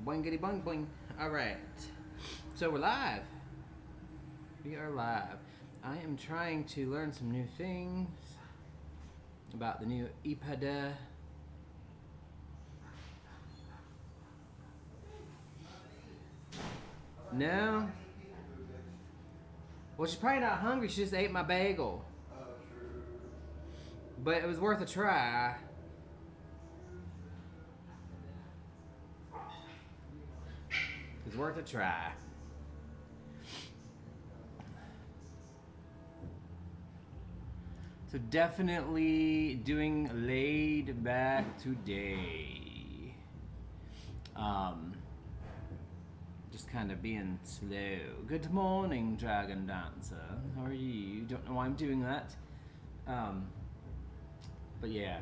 Boingity boing boing. All right. So we're live. We are live. I am trying to learn some new things about the new iPad. No. Well, she's probably not hungry. She just ate my bagel. But it was worth a try. It's worth a try. So definitely doing laid back today. Just kind of being slow. Good morning, Dragon Dancer. How are you? Don't know why I'm doing that. But yeah.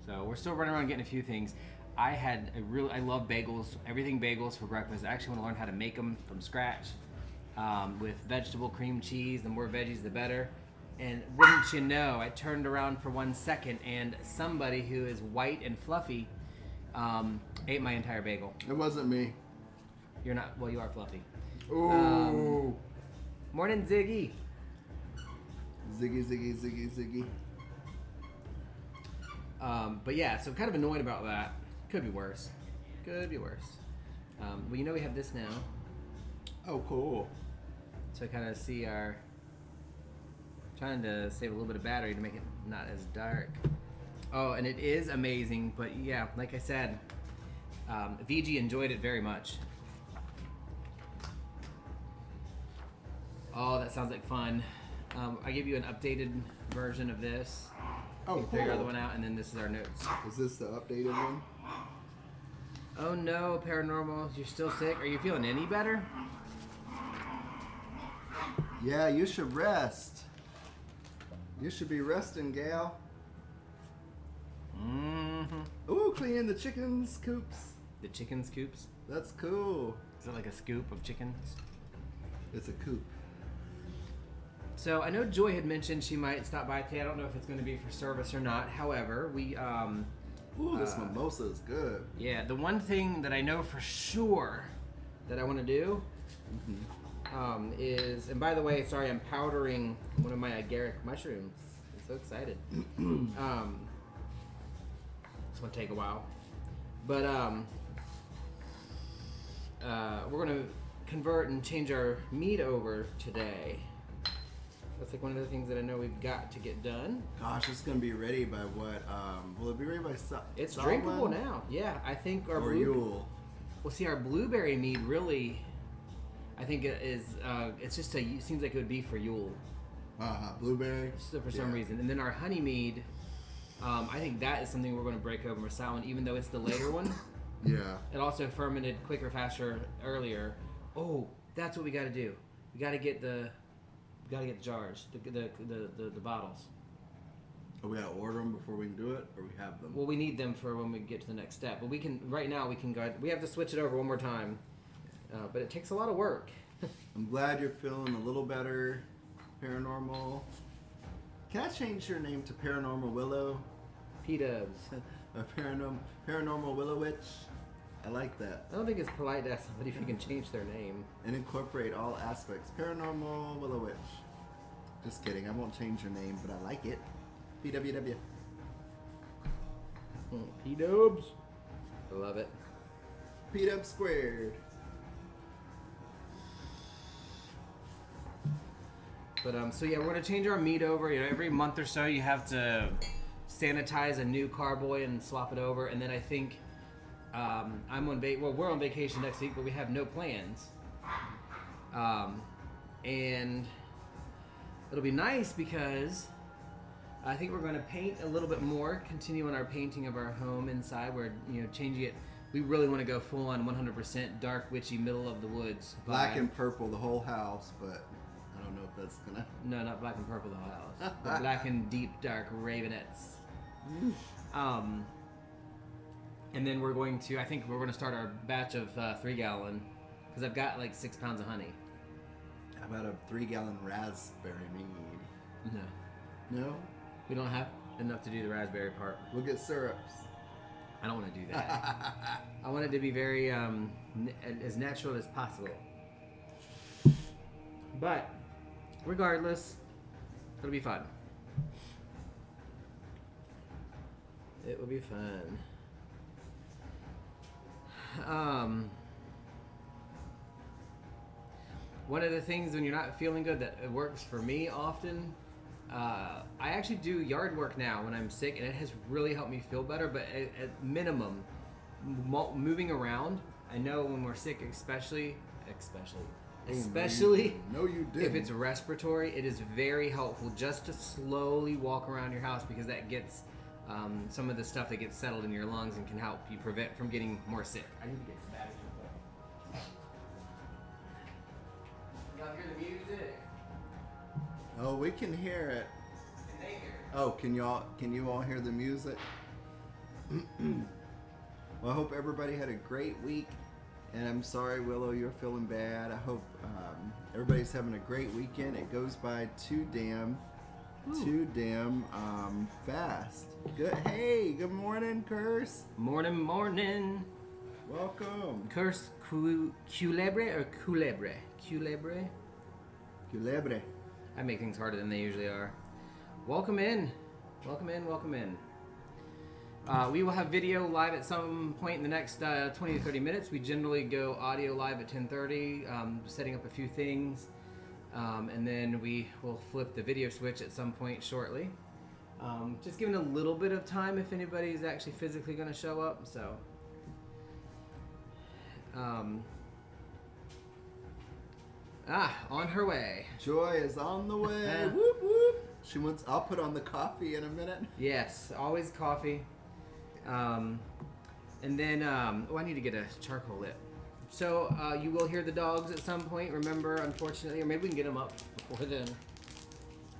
So we're still running around getting a few things. I love bagels, everything bagels for breakfast. I actually want to learn how to make them from scratch with vegetable cream cheese. The more veggies, the better. And wouldn't you know, I turned around for 1 second and somebody who is white and fluffy ate my entire bagel. It wasn't me. You're not, well, you are fluffy. Ooh. Morning, Ziggy. Ziggy. But yeah, so kind of annoyed about that. Could be worse. Well, you know we have this now. Oh, cool. So kind of see trying to save a little bit of battery to make it not as dark. Oh, and it is amazing, but yeah, like I said, VG enjoyed it very much. Oh, that sounds like fun. I give you an updated version of this. Oh, you cool. figure the other one out, and then this is our notes. Is this the updated one? Oh no, Paranormal, you're still sick? Are you feeling any better? Yeah, you should rest. You should be resting, gal. Mm-hmm. Ooh, cleaning the chickens' coops. The chicken scoops? That's cool. Is it like a scoop of chickens? It's a coop. So I know Joy had mentioned she might stop by today. I don't know if it's going to be for service or not. However, Ooh, this mimosa is good. Yeah, the one thing that I know for sure that I want to do is, and by the way, sorry, I'm powdering one of my agaric mushrooms. I'm so excited. It's going to take a while. But we're going to convert and change our meat over today. That's like one of the things that I know we've got to get done. Gosh, it's gonna be ready by what? Will it be ready by It's drinkable now. Yeah, I think our Yule. Well, see, our blueberry mead really, I think it is. It's just it seems like it would be for Yule. Blueberry. So for some reason, and then our honey mead, I think that is something we're going to break open for Salann, even though it's the later one. Yeah. It also fermented quicker, faster, earlier. Oh, that's what we got to do. We got to get the jars, the bottles. Oh, we gotta order them before we can do it, or we have them? Well, we need them for when we get to the next step. But we can, right now, we can go. We have to switch it over one more time, but it takes a lot of work. I'm glad you're feeling a little better, Paranormal. Can I change your name to Paranormal Willow? P-dubs. Paranormal Willow Witch? I like that. I don't think it's polite to ask somebody if you can change their name. And incorporate all aspects. Paranormal Willow Witch. Just kidding, I won't change your name, but I like it. PWW. P-dubs. I love it. P-dub squared. But so yeah, we're gonna change our meat over. You know, every month or so, you have to sanitize a new carboy and swap it over. And then I think we're on vacation next week, but we have no plans. And it'll be nice because I think we're going to paint a little bit more, continue on our painting of our home inside. We're changing it. We really want to go full on 100% dark, witchy, middle of the woods vibe. Black and purple, the whole house, but I don't know if that's gonna. No, not black and purple, the whole house. But black and deep dark ravenettes. And then I think we're going to start our batch of 3-gallon, because I've got like 6 pounds of honey. How about a 3-gallon raspberry mead? No. No? We don't have enough to do the raspberry part. We'll get syrups. I don't want to do that. I want it to be very as natural as possible. But regardless, it'll be fun. It will be fun. One of the things when you're not feeling good that it works for me often, I actually do yard work now when I'm sick, and it has really helped me feel better. But at minimum, moving around. I know when we're sick, especially No, you didn't. if it's respiratory, it is very helpful just to slowly walk around your house, because that gets some of the stuff that gets settled in your lungs and can help you prevent from getting more sick. I need to get some batteries. Y'all hear the music? Oh, we can hear it. Can they hear it? Oh, can you all hear the music? Well, I hope everybody had a great week, and I'm sorry, Willow, you're feeling bad. I hope everybody's having a great weekend. It goes by too damn fast. Good. Hey, good morning, Curse. Morning. Welcome. Curse culebre or culebre? Culebre? Culebre. I make things harder than they usually are. Welcome in. We will have video live at some point in the next 20 to 30 minutes. We generally go audio live at 10:30, setting up a few things. And then we will flip the video switch at some point shortly. Just giving a little bit of time if anybody's actually physically going to show up. So, on her way. Joy is on the way. Whoop whoop. She wants. I'll put on the coffee in a minute. Yes, always coffee. And then, I need to get a charcoal lit. So you will hear the dogs at some point. Remember, unfortunately, or maybe we can get them up before then.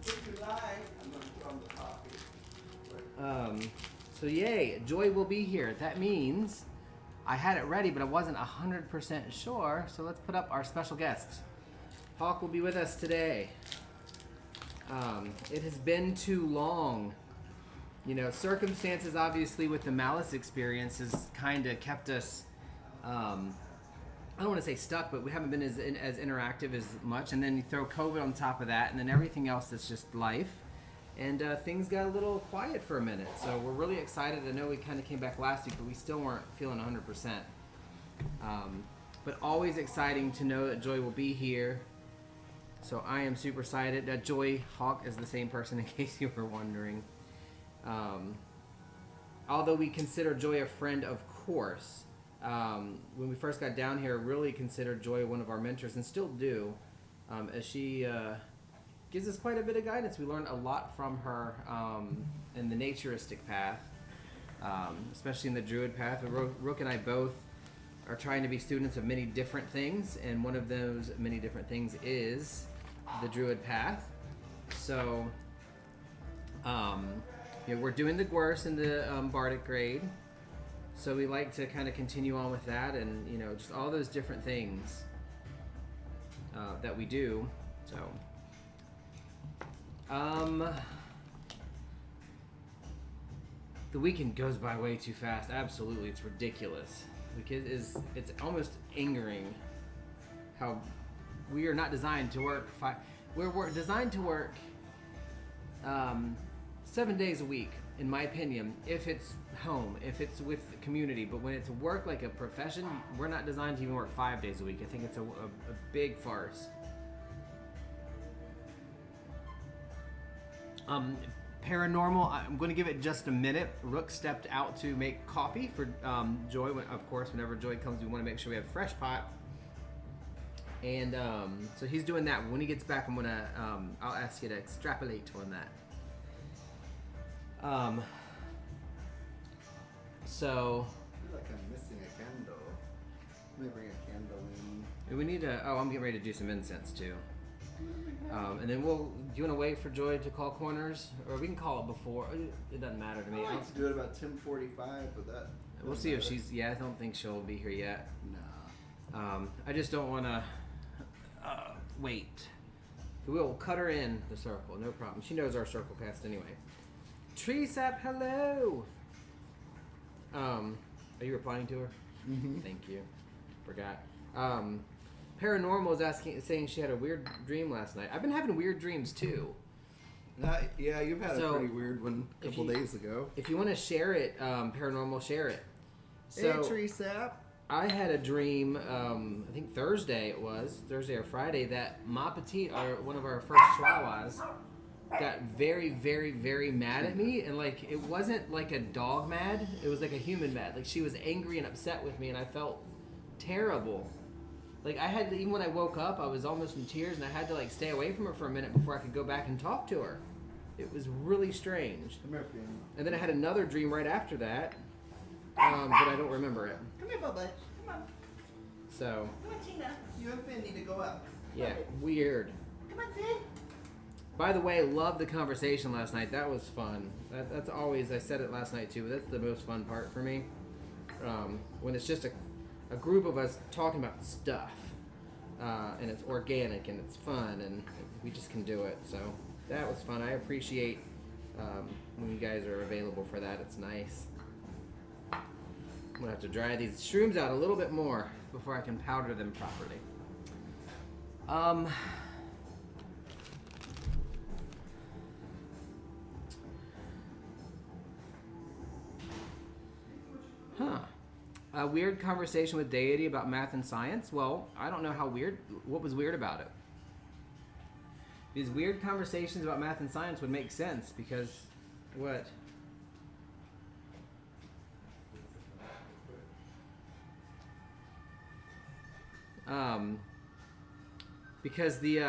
If you like, I'm gonna put on the coffee. So yay, Joy will be here. That means I had it ready, but I wasn't 100% sure. So let's put up our special guest. Hawk will be with us today. It has been too long. You know, circumstances obviously with the Malice experience has kind of kept us. I don't want to say stuck, but we haven't been as interactive as much. And then you throw COVID on top of that, and then everything else that's just life. And things got a little quiet for a minute. So we're really excited. I know we kind of came back last week, but we still weren't feeling 100%. But always exciting to know that Joy will be here. So I am super excited. That Joy Hawk is the same person, in case you were wondering. Although we consider Joy a friend, of course. When we first got down here, really considered Joy one of our mentors, and still do, as she gives us quite a bit of guidance. We learned a lot from her in the naturistic path, especially in the druid path. Rook and I both are trying to be students of many different things, and one of those many different things is the druid path. So we're doing the Gwers in the bardic grade. So we like to kind of continue on with that, and just all those different things that we do. So, the weekend goes by way too fast. Absolutely, it's ridiculous. It's almost angering how we are not designed to work. We're designed to work 7 days a week. In my opinion, if it's home, if it's with the community, but when it's work like a profession, we're not designed to even work 5 days a week. I think it's a big farce. Paranormal, I'm going to give it just a minute. Rook stepped out to make coffee for Joy. Of course, whenever Joy comes, we want to make sure we have a fresh pot. And so he's doing that. When he gets back, I'll ask you to extrapolate on that. So I feel like I'm missing a candle. Let me bring a candle in. we need to. Oh, I'm getting ready to do some incense too. And then do you want to wait for Joy to call corners, or we can call it before? It doesn't matter to me. I like to do it about 10:45, but that. We'll see if she's. Yeah, I don't think she'll be here yet. Nah. I just don't want to wait. We'll cut her in the circle, no problem. She knows our circle cast anyway. Tree sap, hello. Are you replying to her? Mm-hmm. Thank you. Forgot. Paranormal is saying she had a weird dream last night. I've been having weird dreams too. Yeah, you've had a pretty weird one a couple days ago. If you want to share it, Paranormal, share it. So, hey, Tree Sap. I had a dream, I think Thursday or Friday, that Ma Petite, one of our first chihuahuas, got very, very, very mad at me. And, like, it wasn't like a dog mad. It was like a human mad. Like, she was angry and upset with me, and I felt terrible. Like, I had to, even when I woke up, I was almost in tears, and I had to, like, stay away from her for a minute before I could go back and talk to her. It was really strange. Come here, Penny. And then I had another dream right after that, but I don't remember it. Come here, Bubba. Come on. So. Come on, Tina. You and Finn need to go up. Yeah, weird. Come on, Finn. By the way, loved the conversation last night. That was fun. That's always, I said it last night too, but that's the most fun part for me. When it's just a group of us talking about stuff. And it's organic and it's fun and we just can do it. So that was fun. I appreciate when you guys are available for that. It's nice. I'm going to have to dry these shrooms out a little bit more before I can powder them properly. A weird conversation with deity about math and science? Well, I don't know how weird. What was weird about it? These weird conversations about math and science would make sense because what? Because the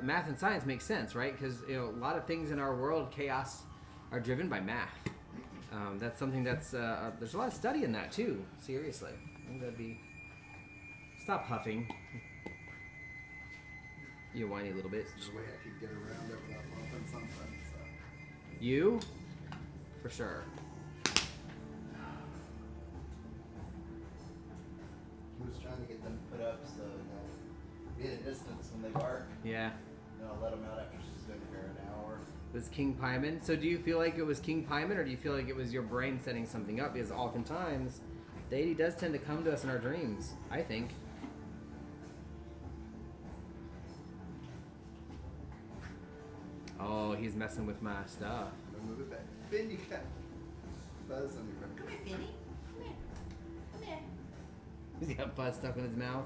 math and science makes sense, right? Because a lot of things in our world, chaos, are driven by math. That's something that's there's a lot of study in that too. Seriously, I think that'd be. Stop huffing. You whiny little bit. There's a way I could get around it without bumping something. So. You, for sure. He was trying to get them put up so that be at a distance when they bark. Yeah. I'll let them out after she's been here an hour. It was King Paimon. So do you feel like it was King Paimon, or do you feel like it was your brain setting something up? Because oftentimes, deity does tend to come to us in our dreams, I think. Oh, he's messing with my stuff. I'll move it back. Finn, you got buzz on your Come here, Finny. Come here. Come here. He's got buzz stuck in his mouth.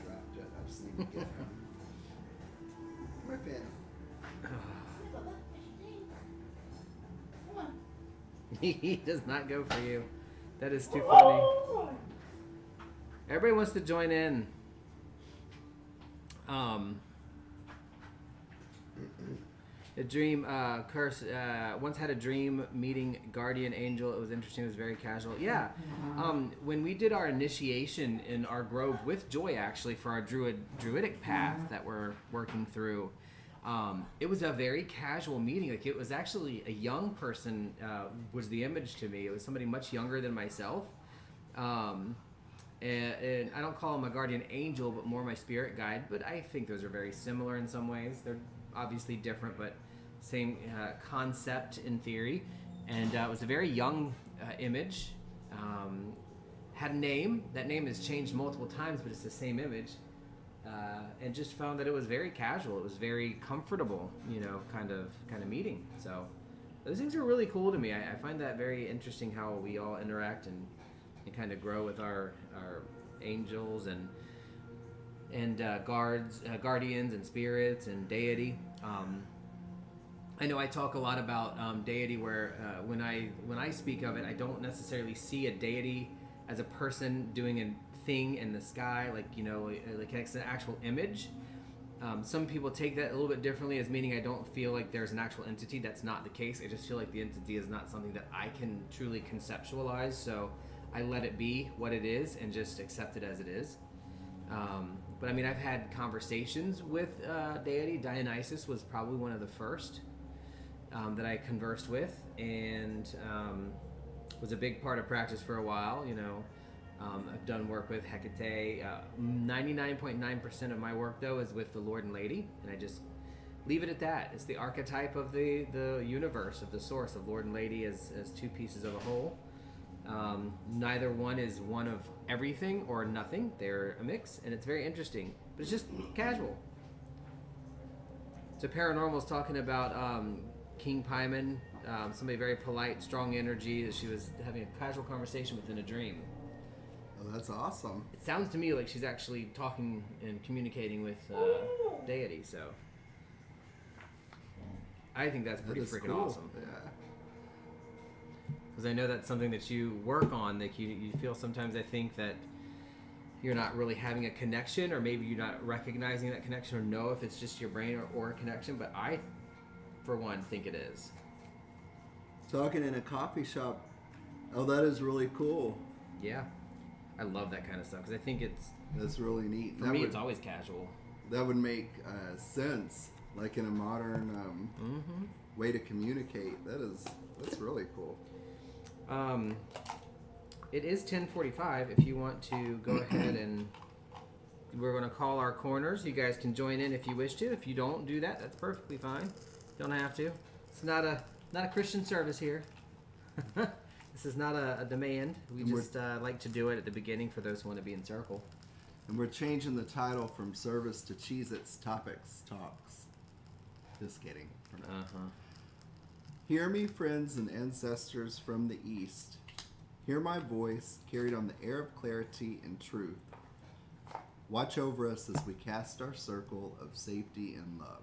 dropped it. I just need to get him. Come here, Finn. Come here, Bubba. There's your thing. Come on. He does not go for you. That is too funny. Everybody wants to join in. A dream curse. Once had a dream meeting guardian angel. It was interesting. It was very casual. Yeah. When we did our initiation in our grove with Joy, actually, for our druidic path that we're working through, it was a very casual meeting. Like, it was actually a young person was the image to me. It was somebody much younger than myself. And I don't call him a guardian angel, but more my spirit guide. But I think those are very similar in some ways. They're obviously different, but same concept in theory. And it was a very young image. Had a name. That name has changed multiple times, but it's the same image. And just found that it was very casual. It was very comfortable, kind of meeting. So those things are really cool to me. I find that very interesting how we all interact and kind of grow with our angels and guardians and spirits and deity. I know I talk a lot about deity where when I speak of it, I don't necessarily see a deity as a person doing a thing in the sky, like it's an actual image. Some people take that a little bit differently, as meaning I don't feel like there's an actual entity. That's not the case. I just feel like the entity is not something that I can truly conceptualize, so I let it be what it is and just accept it as it is. But I mean, I've had conversations with deity. Dionysus was probably one of the first that I conversed with, and was a big part of practice for a while. I've done work with Hecate. 99.9% of my work, though, is with the Lord and Lady, and I just leave it at that. It's the archetype of the universe, of the source, of Lord and Lady as two pieces of a whole. Neither one is one of everything or nothing. They're a mix, and it's very interesting. But it's just casual. So Paranormal's talking about King Paimon, somebody very polite, strong energy, that she was having a casual conversation with in a dream. Oh, that's awesome. It sounds to me like she's actually talking and communicating with deity, so I think that's pretty That is freaking cool. awesome. Yeah. Because I know that's something that you work on, that you feel sometimes, I think, that you're not really having a connection, or maybe you're not recognizing that connection, or know if it's just your brain or a connection, but I, for one, think it is. Talking in a coffee shop. Oh, that is really cool. Yeah. I love that kind of stuff, because I think it's, That's really neat. for me, it's always casual. That would make sense, like in a modern way to communicate. That's really cool. It is 10:45. If you want to go ahead, and we're going to call our corners. You guys can join in if you wish to. If you don't do that, that's perfectly fine. Don't have to. It's not a Christian service here. This is not a demand. We And just like to do it at the beginning for those who want to be in circle. And we're changing the title from service to Cheez-Its Topics Talks. Just kidding. Hear me, friends and ancestors from the East. Hear my voice carried on the air of clarity and truth. Watch over us as we cast our circle of safety and love.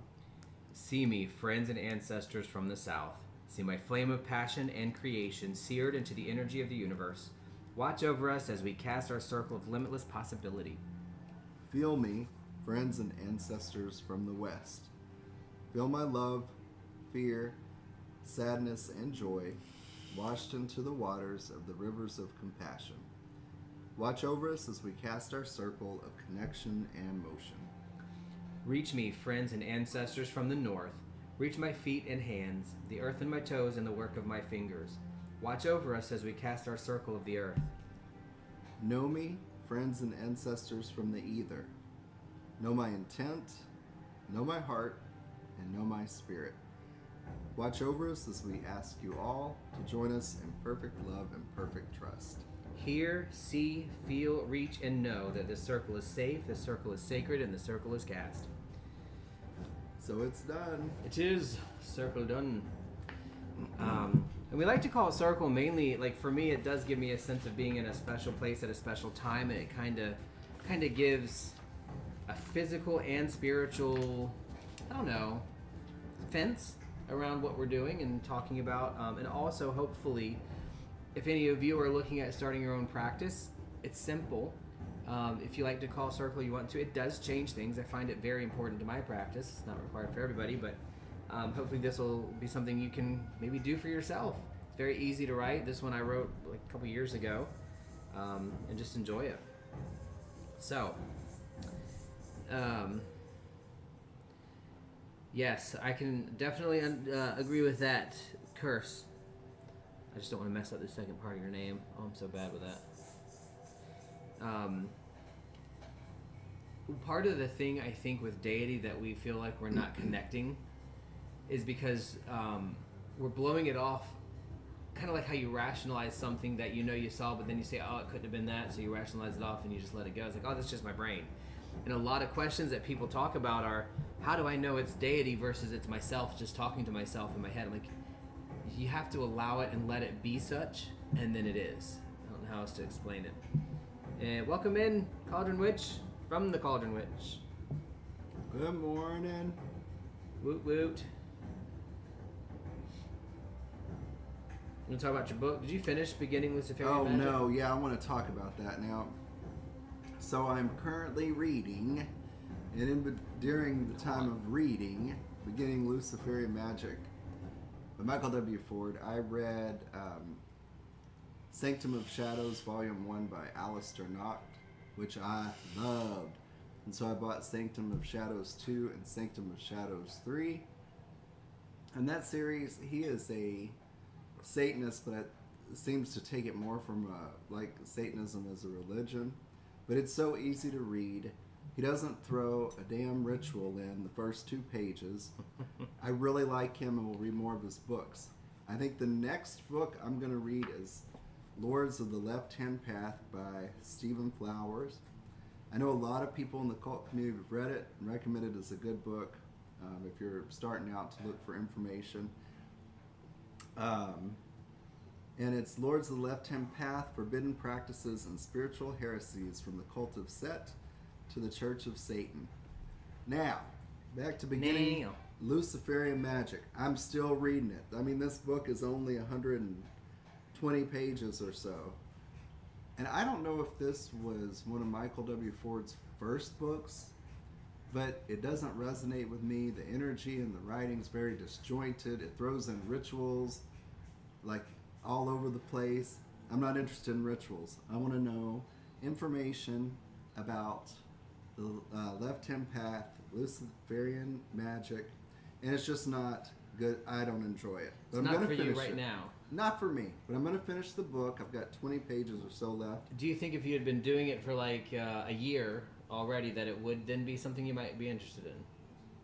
See me, friends and ancestors from the South. See my flame of passion and creation seared into the energy of the universe. Watch over us as we cast our circle of limitless possibility. Feel me, friends and ancestors from the West. Feel my love, fear, sadness, and joy, washed into the waters of the rivers of compassion. Watch over us as we cast our circle of connection and motion. Reach me, friends and ancestors from the north. Reach my feet and hands, the earth in my toes and the work of my fingers. Watch over us as we cast our circle of the earth. Know me, friends and ancestors from the ether. Know my intent, know my heart, and know my spirit. Watch over us as we ask you all to join us in perfect love and perfect trust. Hear, see, feel, reach, and know that this circle is safe, this circle is sacred, and the circle is cast. So it's done. It is circle done. And we like to call it circle mainly, like for me, it does give me a sense of being in a special place at a special time, and it kind of gives a physical and spiritual, I don't know, fence around what we're doing and talking about, and also hopefully, if any of you are looking at starting your own practice, it's simple. If you like to call circle, you want to. It does change things. I find it very important to my practice. It's not required for everybody, but hopefully this will be something you can maybe do for yourself. It's very easy to write. This one I wrote like a couple years ago, and just enjoy it. So, yes, I can definitely agree with that. Curse. I just don't want to mess up the second part of your name. Oh, I'm so bad with that. Part of the thing I think with deity that we feel like we're not connecting is because we're blowing it off, kind of like how you rationalize something that you know you saw, but then you say, oh, it couldn't have been that, so you rationalize it off and you just let it go. It's like, oh, that's just my brain. And a lot of questions that people talk about are, how do I know it's deity versus it's myself just talking to myself in my head? I'm like, you have to allow it and let it be such, and then it is. I don't know how else to explain it. And welcome in, Cauldron Witch, from the Cauldron Witch. Good morning. Woot woot. You want to talk about your book? Did you finish beginning Luciferian Oh, Magic? no. Yeah, I want to talk about that now. So I'm currently reading, and during the time of reading, beginning Luciferian Magic by Michael W. Ford, I read Sanctum of Shadows, Volume 1 by Alistair Nock, which I loved. And so I bought Sanctum of Shadows 2 and Sanctum of Shadows 3. And that series, he is a Satanist, but it seems to take it more from like Satanism as a religion. But it's so easy to read. He doesn't throw a damn ritual in the first 2 pages. I really like him and will read more of his books. I think the next book I'm going to read is Lords of the Left-Hand Path by Stephen Flowers. I know a lot of people in the cult community have read it and recommend it as a good book if you're starting out to look for information. And it's Lords of the Left-Hand Path, Forbidden Practices and Spiritual Heresies from the Cult of Set to the Church of Satan. Now, back to beginning. Luciferian Magic. I'm still reading it. I mean, this book is only 120 pages or so. And I don't know if this was one of Michael W. Ford's first books, but it doesn't resonate with me. The energy and the writing's very disjointed. It throws in rituals like all over the place. I'm not interested in rituals. I want to know information about the Left-Hand Path, Luciferian Magic, and it's just not good. I don't enjoy it. But It's I'm not gonna for you finish right it. now. Not for me, but I'm going to finish the book. I've got 20 pages or so left. Do you think if you had been doing it for like a year already that it would then be something you might be interested in?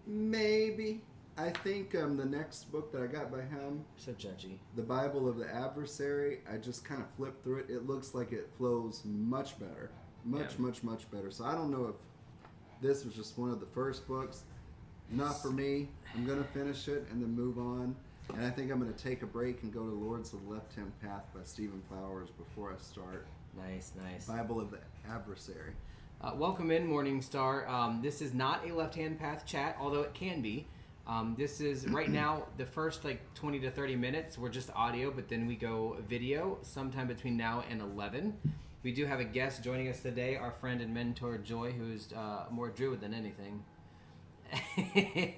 Maybe. I think the next book that I got by him, So judgy. The Bible of the Adversary, I just kind of flipped through it. It looks like it flows much better. Much better. So I don't know if this was just one of the first books. Not for me. I'm going to finish it and then move on. And I think I'm going to take a break and go to Lords of the Left-Hand Path by Stephen Flowers before I start Nice. Bible of the Adversary. Welcome in, Morning Star. This is not a left-hand path chat, although it can be. This is, right now, the first like 20 to 30 minutes, we're just audio, but then we go video sometime between now and 11. We do have a guest joining us today, our friend and mentor, Joy, who's more druid than anything.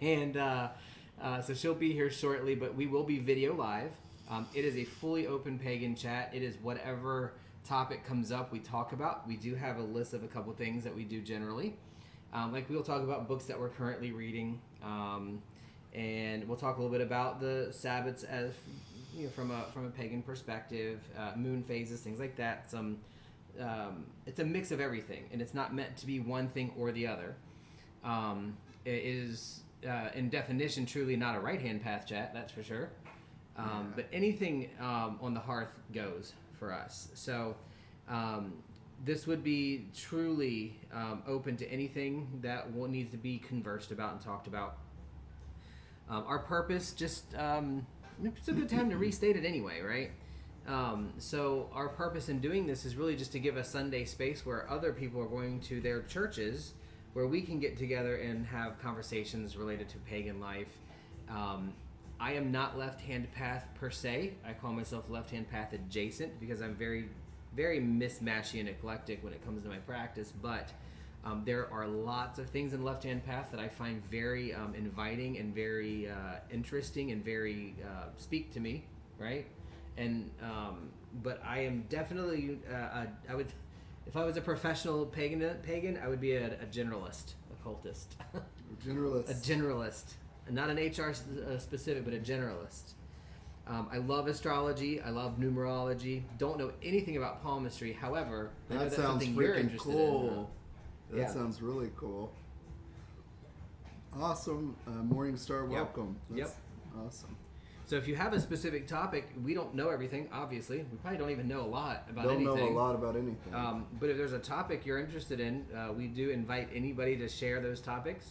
And so she'll be here shortly, but we will be video live. It is a fully open pagan chat. It is whatever topic comes up we talk about. We do have a list of a couple things that we do generally. Like we'll talk about books that we're currently reading, and we'll talk a little bit about the Sabbats as from a pagan perspective, moon phases, things like that. It's a mix of everything, and it's not meant to be one thing or the other. It is in definition truly not a right-hand path chat, that's for sure. But anything on the hearth goes for us. So this would be truly open to anything that needs to be conversed about and talked about. Our purpose, just it's a good time to restate it anyway, right? So our purpose in doing this is really just to give a Sunday space where other people are going to their churches, where we can get together and have conversations related to pagan life. I am not left-hand path per se. I call myself left-hand path adjacent because I'm very, very mismatchy and eclectic when it comes to my practice. But there are lots of things in left-hand path that I find very inviting and very interesting and very speak to me, right? And but I am definitely I would. If I was a professional pagan, I would be a generalist, occultist. A generalist. Not an HR specific, but a generalist. I love astrology. I love numerology. Don't know anything about palmistry. However, I know That that's sounds something you're freaking interested cool. in. That Yeah. sounds really cool. Awesome. Morningstar, welcome. That's awesome. So if you have a specific topic, we don't know everything, obviously. We probably don't even know a lot about Don't anything. know a lot about anything. But if there's a topic you're interested in, we do invite anybody to share those topics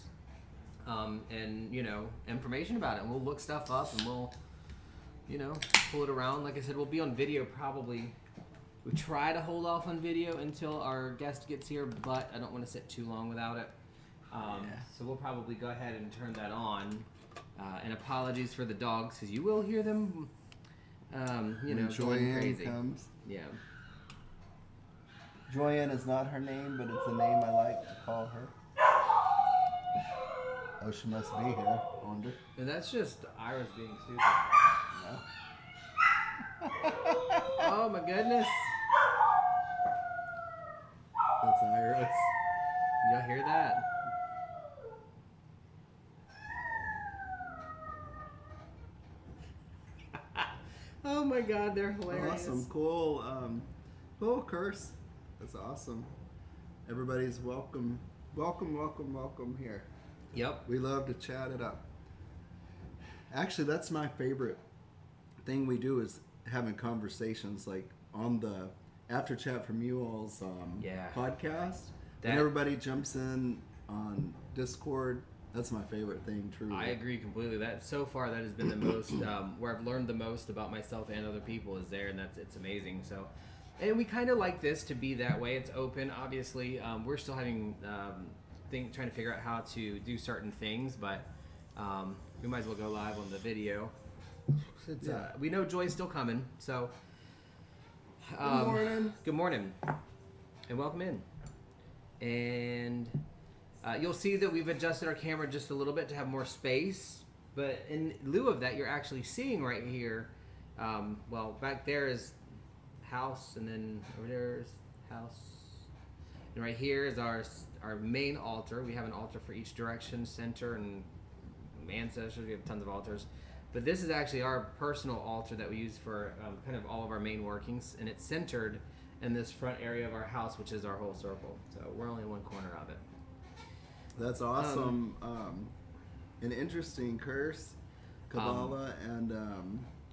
and, information about it. And we'll look stuff up and we'll, pull it around. Like I said, we'll be on video probably. We try to hold off on video until our guest gets here, but I don't want to sit too long without it. So we'll probably go ahead and turn that on. And apologies for the dogs, because you will hear them, when going Joyanne crazy. comes. Yeah. Joyanne is not her name, but it's a name I like to call her. Oh, she must be here. I wonder. And that's just Iris being stupid. No. Oh my goodness. That's Iris. Y'all hear that? Oh my god, they're hilarious. Awesome, cool. Oh, curse. That's awesome. Everybody's welcome. Welcome here. Yep. We love to chat it up. Actually, that's my favorite thing we do is having conversations like on the After Chat from You All's Yeah. podcast. That- And everybody jumps in on Discord. That's my favorite thing, truly. I agree completely. That so far that has been the most where I've learned the most about myself and other people is there, and it's amazing. So, and we kind of like this to be that way. It's open, obviously. We're still having trying to figure out how to do certain things, but we might as well go live on the video. We know Joy's still coming, so Good morning. good morning, and welcome in. And you'll see that we've adjusted our camera just a little bit to have more space. But in lieu of that, you're actually seeing right here, well, back there is house, and then over there is house. And right here is our main altar. We have an altar for each direction, center, and ancestors. We have tons of altars. But this is actually our personal altar that we use for kind of all of our main workings. And it's centered in this front area of our house, which is our whole circle. So we're only in one corner of it. That's awesome. An interesting curse, Kabbalah, and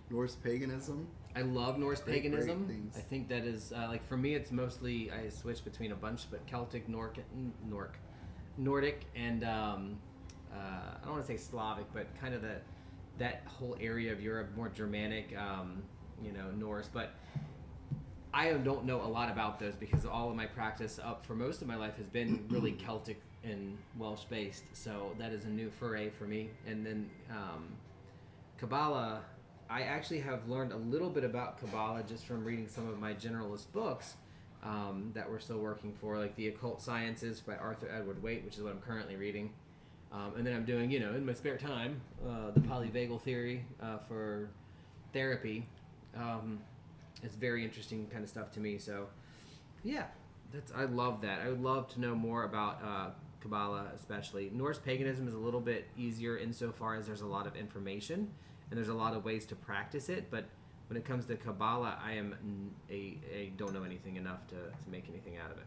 Norse paganism. I love Norse Great paganism. things. I think that is like for me, it's mostly I switch between a bunch, but Celtic, Nordic, and I don't want to say Slavic, but kind of that whole area of Europe, more Germanic, Norse. But I don't know a lot about those because all of my practice up for most of my life has been really Celtic and Welsh based. So that is a new foray for me. And then Kabbalah, I actually have learned a little bit about Kabbalah just from reading some of my generalist books that we're still working for, like The Occult Sciences by Arthur Edward Waite, which is what I'm currently reading. And then I'm doing, in my spare time, the polyvagal theory for therapy. It's very interesting kind of stuff to me. So, yeah, I love that. I would love to know more about Kabbalah, especially. Norse paganism is a little bit easier insofar as there's a lot of information and there's a lot of ways to practice it. But when it comes to Kabbalah, I don't know anything enough to make anything out of it.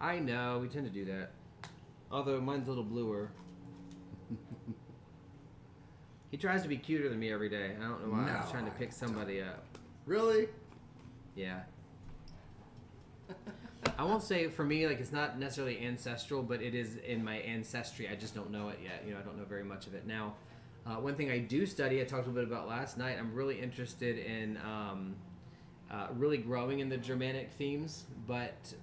I know, we tend to do that. Although mine's a little bluer. He tries to be cuter than me every day. I don't know why. I was trying to pick somebody up. Really? Yeah. I won't say for me, like, it's not necessarily ancestral, but it is in my ancestry. I just don't know it yet. I don't know very much of it. Now, one thing I do study, I talked a little bit about last night, I'm really interested in really growing in the Germanic themes, but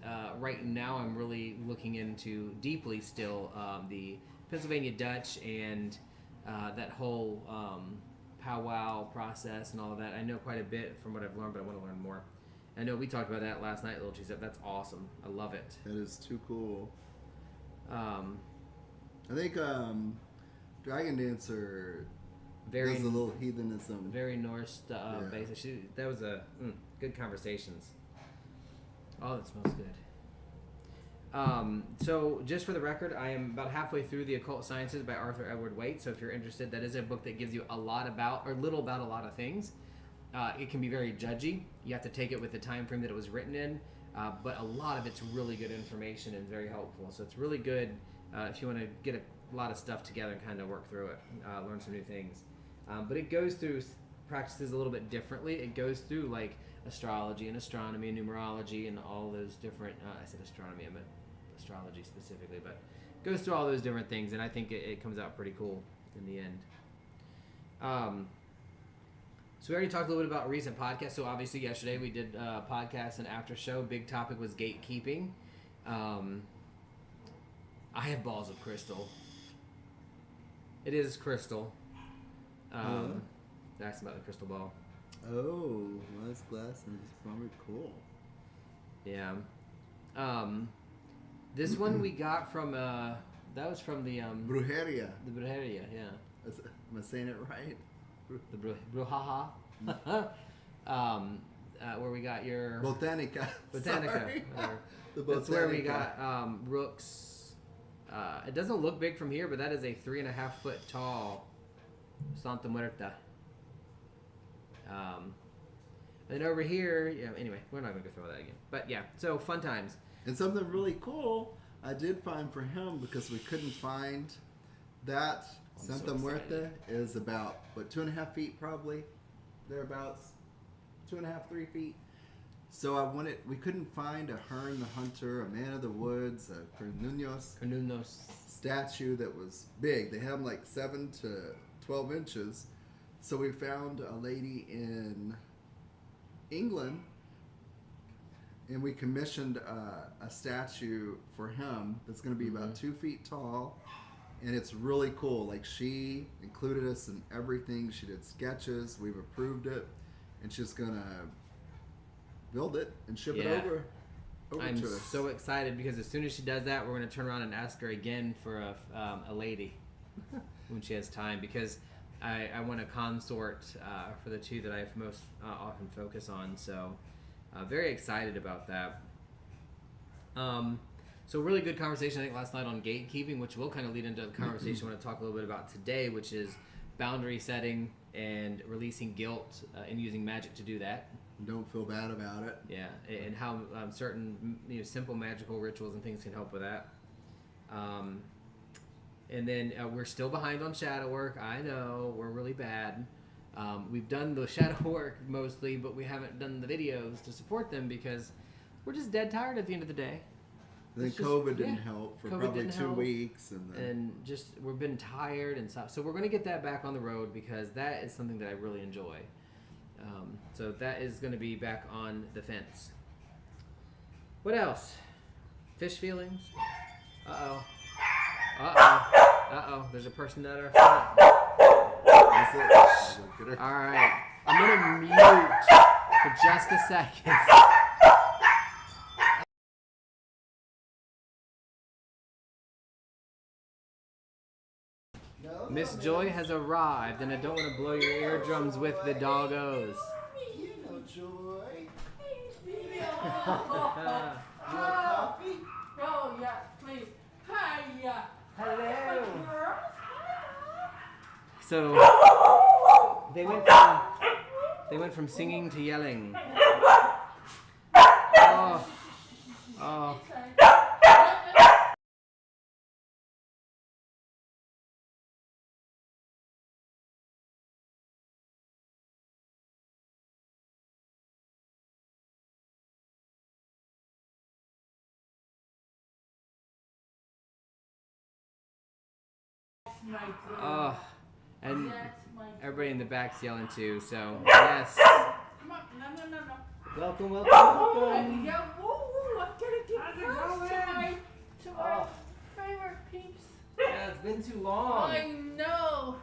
right now I'm really looking into deeply still the Pennsylvania Dutch and that whole powwow process and all of that. I know quite a bit from what I've learned, but I want to learn more. I know we talked about that last night, Little Cheese. That's awesome. I love it. That is too cool. I think Dragon Dancer does a little heathenism. Very Norse basis. That was a good conversations. Oh, that smells good. So just for the record, I am about halfway through The Occult Sciences by Arthur Edward Waite. So if you're interested, that is a book that gives you a lot about, or little about a lot of things. It can be very judgy. You have to take it with the time frame that it was written in. But a lot of it's really good information and very helpful. So it's really good if you want to get a lot of stuff together and kind of work through it, learn some new things. But it goes through practices a little bit differently. It goes through like astrology and astronomy and numerology and all those different, I said astronomy, I meant astrology specifically, but it goes through all those different things, and I think it comes out pretty cool in the end. So we already talked a little bit about recent podcasts. So obviously yesterday we did a podcast and after show. Big topic was gatekeeping. I have balls of crystal. It is crystal. That's about the crystal ball. Oh, nice glasses. Probably cool. Yeah. This one we got from that was from the Brujeria. The Brujeria, yeah. Am I saying it right? The Brujaha. Where we got your Botanica. Botanica. That's where we got Rook's. It doesn't look big from here, but that is a 3.5 foot tall Santa Muerta. And over here, anyway, we're not going to go through all that again. But yeah, so fun times. And something really cool I did find for him, because we couldn't find that. Santa Muerta is about, 2.5 feet probably? thereabouts, 2.5, 3 feet. So we couldn't find a Hearn the Hunter, a Man of the Woods, a Cornunos. statue that was big. They have them like 7 to 12 inches. So we found a lady in England, and we commissioned a statue for him that's going to be about 2 feet tall, and it's really cool. Like, she included us in everything. She did sketches. We've approved it, and she's going to build it and ship it over I'm to us. so excited because as soon as she does that, we're going to turn around and ask her again for a lady when she has time, because I want a consort for the two that I most often focus on. So very excited about that. So really good conversation, I think, last night on gatekeeping, which will kind of lead into the conversation I want to talk a little bit about today, which is boundary setting and releasing guilt and using magic to do that. Don't feel bad about it. Yeah, and how certain simple magical rituals and things can help with that. And then we're still behind on shadow work. I know, we're really bad. We've done the shadow work mostly, but we haven't done the videos to support them because we're just dead tired at the end of the day. Then COVID didn't help for probably 2 weeks. And just we've been tired and stuff. So we're going to get that back on the road because that is something that I really enjoy. So that is going to be back on the fence. What else? Fish feelings? Uh-oh. There's a person at our front. All right. I'm going to mute for just a second. Miss Joy has arrived, and I don't want to blow your eardrums with the doggos. You know, Joy. Hey, Want coffee? oh, yeah, please. Hi, yeah. Hello. Girl. So they went from singing to yelling. Oh. Oh, and everybody in the back's yelling too, so yes. Come on, no. Welcome. Yeah, woo, I'm gonna get close to my favorite peeps. Yeah, it's been too long. I know.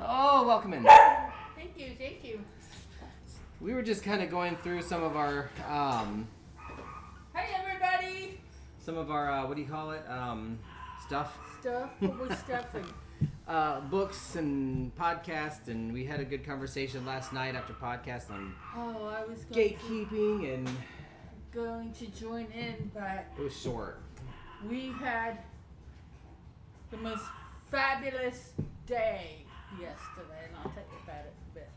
Oh, welcome in. Thank you. We were just kind of going through some of our, Hey, everybody. some of our, what do you call it? Stuff. What was stuffing? Books and podcasts, and we had a good conversation last night after podcast on Oh, I was gatekeeping, and going to join in, but it was short. we had the most fabulous day yesterday, and I'll tell you about it in a bit.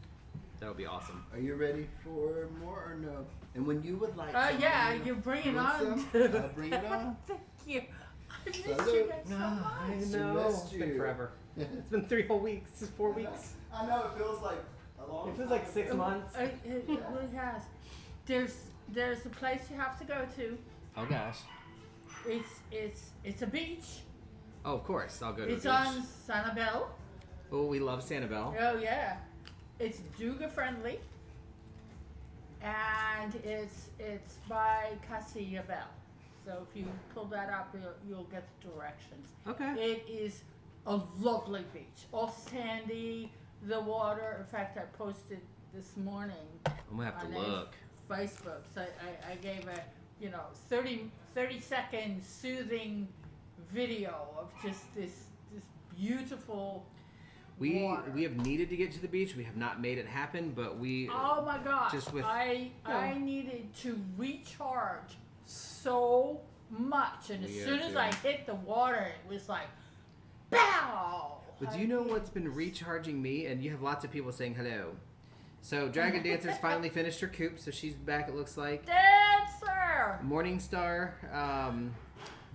That'll be awesome. Are you ready for more or no? And when you would like Yeah, some, you're bringing want on. some? I'll bring it on. Thank you. I missed Salute. you guys so I much. know. missed It's been you. forever. It's been 3 whole weeks, 4 weeks. I know, it feels like a long It feels like 6 months. It really has. There's a place you have to go to. Oh gosh. It's a beach. Oh, of course. I'll go to It's the beach. on Sanibel. Oh, we love Sanibel. Oh yeah. It's Duga friendly. And it's by Casilla Bell. So if you pull that up, you'll get the directions. Okay. It is a lovely beach. All sandy, the water. In fact, I posted this morning I'm gonna have to on look. Facebook. So I gave a 30-second soothing video of just this beautiful water. We have needed to get to the beach. We have not made it happen, but we. Oh my gosh! Just with- I needed to recharge so much, and as We are soon as too. I hit the water, it was like, pow! But do you know what's been recharging me? And you have lots of people saying hello. So Dragon Dancer's finally finished her coop, so she's back. It looks like. Dancer? Morningstar,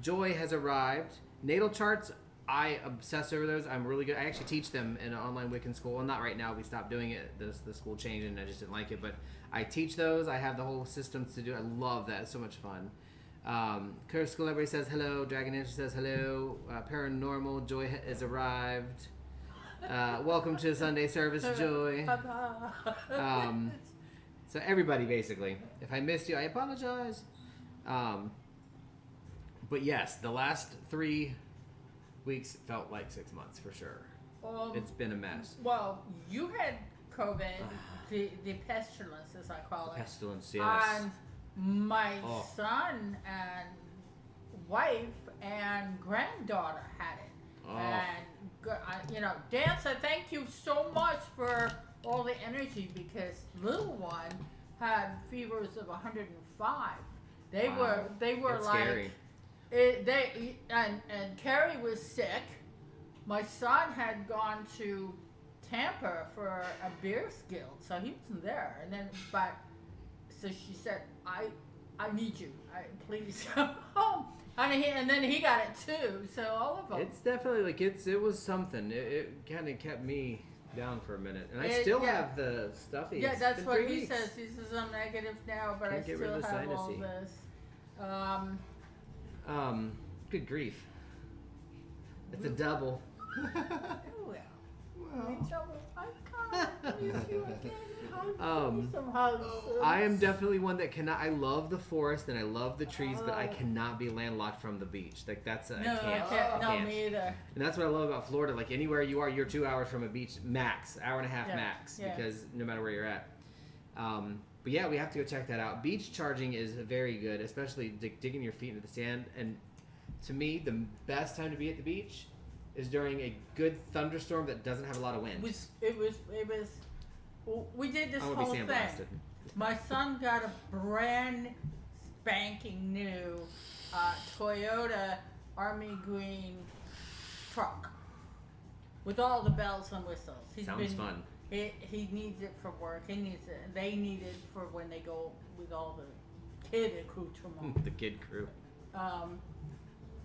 Joy has arrived. Natal charts I obsess over those. I'm really good. I actually teach them in an online Wiccan school. Well, not right now. We stopped doing it. The school changed and I just didn't like it. But I teach those. I have the whole systems to do. I love that. It's so much fun. Curse School, everybody says hello. Dragon Ninja says hello. Paranormal, Joy has arrived. Welcome to Sunday service, Joy. So everybody, basically. If I missed you, I apologize. But yes, the last 3 weeks felt like 6 months for sure. It's been a mess. Well, you had COVID, the pestilence, as I call it. Pestilence, yes. And my son and wife and granddaughter had it. And, Dan said, thank you so much for all the energy, because little one had fevers of 105. They were That's like... scary. And Carrie was sick. My son had gone to Tampa for a Bears Guild, so he wasn't there. And then, so she said, "I need you. Please come home." And then he got it too. So all of them. It's definitely it was something. It kind of kept me down for a minute, and I still have the stuffy. Yeah, It's that's been what 3 he weeks. says. He says I'm negative now, but Can't I get rid still of the have all sinusy. this. Good grief. It's a double. I am definitely one that cannot. I love the forest and I love the trees, but I cannot be landlocked from the beach. Like that's I can't. No, me either. And that's what I love about Florida. Like anywhere you are, you're 2 hours from a beach max, hour and a half max, because no matter where you're at. But yeah, we have to go check that out. Beach charging is very good, especially digging your feet into the sand. And to me, the best time to be at the beach is during a good thunderstorm that doesn't have a lot of wind. It was. We did this whole thing. My son got a brand spanking new Toyota Army Green truck with all the bells and whistles. Sounds fun. He needs it for work. He needs it. They need it for when they go with all the kid accoutrement. The kid crew.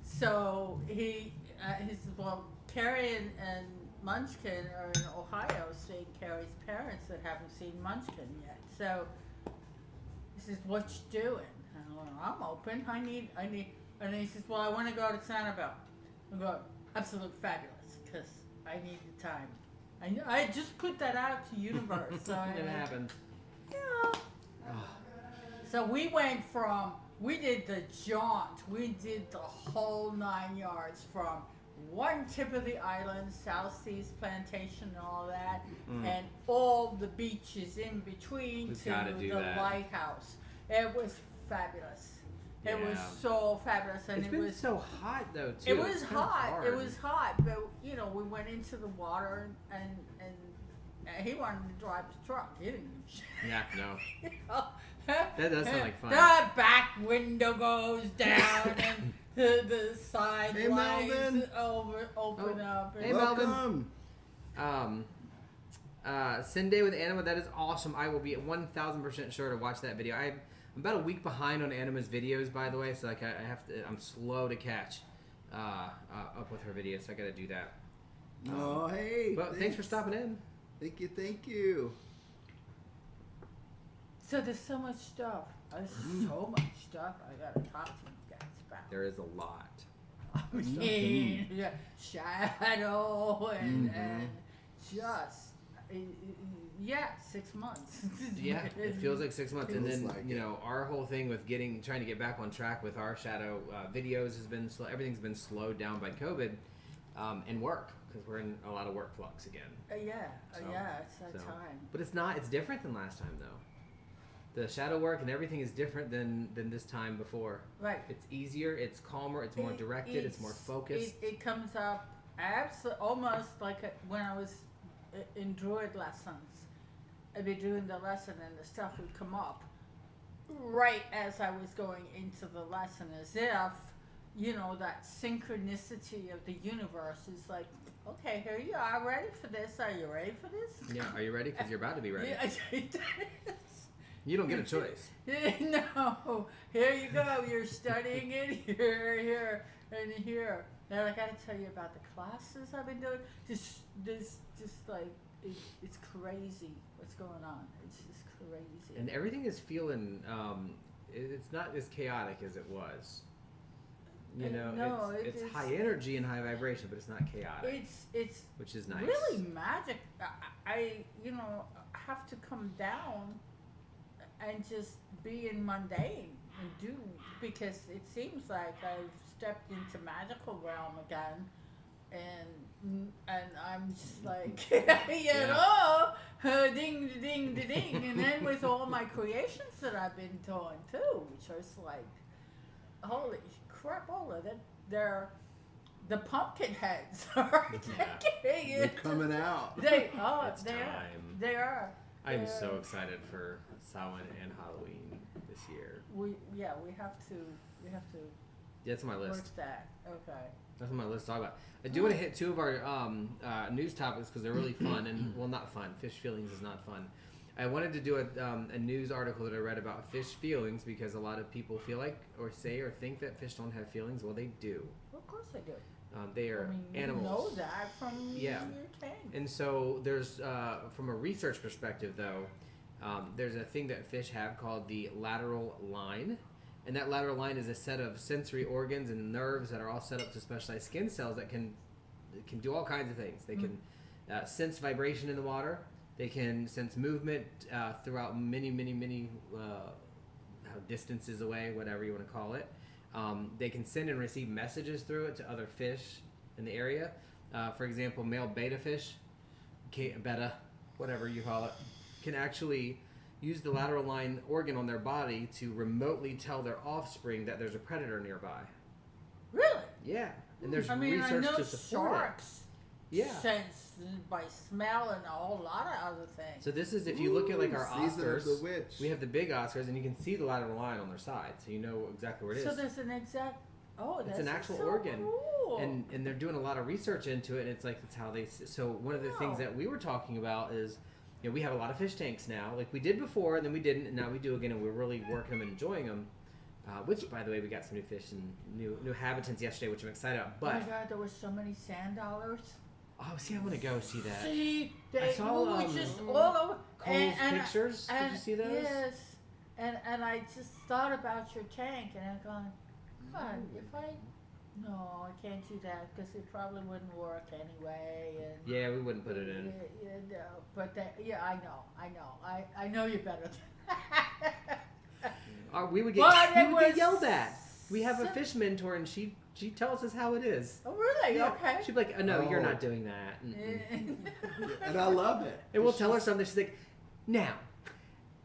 So he says, well, Carrie and Munchkin are in Ohio seeing Carrie's parents that haven't seen Munchkin yet. So he says, what you doing? And I'm like, I'm open. I need. And he says, well, I want to go to Sanibel. I go, absolutely fabulous, because I need the time. I just put that out to universe. So It happened. Yeah. So we did the jaunt. We did the whole 9 yards from one tip of the island, South Seas Plantation and all that, and all the beaches in between to the lighthouse. It was fabulous. It was so fabulous, and It's been so hot though too. It was hot. It was hot, but we went into the water, and he wanted to drive the truck. He didn't. Yeah, no. That does sound like fun. The back window goes down, and the side lights open up. Hey, Melvin. Sunday with Anima, that is awesome. I will be 1,000% sure to watch that video. I'm about a week behind on Anima's videos, by the way, so like I'm slow to catch up with her videos, so I got to do that. Oh, hey. But thanks for stopping in. Thank you. So there's so much stuff. There's so much stuff I gotta talk to you guys about. There is a lot. I mean, Shadow and just 6 months. Yeah, it feels like 6 months, and then like our whole thing with trying to get back on track with our Shadow videos has been slow. Everything's been slowed down by COVID and work, because we're in a lot of work flux again. It's that time. But it's not. It's different than last time though. The shadow work and everything is different than this time before. Right. It's easier. It's calmer. It's more directed. It's more focused. It comes up almost like when I was in Druid lessons. I'd be doing the lesson and the stuff would come up right as I was going into the lesson, as if, that synchronicity of the universe is like, okay, here you are, ready for this. Are you ready for this? Yeah, are you ready? Because you're about to be ready. You don't get a choice. No, here you go. You're studying it here, and here. And I got to tell you about the classes I've been doing. Just like it's crazy what's going on. It's just crazy. And everything is feeling. It's not as chaotic as it was. You know, No, it's high energy and high vibration, but it's not chaotic. It's which is nice. really magic. I have to come down and just be in mundane and do, because it seems like I've stepped into magical realm again, and I'm just like ding ding ding ding, and then with all my creations that I've been doing too, which is like holy crapola, that they're the pumpkin heads are taking They're it. coming out. They It's they are. time. They are. I'm so excited for Samhain and Halloween this year. We have to That's on my list. work that. Okay. That's on my list to talk about. I do want to hit two of our news topics because they're really fun and, well, not fun. Fish feelings is not fun. I wanted to do a news article that I read about fish feelings because a lot of people feel like or say or think that fish don't have feelings. Well, they do. Well, of course they do. They are animals. You know that from your tank. And so there's, from a research perspective though, there's a thing that fish have called the lateral line. And that lateral line is a set of sensory organs and nerves that are all set up to specialized skin cells that can do all kinds of things. They can sense vibration in the water. They can sense movement throughout many distances away, whatever you want to call it. They can send and receive messages through it to other fish in the area. For example, male betta fish, betta, whatever you call it, can actually use the lateral line organ on their body to remotely tell their offspring that there's a predator nearby. Really? Yeah, and there's I research know to support sharks it. Yeah. sense by smell and a whole lot of other things. So this is if you look at like our Season of Oscars, the Witch. we have the big Oscars, and you can see the lateral line on their side, so you know exactly where it is. So there's an exact. Oh, It's that's an actual so organ. Cool. And they're doing a lot of research into it, and it's like that's how they. So one of the things Wow. that we were talking about is, you know, we have a lot of fish tanks now, like we did before, and then we didn't, and now we do again, and we're really working them and enjoying them. Which, by the way, we got some new fish and new habitants yesterday, which I'm excited about. Oh my But God, there were so many sand dollars. see, I want to go see that. See, I they saw, were just all over. Cole's pictures. Did you see those? Yes, and I just thought about your tank, and I'm going, God, no, I can't do that because it probably wouldn't work anyway. And Yeah, we wouldn't put it in. no, but I know you better. We would get yelled at. We have a fish mentor, and she tells us how it is. Oh, really? Yeah. Okay. She'd be like, "Oh, no, you're Oh. not doing that." Mm-mm. And I love it. And we'll tell her something. She's like, "Now,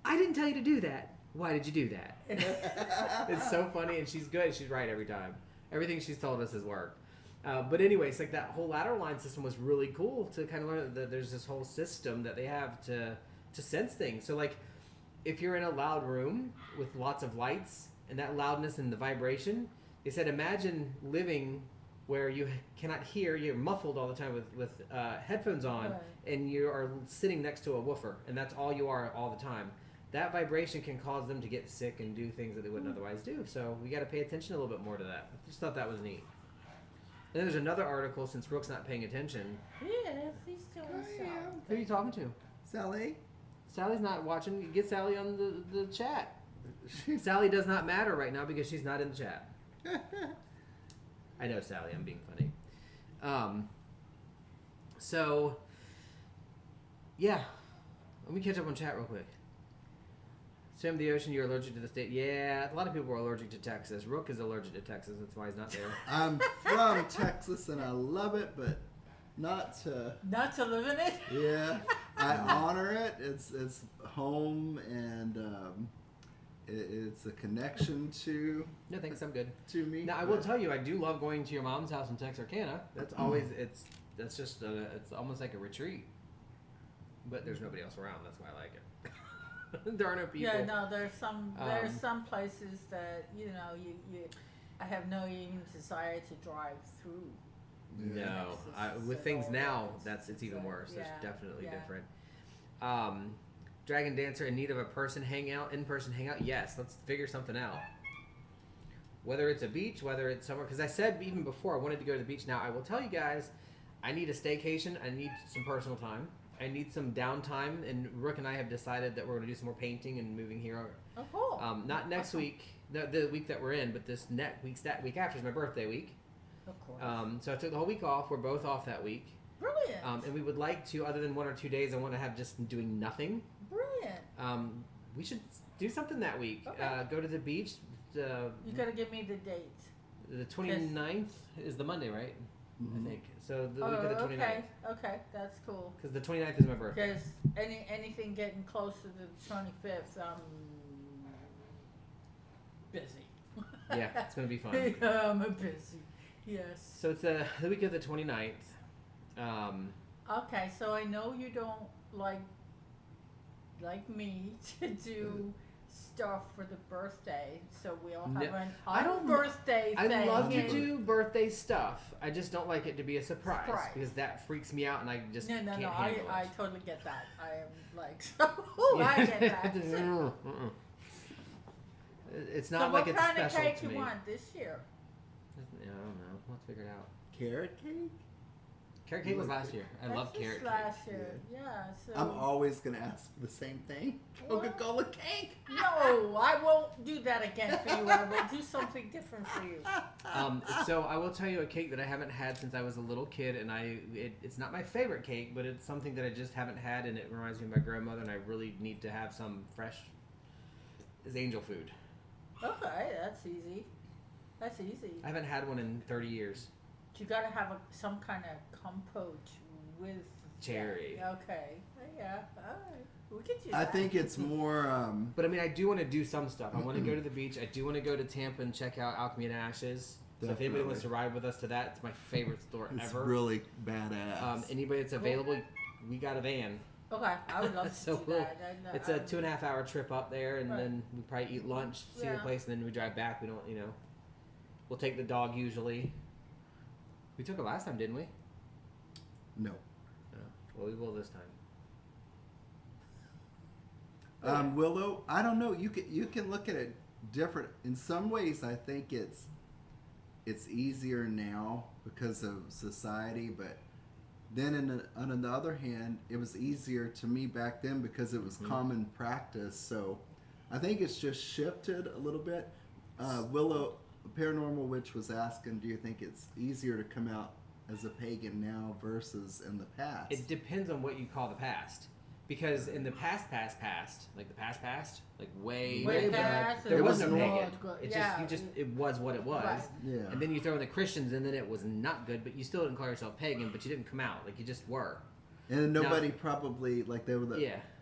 I didn't tell you to do that. Why did you do that?" It's so funny, and she's good. She's right every time. Everything she's told us has worked. But anyways, like that whole lateral line system was really cool to kind of learn that there's this whole system that they have to sense things. So like, if you're in a loud room with lots of lights and that loudness and the vibration, they said imagine living where you cannot hear, you're muffled all the time with headphones on, Right. and you are sitting next to a woofer, and that's all you are all the time. That vibration can cause them to get sick and do things that they wouldn't otherwise do. So we got to pay attention a little bit more to that. I just thought that was neat. And then there's another article, since Rook's not paying attention. Yes, he's doing something. Who are you talking to? Sally? Sally's not watching. Get Sally on the chat. Sally does not matter right now because she's not in the chat. I know, Sally. I'm being funny. So, yeah. Let me catch up on chat real quick. Swim the ocean, you're allergic to the state. Yeah, a lot of people are allergic to Texas. Rook is allergic to Texas. That's why he's not there. I'm from Texas and I love it, but not to live in it. Yeah, I honor it. It's home, and it's a connection to No thanks, I'm good. to me. Now I will tell you, I do love going to your mom's house in Texarkana. That's always it's almost like a retreat. But there's nobody else around. That's why I like it. There are no people. Yeah, no, there's some places that you I have no even desire to drive through. No, Texas with at things all. now, it's even So, worse. yeah, It's definitely yeah. different. Dragon Dancer in need of a in-person hangout, yes, let's figure something out. Whether it's a beach, whether it's somewhere, because I said even before I wanted to go to the beach. Now I will tell you guys, I need a staycation. I need some personal time. I need some downtime, and Rook and I have decided that we're going to do some more painting and moving here. Oh, cool. Not next week, the week that we're in, but this week after is my birthday week. Of course. So I took the whole week off. We're both off that week. Brilliant. And we would like to, other than 1 or 2 days, I want to have just doing nothing. Brilliant. We should do something that week. Okay. Go to the beach. You got to give me the date. The 29th is the Monday, right? Mhm. I think. So the week of the 29th. Okay, that's cool. Because the 29th is my birthday. Because anything getting close to the 25th, I'm busy. Yeah, it's going to be fun. I'm busy. Yes. So it's the week of the 29th. Okay, so I know you don't like me to do stuff for the birthday, so we all have an birthday thing. I love to and- do birthday stuff. I just don't like it to be a surprise. Because that freaks me out and I just can't handle it. I totally get that. I am like, I get that. It's not like it's special to me. So what kind of cake you want this year? I don't know. We'll have to figure it out. Carrot cake? Carrot cake was last year. I love That's carrot just cake. last year. Yeah. So I'm always gonna ask for the same thing. Coca-Cola cake. No, I won't do that again for you. I will do something different for you. So I will tell you a cake that I haven't had since I was a little kid, and it's not my favorite cake, but it's something that I just haven't had, and it reminds me of my grandmother, and I really need to have some fresh. Is angel food. Okay, that's easy. That's easy. I haven't had one in 30 years. You gotta have some kind of compote with Cherry. that. Okay. Yeah. All right. We could do I that. think it's more. But I mean, I do want to do some stuff. I want to go to the beach. I do want to go to Tampa and check out Alchemy and Ashes. So if anybody wants to ride with us to that, it's my favorite store It's ever. really badass. Anybody that's available, we got a van. Okay, I would love to So do that. It's a 2.5 hour trip up there, and Right. then we probably eat lunch, see the Yeah. place, and then we drive back. We don't, we'll take the dog usually. We took it last time, didn't we? No. No. Well, we will this time. Willow, I don't know. You can look at it different. In some ways, I think it's easier now because of society, but then on the other hand, it was easier to me back then because it was common practice. So I think it's just shifted a little bit. Willow, Paranormal Witch was asking, do you think it's easier to come out as a pagan now versus in the past? It depends on what you call the past. Because in the past, like the past, like way past, there it was no was pagan. good. It Yeah. it was what it was. Right. Yeah. And then you throw in the Christians, and then it was not good. But you still didn't call yourself pagan, but you didn't come out like you just were. And nobody probably, like they were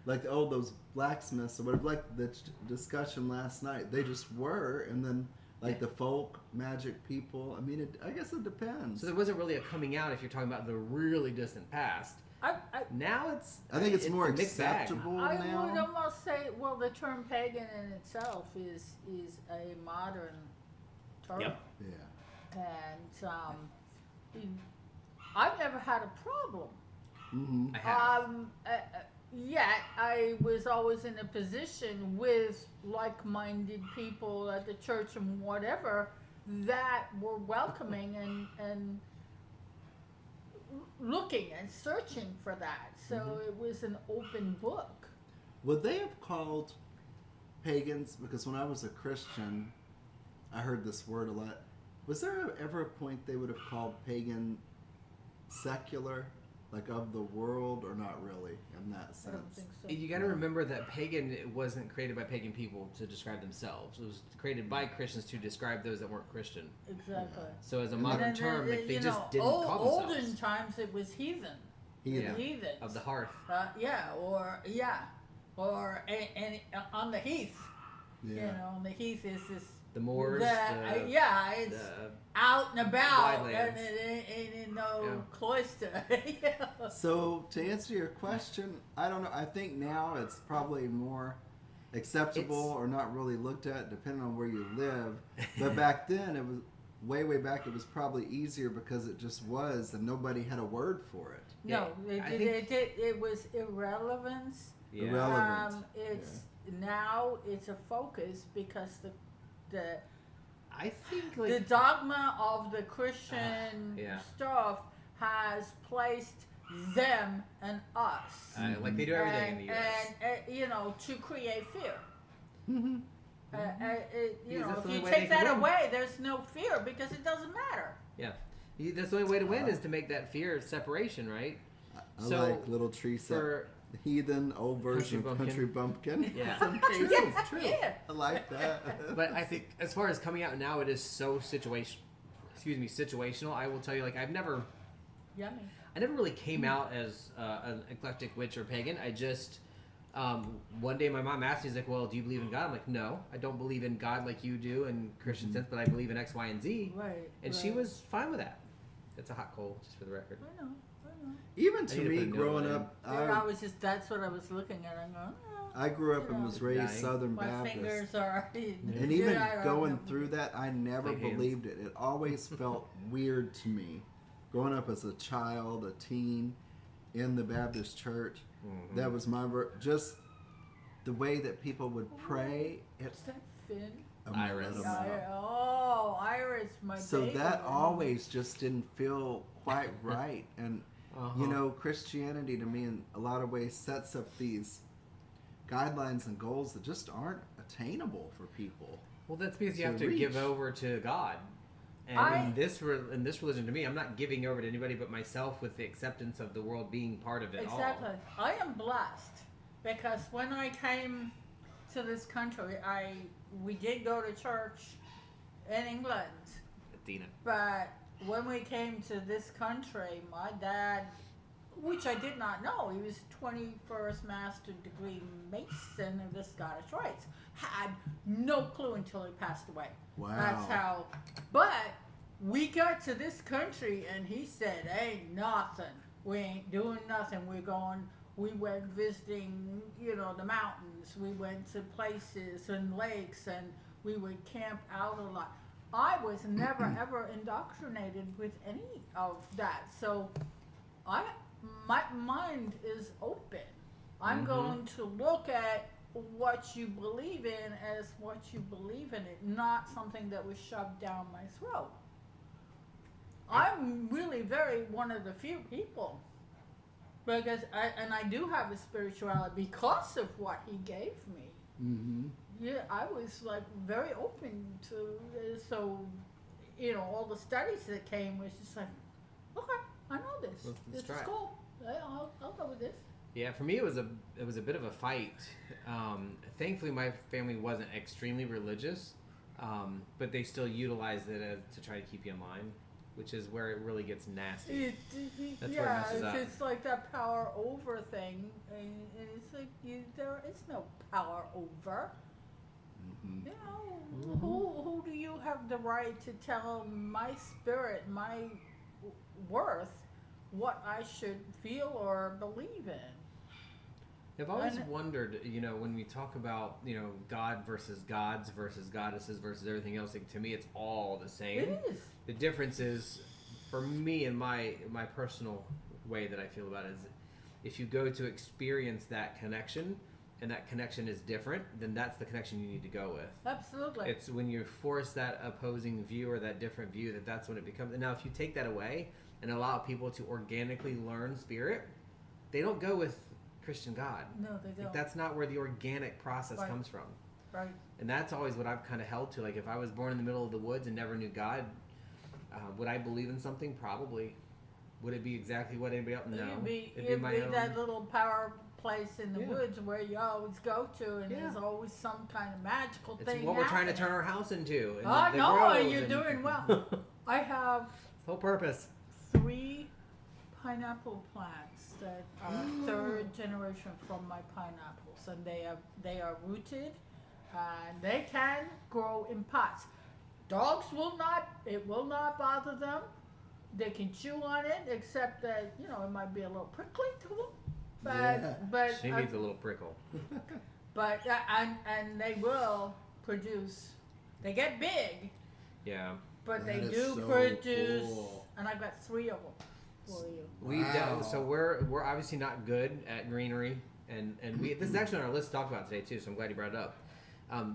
like those blacksmiths or whatever, like the discussion last night, they just were, and then like the folk magic people, I mean, I guess it depends. So there wasn't really a coming out if you're talking about the really distant past. Now I think it's more a mixed bag. acceptable I now. would almost say, well, the term pagan in itself is a modern term. Yep. Yeah. And I've never had a problem. Mm-hmm. I have. Yet I was always in a position with like-minded people at the church and whatever that were welcoming and looking and searching for that. So it was an open book. Would they have called pagans, because when I was a Christian, I heard this word a lot. Was there ever a point they would have called pagan secular? Like of the world, or not really in that sense? I don't think so. You got to remember that pagan wasn't created by pagan people to describe themselves. It was created by Christians to describe those that weren't Christian. Exactly. So as a And modern then, term, they you just know, didn't call themselves. Olden times it was heathen. Yeah. Heathen. Of the hearth. Or on the heath. Yeah. You know, on the heath is this. The Moors. It's the out and about, wide and lands. it ain't in no cloister. So to answer your question, I don't know. I think now it's probably more acceptable or not really looked at, depending on where you live. But back then, it was way back. It was probably easier because it just was, and nobody had a word for it. No, Yeah, I it was irrelevance. Yeah. Irrelevant. It's now it's a focus because the I think the like dogma of the Christian Yeah. stuff has placed them and us. like they do everything in the U.S. And to create fear. Mhm. Because that's If the you only way take they can that win. away, there's no fear because it doesn't matter. Yeah, that's the only way to win is to make that fear of separation, right? I So, like Little Tree For Heathen, old version of Bumpkin. Country Bumpkin. Yeah. Some cases. Yes, true. Yeah. I like that. But I think as far as coming out now, it is so situational. I will tell you, like I never really came out as an eclectic witch or pagan. I just one day my mom asked me, she's like, "Well, do you believe in God?" I'm like, "No, I don't believe in God like you do in Christian sense, but I believe in X, Y, and Z." Right. And she was fine with that. It's a hot coal, just for the record. I know. Even I to need to me, put a note growing in. up, That's what I was looking at. I'm going, I grew up and was raised Dying. Southern my Baptist. fingers are. And even Yeah, I going remember. through that, I never Like hands. believed it. It always felt weird to me. Growing up as a child, a teen, in the Baptist church, that was my just the way that people would pray. Is that Finn? Iris. Iris, my So baby. that always just didn't feel quite right. And, Christianity to me in a lot of ways sets up these guidelines and goals that just aren't attainable for people. Well, that's because you To have to reach. give over to God. And in this religion, to me, I'm not giving over to anybody but myself, with the acceptance of the world being part of it Exactly. all. I am blessed because when I came to this country, we did go to church in England, Athena. but when we came to this country, my dad, which I did not know, he was 21st master degree Mason of the Scottish Rites, had no clue until he passed away. Wow. That's how. But we got to this country and he said, "Ain't nothing. We ain't doing nothing. We went visiting, the mountains. We went to places and lakes, and we would camp out a lot." I was never ever indoctrinated with any of that. So my mind is open. I'm going to look at what you believe in as what you believe in it, not something that was shoved down my throat. I'm really one of the few people, because I do have a spirituality because of what he gave me. Mm-hmm. Yeah, I was like very open to so all the studies that came was just like, okay, I know this. Let's This try is it. cool. Yeah, I'll go with this. Yeah, for me it was a bit of a fight. Thankfully, my family wasn't extremely religious, but they still utilized it to try to keep you in line, which is where it really gets nasty. That's where it messes up. It's like that power over thing, and it's like there is no power over. Mm-hmm. Who do you have the right to tell my spirit, my worth, what I should feel or believe in? I've always wondered, when we talk about, God versus gods versus goddesses versus everything else, like, to me it's all the same. It is. The difference is, for me and my personal way that I feel about it, is if you go to experience that connection, and that connection is different, then that's the connection you need to go with. Absolutely. It's when you force that opposing view or that different view that's when it becomes. And now, if you take that away and allow people to organically learn spirit, they don't go with Christian God. No, they don't. Like, that's not where the organic process Right. comes from. Right. And that's always what I've kind of held to. Like, if I was born in the middle of the woods and never knew God, would I believe in something? Probably. Would it be exactly what anybody else? No. It'd be my own. that little power place in the woods where you always go to, and Yeah. there's always some kind of magical It's thing. what we're trying to happening. turn our house into. And Oh, the no, grove you're and- doing well. I have The whole purpose. 3 pineapple plants that are third generation from my pineapples, and they are rooted, and they can grow in pots. Dogs will not bother them. They can chew on it, except that it might be a little prickly to them. But She needs a little prickle. and they will produce. They get big, Yeah. but That they is do so produce. cool. And I've got 3 of them for you. We Wow. so we're obviously not good at greenery. and this is actually on our list to talk about today too. So I'm glad you brought it up.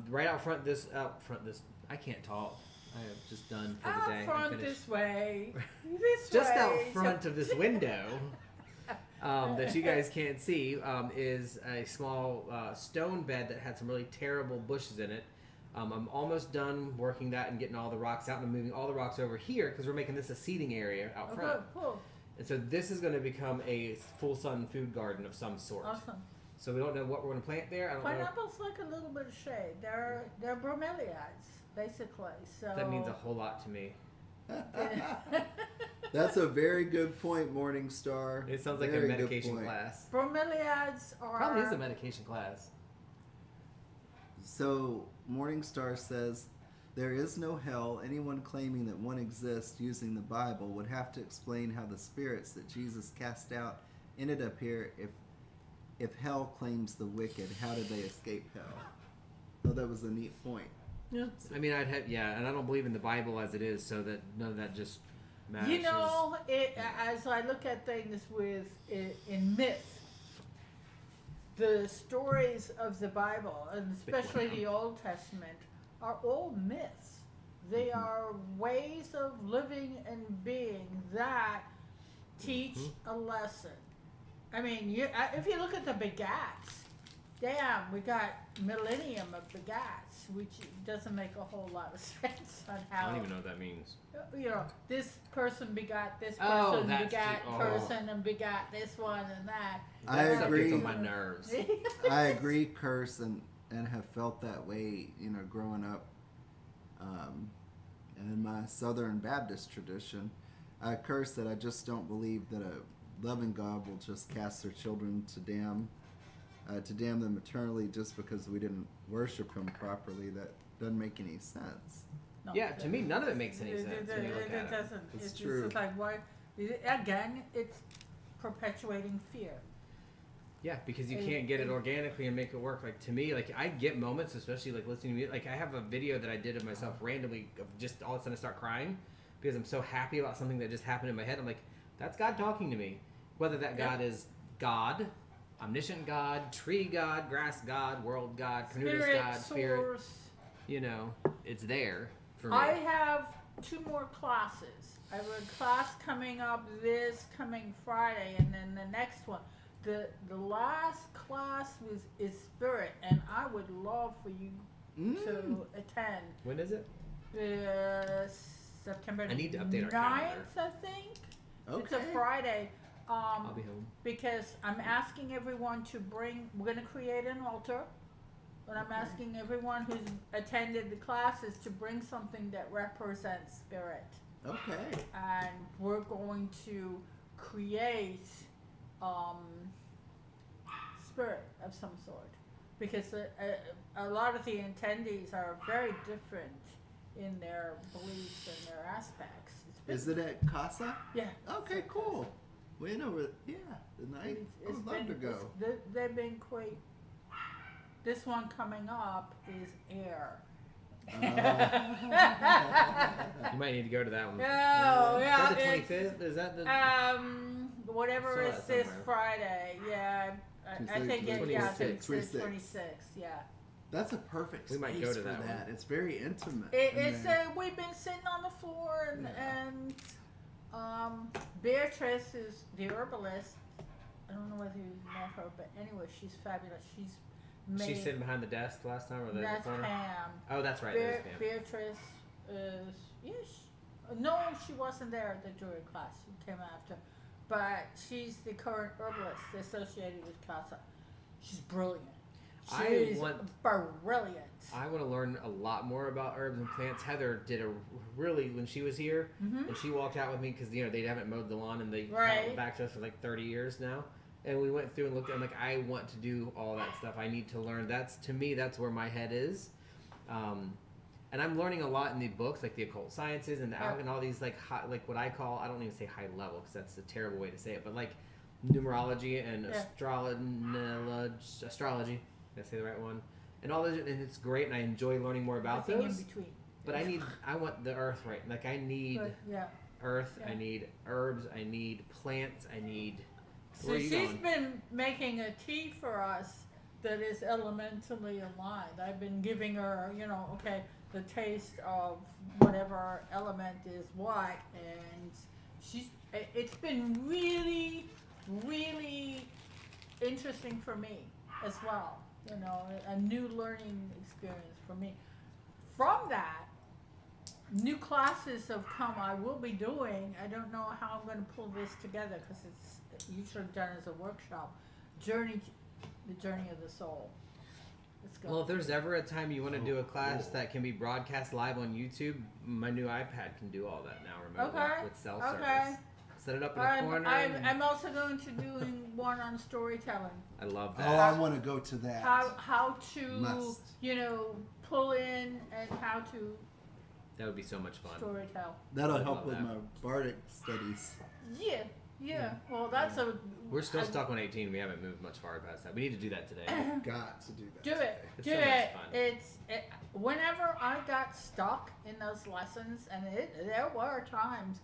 Right out front, this I can't talk. I have just done for the day. Out front this way. Just out front of this window that you guys can't see is a small stone bed that had some really terrible bushes in it. I'm almost done working that and getting all the rocks out, and I'm moving all the rocks over here because we're making this a seating area out front. Cool. And so this is going to become a full sun food garden of some sort. Awesome. So we don't know what we're going to plant there. I don't know. Pineapples like a little bit of shade. They're bromeliads, basically. So That means a whole lot to me. That's a very good point, Morningstar. It sounds like Very a good medication point. class. Bromeliads are Probably is a medication class. So Morningstar says there is no hell. Anyone claiming that one exists using the Bible would have to explain how the spirits that Jesus cast out ended up here. If hell claims the wicked, how did they escape hell? Oh, that was a neat point. Yeah. I mean, and I don't believe in the Bible as it is, so that none of that just matters. You know, as I look at things in myth, the stories of the Bible, and especially the Old Testament, are all myths. They are ways of living and being that teach a lesson. I mean, if you look at the Begats, damn, we got millennium of Begats, which doesn't make a whole lot of sense on how. I don't even know what that means. You know, this person begot this Oh, person, that's begat the- oh. person, and begat this one and that. I That stuff agree. gets on my nerves. I agree, Curse, and have felt that way, growing up. In my Southern Baptist tradition, I curse that I just don't believe that a loving God will just cast their children to damn them eternally just because we didn't worship Him properly. That doesn't make any sense. No, Yeah, to me, none of it makes any sense when you look It at it. doesn't. It's It's true. just like, why? Again, it's perpetuating fear. Yeah, because you can't get it organically and make it work. Like, to me, like, I get moments, especially like listening to music. Like, I have a video that I did of myself randomly of just all of a sudden I start crying because I'm so happy about something that just happened in my head. I'm like, that's God talking to me. Whether that God is God, omniscient God, tree God, grass God, world God, Canuta's God, spirit. Source. It's there for me. I have 2 more classes. I have a class coming up this coming Friday, and then the next one. The last class is spirit, and I would love for you to attend. When is it? September I need to update our 9th, calendar. I think. Okay. It's a Friday. I'll be home. Because I'm asking everyone to bring, we're going to create an altar, but I'm asking everyone who's attended the classes to bring something that represents spirit. Okay. And we're going to create spirit of some sort. Because a lot of the attendees are very different in their beliefs and their aspects. Is it at Casa? Yeah. Okay, cool. We know it. Yeah, tonight. I would love to go. They've been quite. This one coming up is air. You might need to go to that one. No, Is yeah, that the it's 25th? Is that the... whatever Saw is that this somewhere. Friday. Yeah, I think it. 26th, Yeah, I think it's 26th. 26. Yeah. That's a perfect We space might go to for that one. It's very intimate. It's we've been sitting on the floor and Beatrice is the herbalist. I don't know whether you met her, but anyway, she's fabulous. She's made. She's sitting behind the desk last time, or the That's corner? Pam. Oh, that's right. That is Pam. Beatrice is no, she wasn't there at the jury class. She came after, but she's the current herbalist associated with Casa. She's brilliant. She's brilliant. I want to learn a lot more about herbs and plants. Heather did when she was here, and she walked out with me because they haven't mowed the lawn and they haven't back to us for like 30 years now. And we went through and looked at. I'm like, I want to do all that stuff. I need to learn. That's where my head is. And I'm learning a lot in the books, like the occult sciences and and all these like what I call, I don't even say high level because that's a terrible way to say it, but like numerology and astrology. Did I say the right one? And all those, and it's great, and I enjoy learning more about Everything those. in between. But I want the earth right. Like I need earth. Yeah. I need herbs. I need plants. I need So Where are you she's going? been making a tea for us that is elementally aligned. I've been giving her, okay, the taste of whatever element is what, and it's been really, really interesting for me as well. A new learning experience for me. From that, new classes have come. I will be doing. I don't know how I'm going to pull this together because it's usually done as a workshop. The journey of the soul. Let's go. Well, if there's ever a time you want to do a class that can be broadcast live on YouTube, my new iPad can do all that now remotely with cell service. Set it up in a corner. I'm also going to doing one on storytelling. I love Oh, that. I want to go to that. How to Must. pull in and how to That would be so much fun. storytell. That'll I help love with that. my bardic studies. Yeah. Well, that's We're still stuck on 18. We haven't moved much farther past that. We need to do that today. Got to do that. Do it. It's Do so much it. fun. Whenever I got stuck in those lessons, and there were times,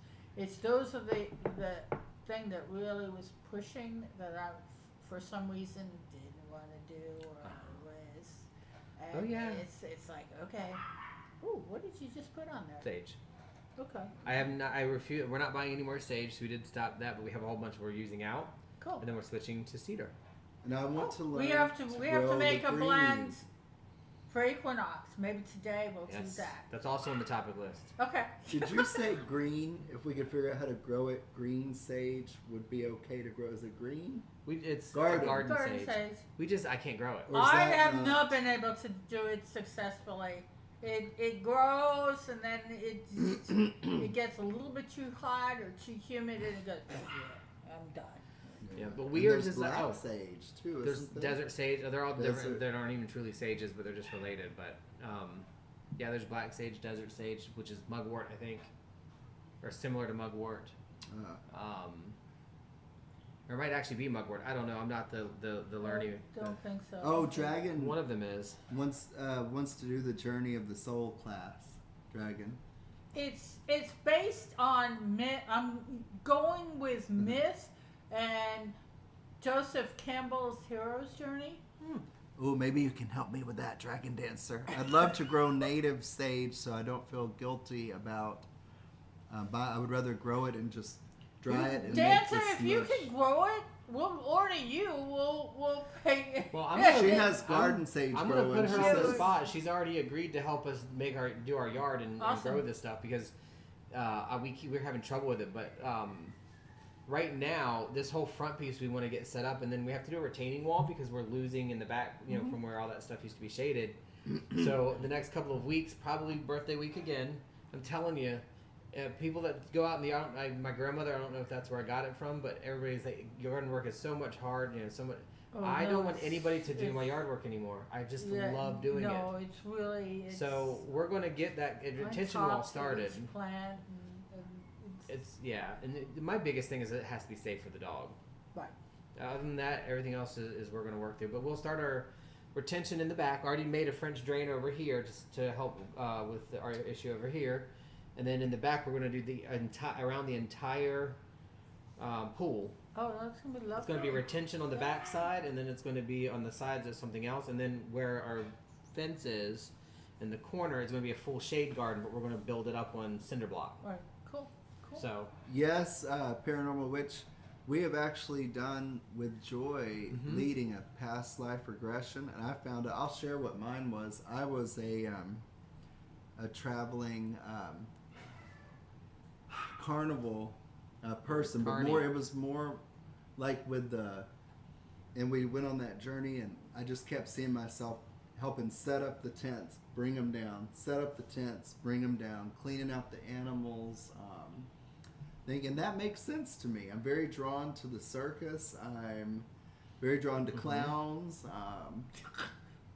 those are the thing that really was pushing that I, for some reason, didn't want to do or was. And Oh, yeah. It's like, okay. Ooh, what did you just put on there? Sage. Okay. I have not. I refuse. We're not buying any more sage, so we did stop that. But we have a whole bunch we're using out, Cool. and then we're switching to cedar. And I want to learn. We have to grow make the a green. blend for Equinox. Maybe today we'll do Yes, that. that's also on the topic list. Okay. Did you say green? If we could figure out how to grow it, green sage would be okay to grow. Is it green? It's Garden. garden Garden sage. sage. I can't grow it. Or is I that have not been able to do it successfully. It grows and then it gets a little bit too hot or too humid and it goes, I'm done. Yeah, but And weird there's is that black sage too. there's Isn't there? desert sage. They're all different. Desert. They aren't even truly sages, but they're just related. But yeah, there's black sage, desert sage, which is mugwort, I think, or similar to mugwort. Or it might actually be mugwort. I don't know. I'm not the learning. I don't think so. Oh, Dragon One of them is. wants to do the Journey of the Soul class. Dragon. It's based on myth. I'm going with myth and Joseph Campbell's hero's journey. Oh, maybe you can help me with that, Dragon Dancer. I'd love to grow native sage so I don't feel guilty about. I would rather grow it and just dry it and Dancer, make the if you smush. can grow it, we'll order you. We'll pay. Well, I'm Yeah, gonna, She has garden sage I'm gonna growing. put her She on the says- spot. She's already agreed to help us do our yard and Awesome. grow this stuff because we're having trouble with it. But right now, this whole front piece we want to get set up, and then we have to do a retaining wall because we're losing in the back, from where all that stuff used to be shaded. So the next couple of weeks, probably birthday week again. I'm telling you. People that go out in the yard, my grandmother, I don't know if that's where I got it from, but everybody's like, garden work is so much hard, so much. Oh, I no, don't want it's- anybody to do it's- my yard work anymore. I just Yeah, love doing it. No, it's really. So we're going to get that on retention top wall of started. each plant and And my biggest thing is it has to be safe for the dog. right. Other than that, everything else is we're going to work through. But we'll start our retention in the back. Already made a French drain over here just to help with our issue over here. And then in the back, we're going to do the around the entire pool. Oh, that's gonna be lovely. It's going to be retention on the back side, and then it's going to be on the sides of something else. And then where our fence is, in the corner, it's going to be a full shade garden, but we're going to build it up on cinder block. Right. Cool. So Yes, Paranormal Witch. We have actually done with Joy leading a past life regression, and I found out. I'll share what mine was. I was a traveling carnival person, but it was more like with the. And we went on that journey, and I just kept seeing myself helping set up the tents, bring them down, set up the tents, bring them down, cleaning out the animals. Thinking that makes sense to me. I'm very drawn to the circus. I'm very drawn to clowns.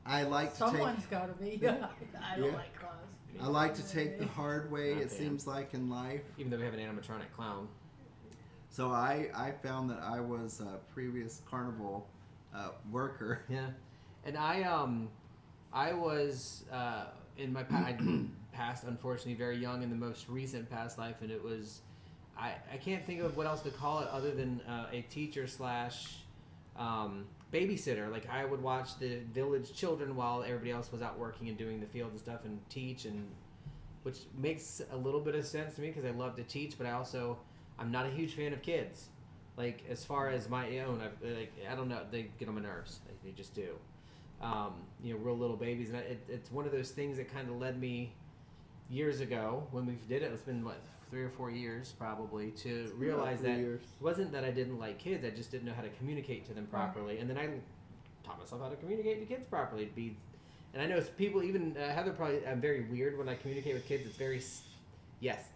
I like to Someone's got to be. I don't Yeah. like clowns. I like to take the hard way. Not It fan. seems like in life. even though we have an animatronic clown. So I found that I was a previous carnival worker. Yeah, and I was in my past, unfortunately, very young in the most recent past life, and it was I can't think of what else to call it other than a teacher slash babysitter. Like I would watch the village children while everybody else was out working and doing the field and stuff and teach, and which makes a little bit of sense to me because I love to teach, but I'm not a huge fan of kids. Like as far as my own, I don't know, they get on my nerves. Like, they just do. Real little babies, and it's one of those things that kind of led me years ago when we did it. It's been 3 or 4 years probably to realize that it wasn't that I didn't like kids. I just didn't know how to communicate to them properly, and then I taught myself how to communicate to kids properly. And I know people, even Heather, probably I'm very weird when I communicate with kids. It's very it's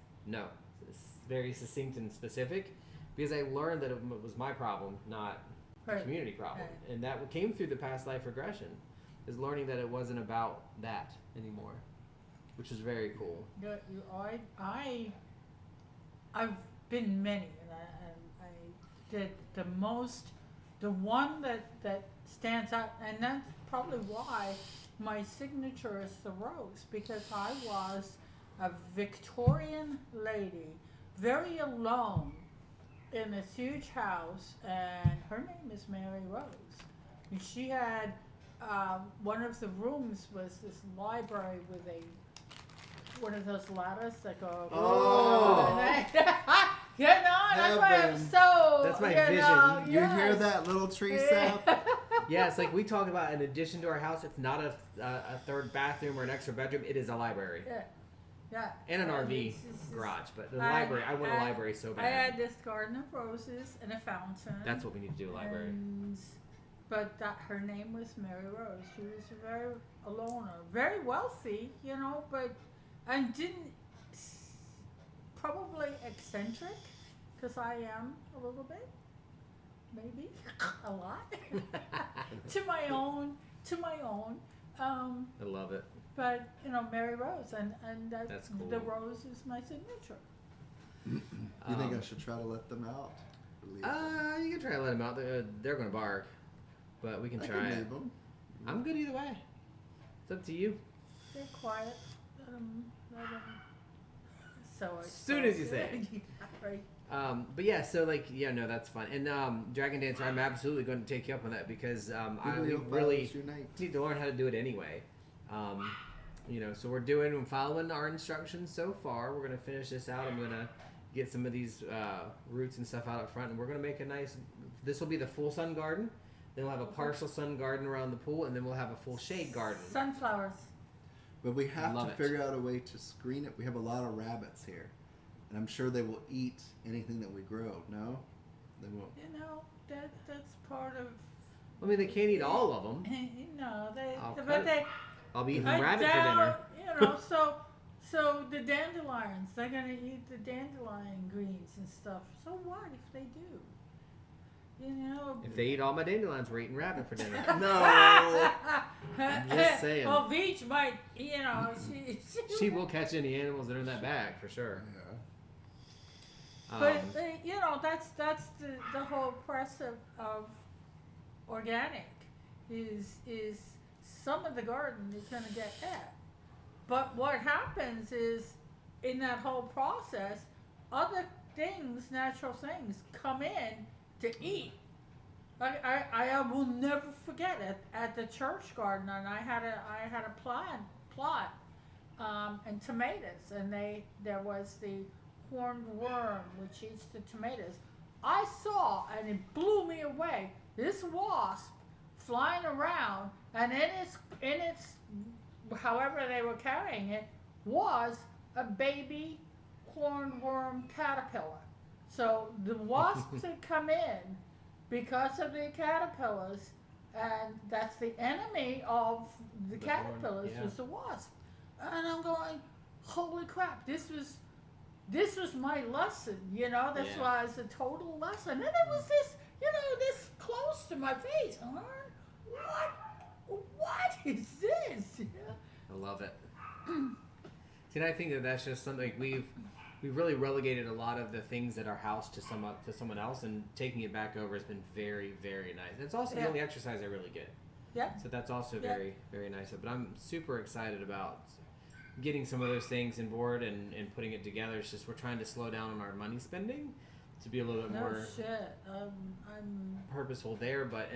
very succinct and specific because I learned that it was my problem, not the community problem, and that came through the past life regression, is learning that it wasn't about that anymore, which is very cool. I've been many, and I did the one that stands out, and that's probably why my signature is the rose, because I was a Victorian lady, very alone in this huge house, and her name is Mary Rose. And she had one of the rooms was this library with one of those ladders that go. That's why I'm so. That's my vision. You hear that little tree sound? Yeah, it's like we talk about. In addition to our house, it's not a third bathroom or an extra bedroom. It is a library. Yeah. And an RV garage, but the library. I want a library so bad. I had this garden of roses and a fountain. That's what we need to do. A library. But her name was Mary Rose. She was a very loner, very wealthy, and didn't probably eccentric, because I am a little bit, maybe a lot, to my own. I love it. But Mary Rose, and that's cool. The rose is my signature. You think I should try to let them out? You can try to let them out. They're going to bark, but we can try it. Them. I'm good either way. It's up to you. They're quiet. Let them. So as soon as you say it. Right. But yeah, so that's fun. And Dragon Dancer, I'm absolutely going to take you up on that because I really need to learn how to do it anyway. So we're following our instructions so far. We're going to finish this out. I'm going to get some of these roots and stuff out up front, and we're going to make this will be the full sun garden. Then we'll have a partial sun garden around the pool, and then we'll have a full shade garden. Sunflowers. But we have to figure out a way to screen it. We have a lot of rabbits here, and I'm sure they will eat anything that we grow. No? They won't. That's part of... I mean, they can't eat all of them. No, I'll be eating rabbit for dinner. So the dandelions, they're going to eat the dandelion greens and stuff. So what if they do? If they eat all my dandelions, we're eating rabbit for dinner. No. I'm just saying. Well, Veach might, she will catch any animals that are in that bag for sure. Yeah. But that's the whole press of organic is some of the garden is going to get ate. But what happens is in that whole process, other things, natural things, come in to eat. I will never forget it at the church garden, and I had a plot and tomatoes, and there was the horned worm which eats the tomatoes. I saw, and it blew me away, this wasp flying around, and in its however they were carrying it was a baby hornworm caterpillar. So the wasps had come in because of the caterpillars, and that's the enemy of the caterpillars was the wasp. And I'm going, holy crap! This was my lesson, That's why it's a total lesson. And it was this, this close to my face. What is this? I love it. See, and I think that's just something we've really relegated a lot of the things at our house to someone else, and taking it back over has been very, very nice. It's also the only exercise I really get. Yeah. So that's also very, very nice. But I'm super excited about getting some of those things in board and putting it together. It's just we're trying to slow down on our money spending to be a little bit No more shit. I'm. purposeful there. But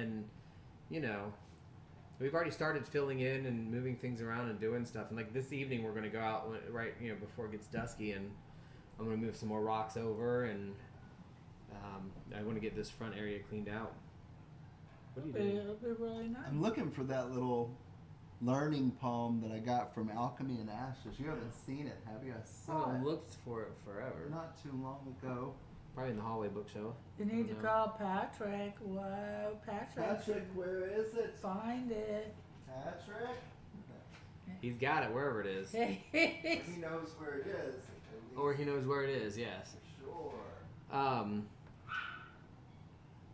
you know, we've already started filling in and moving things around and doing stuff. And like this evening, we're gonna go out right before it gets dusky, and I'm gonna move some more rocks over, and I want to get this front area cleaned out. What are you doing? It'll be really nice. I'm looking for that little learning poem that I got from Alchemy and Ashes. You haven't seen it, have you? I saw I've it looked for it forever. not too long ago. Probably in the hallway bookshelf. You need to No. call Patrick. Whoa, Patrick. Patrick, where is it? Find it. Patrick? He's got it wherever it is. He knows where it is. Or he knows where it is, yes. Sure.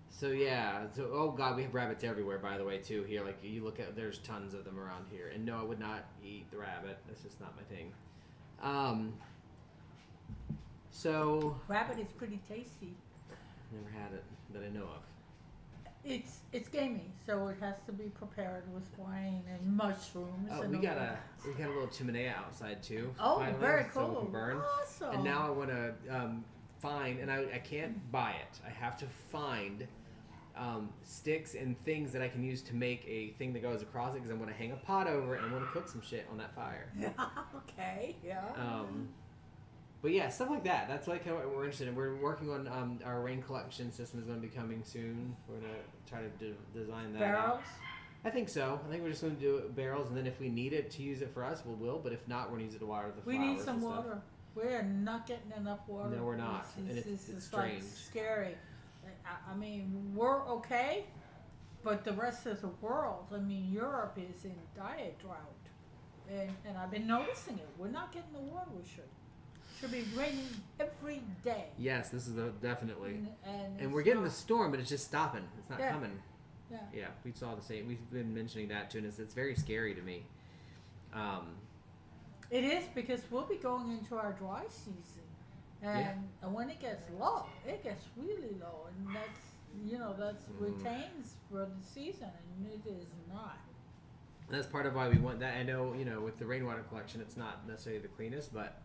So yeah, oh god, we have rabbits everywhere, by the way, too. Here, like you look at, there's tons of them around here. And no, I would not eat the rabbit. That's just not my thing. So Rabbit is pretty tasty. never had it that I know of. It's gamey, so it has to be prepared with wine and mushrooms. Oh, and we all got that. a little chimenea outside too. Oh, finally, very so cool. we can burn. Awesome. And now I want to find, and I can't buy it. I have to find sticks and things that I can use to make a thing that goes across it, because I'm going to hang a pot over it and I want to cook some shit on that fire. Okay, yeah. But yeah, stuff like that. That's like what we're interested in. We're working on our rain collection system is going to be coming soon. We're going to try to design that out. Barrels? I think so. I think we're just going to do barrels, and then if we need it to use it for us, we will. But if not, we're going to use it to water the flowers. We need some and stuff. water. We're not getting enough water. No, we're not. And it's like strange. scary. I mean, we're okay, but the rest of the world, I mean, Europe is in dire drought. And I've been noticing it. We're not getting the water we should. Should be raining every day. Yes, this is definitely. And And it's we're getting not. the storm, but it's just stopping. It's not Yeah. coming. Yeah. Yeah, we saw the same. We've been mentioning that too, and it's very scary to me. It is, because we'll be going into our dry season, and when it gets low, it gets really low, and that's retains for the season, and it is not. And that's part of why we want that. I know, with the rainwater collection, it's not necessarily the cleanest, but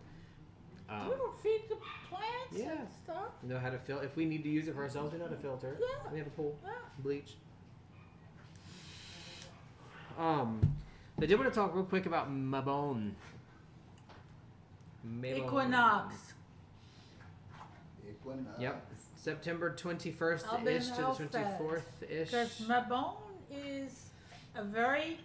We will feed the plants yeah. and stuff. we know how to filter. If we need to use it for ourselves, we know how to filter it. Yeah. We have a pool, Yeah. bleach. I did want to talk real quick about Mabon. Equinox. Equinox. Yep. September 21st-ish to the Alfred. 24th-ish. Because Mabon is a very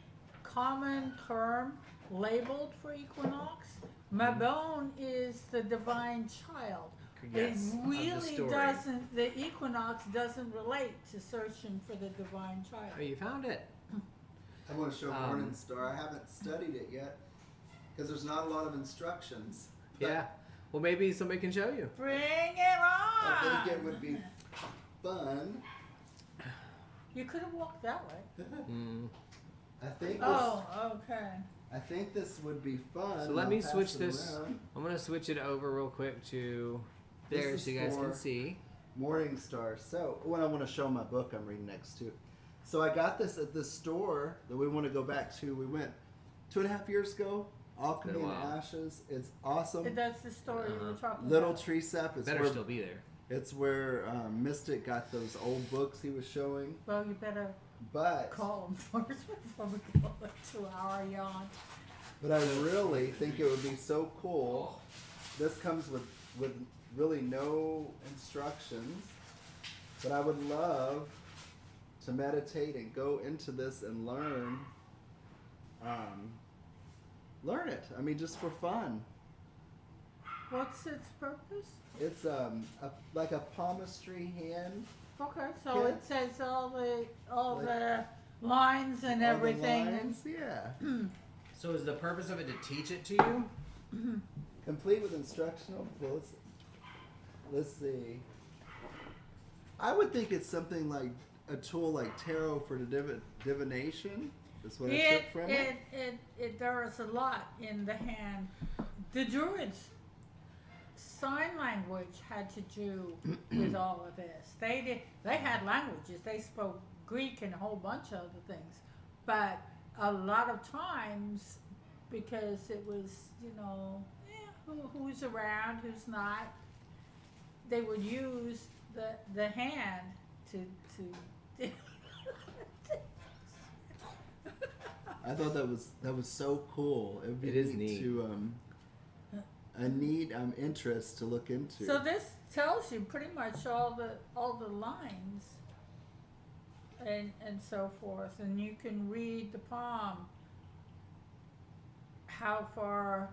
common term labeled for equinox. Mabon is the divine child. Yes, It of the really story. doesn't, the equinox doesn't relate to searching for the divine child. Oh, you found it. I want to show Morning Star. I haven't studied it yet because there's not a lot of instructions. But Yeah. Well, maybe somebody can show you. Bring it on! I think it would be fun. You could have walked that way. Mm. I think. Oh, okay. I think this would be fun. So let I'll me pass switch it this. around. I'm going to switch it over real quick to This there is so you guys can for- see. Morning Star. So, when I want to show my book I'm reading next to. So, I got this at this store that we want to go back to. We went 2.5 years ago. Alchemy Been a and while. Ashes. It's awesome. That's the story you were talking Little about. Tree Sap. It's Better where, still be there. it's where Mystic got those old books he was showing. Well, you better But call him first before we go to our yawn. But I really think it would be so cool. This comes with really no instructions. But I would love to meditate and go into this and learn it. I mean, just for fun. What's its purpose? It's like a palmistry hand. Okay, so Yeah. it says all Like- the lines and all the everything. lines, yeah. So is the purpose of it to teach it to you? Complete with instructional. Well, let's see. I would think it's something like a tool like tarot for divination. That's what I took from it. There is a lot in the hand. The Druids sign language had to do with all of this. They had languages. They spoke Greek and a whole bunch of other things. But a lot of times, because it was, who's around, who's not. They would use the hand to I thought that was so cool. It would be It is neat. to a neat interest to look into. So this tells you pretty much all the lines and so forth, and you can read the palm. How far?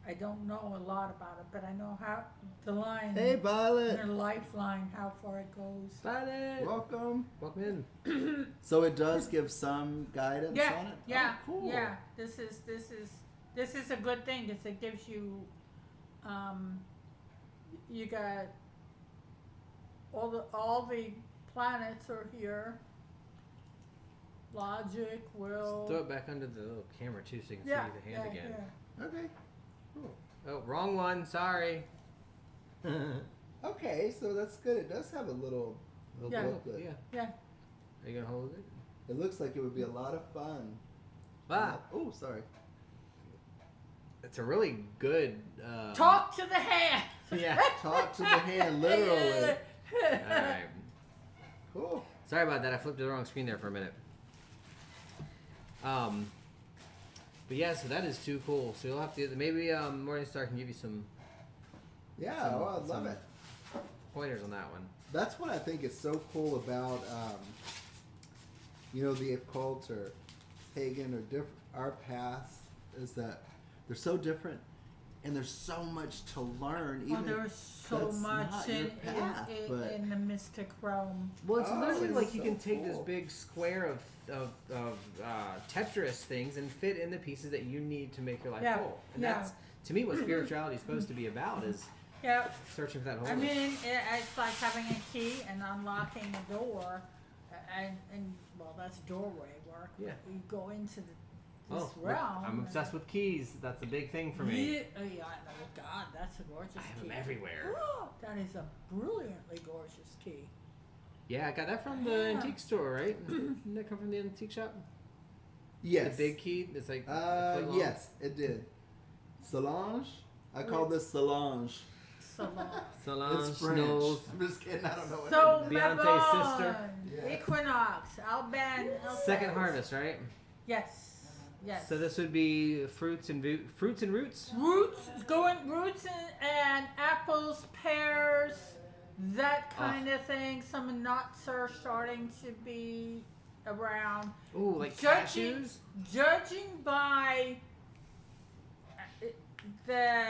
I don't know a lot about it, but I know how the line. Hey, Violet. Their lifeline, how far it goes. Violet! Welcome. Welcome in. So it does give some guidance Yeah, on it. yeah, Oh, cool. yeah. This is a good thing because it gives you, you got all the planets are here. Logic, will. Throw it back under the little camera too, so you can Yeah, see the hand yeah, again. yeah. Okay. Cool. Oh, wrong one. Sorry. Okay, so that's good. It does have a little Yeah. booklet. Yeah. Yeah. Are you gonna hold it? It looks like it would be a lot of fun. Ah, Oh, sorry. it's a really good. Talk to the hand. Yeah. Talk to the hand, literally. All right. Cool. Sorry about that. I flipped to the wrong screen there for a minute. But yeah, so that is too cool. So you'll have to maybe Morningstar can give you some Yeah, Some- oh, I love some- it. pointers on that one. That's what I think is so cool about, the occult or pagan or different. Our paths is that they're so different, and there's so much to learn. Well, Even there's so that's much not your path, but- in the mystic realm. Well, it's Oh, literally it's like you so can take this cool. big square of Tetris things and fit in the pieces that you need to make your life Yeah, whole. And yeah. that's to me what spirituality is supposed to be about is Yeah. searching for that whole. I mean, it's like having a key and unlocking a door, and well, that's doorway work. Yeah. You go into this look, realm. I'm obsessed with keys. That's a big thing for me. Yeah, oh God, that's a gorgeous I have key. them everywhere. That is a brilliantly gorgeous key. Yeah, I got that from the Yeah. antique store, right? Didn't that come from the antique shop? yes, The big key. It's like a foot long? yes, it did. Solange, I call this Solange. Salon. Solange It's French. Knowles. I'm just kidding. I don't know what So it is. Beyonce's Mabon, sister. Yeah. Equinox, Alban. Second harvest, right? Yes. Yes. So this would be fruits and roots. Roots and apples, pears, that kind of thing. Some nuts are starting to be around. Ooh, like Judging- cashews. Judging by the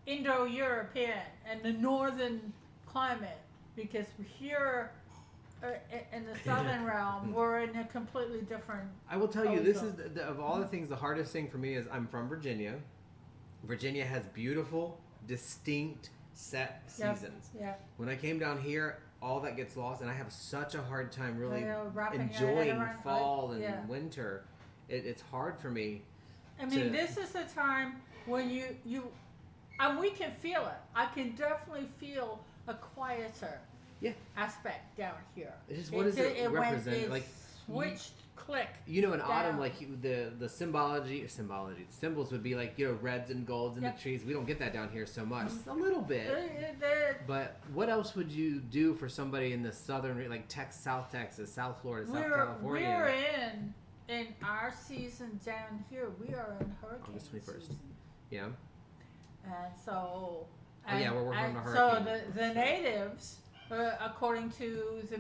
Indo-European and the northern climate, because here in the southern realm, we're in a completely different. I will tell you, this ozone. is of all the things. The hardest thing for me is I'm from Virginia. Virginia has beautiful, distinct set Yep. seasons. Yeah. When I came down here, all that gets lost, and I have such a hard time really I know, wrapping your head enjoying around, fall and yeah. winter. It's hard for me. I mean, to- this is the time when you, and we can feel it. I can definitely feel a quieter Yeah. aspect down here. It's just what does it went- represent? it Like, switched, click. You know, in autumn, down. like the symbology, symbols would be like reds and golds in Yep. the trees. We don't get that down here so much. A little bit. The- But what else would you do for somebody in the southern, like South Texas, South Florida, South California? We're in our season down here. We are in hurricane August 21st. season, Yeah. and so. Oh, yeah, we're working on a So hurricane. the natives, according to the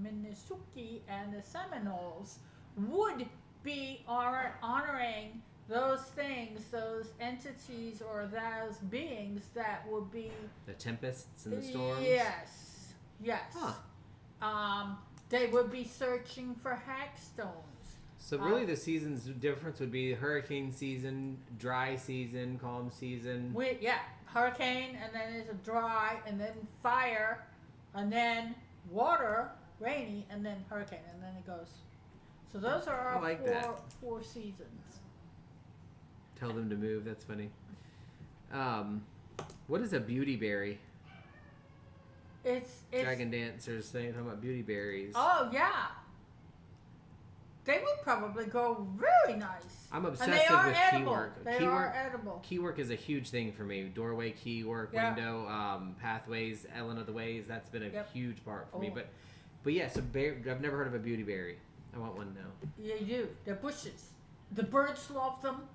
Minnisuki and the Seminoles, would be honoring those things, those entities, or those beings that would be. The tempests and the storms. Yes. Yes. Huh. They would be searching for hagstones. So really, the seasons difference would be hurricane season, dry season, calm season. Hurricane, and then there's a dry, and then fire, and then water, rainy, and then hurricane, and then it goes. So those are I our like that. four seasons. Tell them to move. That's funny. What is a beauty berry? It's Dragon dancers saying talking about beauty berries. Oh yeah. They would probably grow very nice. I'm and obsessive they are with edible. key work. They are edible. Key work is a huge thing for me. Doorway key work, Yeah. window, pathways, Ellen of the Ways. That's been a huge part for me. Oh. But yeah. So I've never heard of a beauty berry. I want one now. Yeah, you do. They're bushes. The birds love them.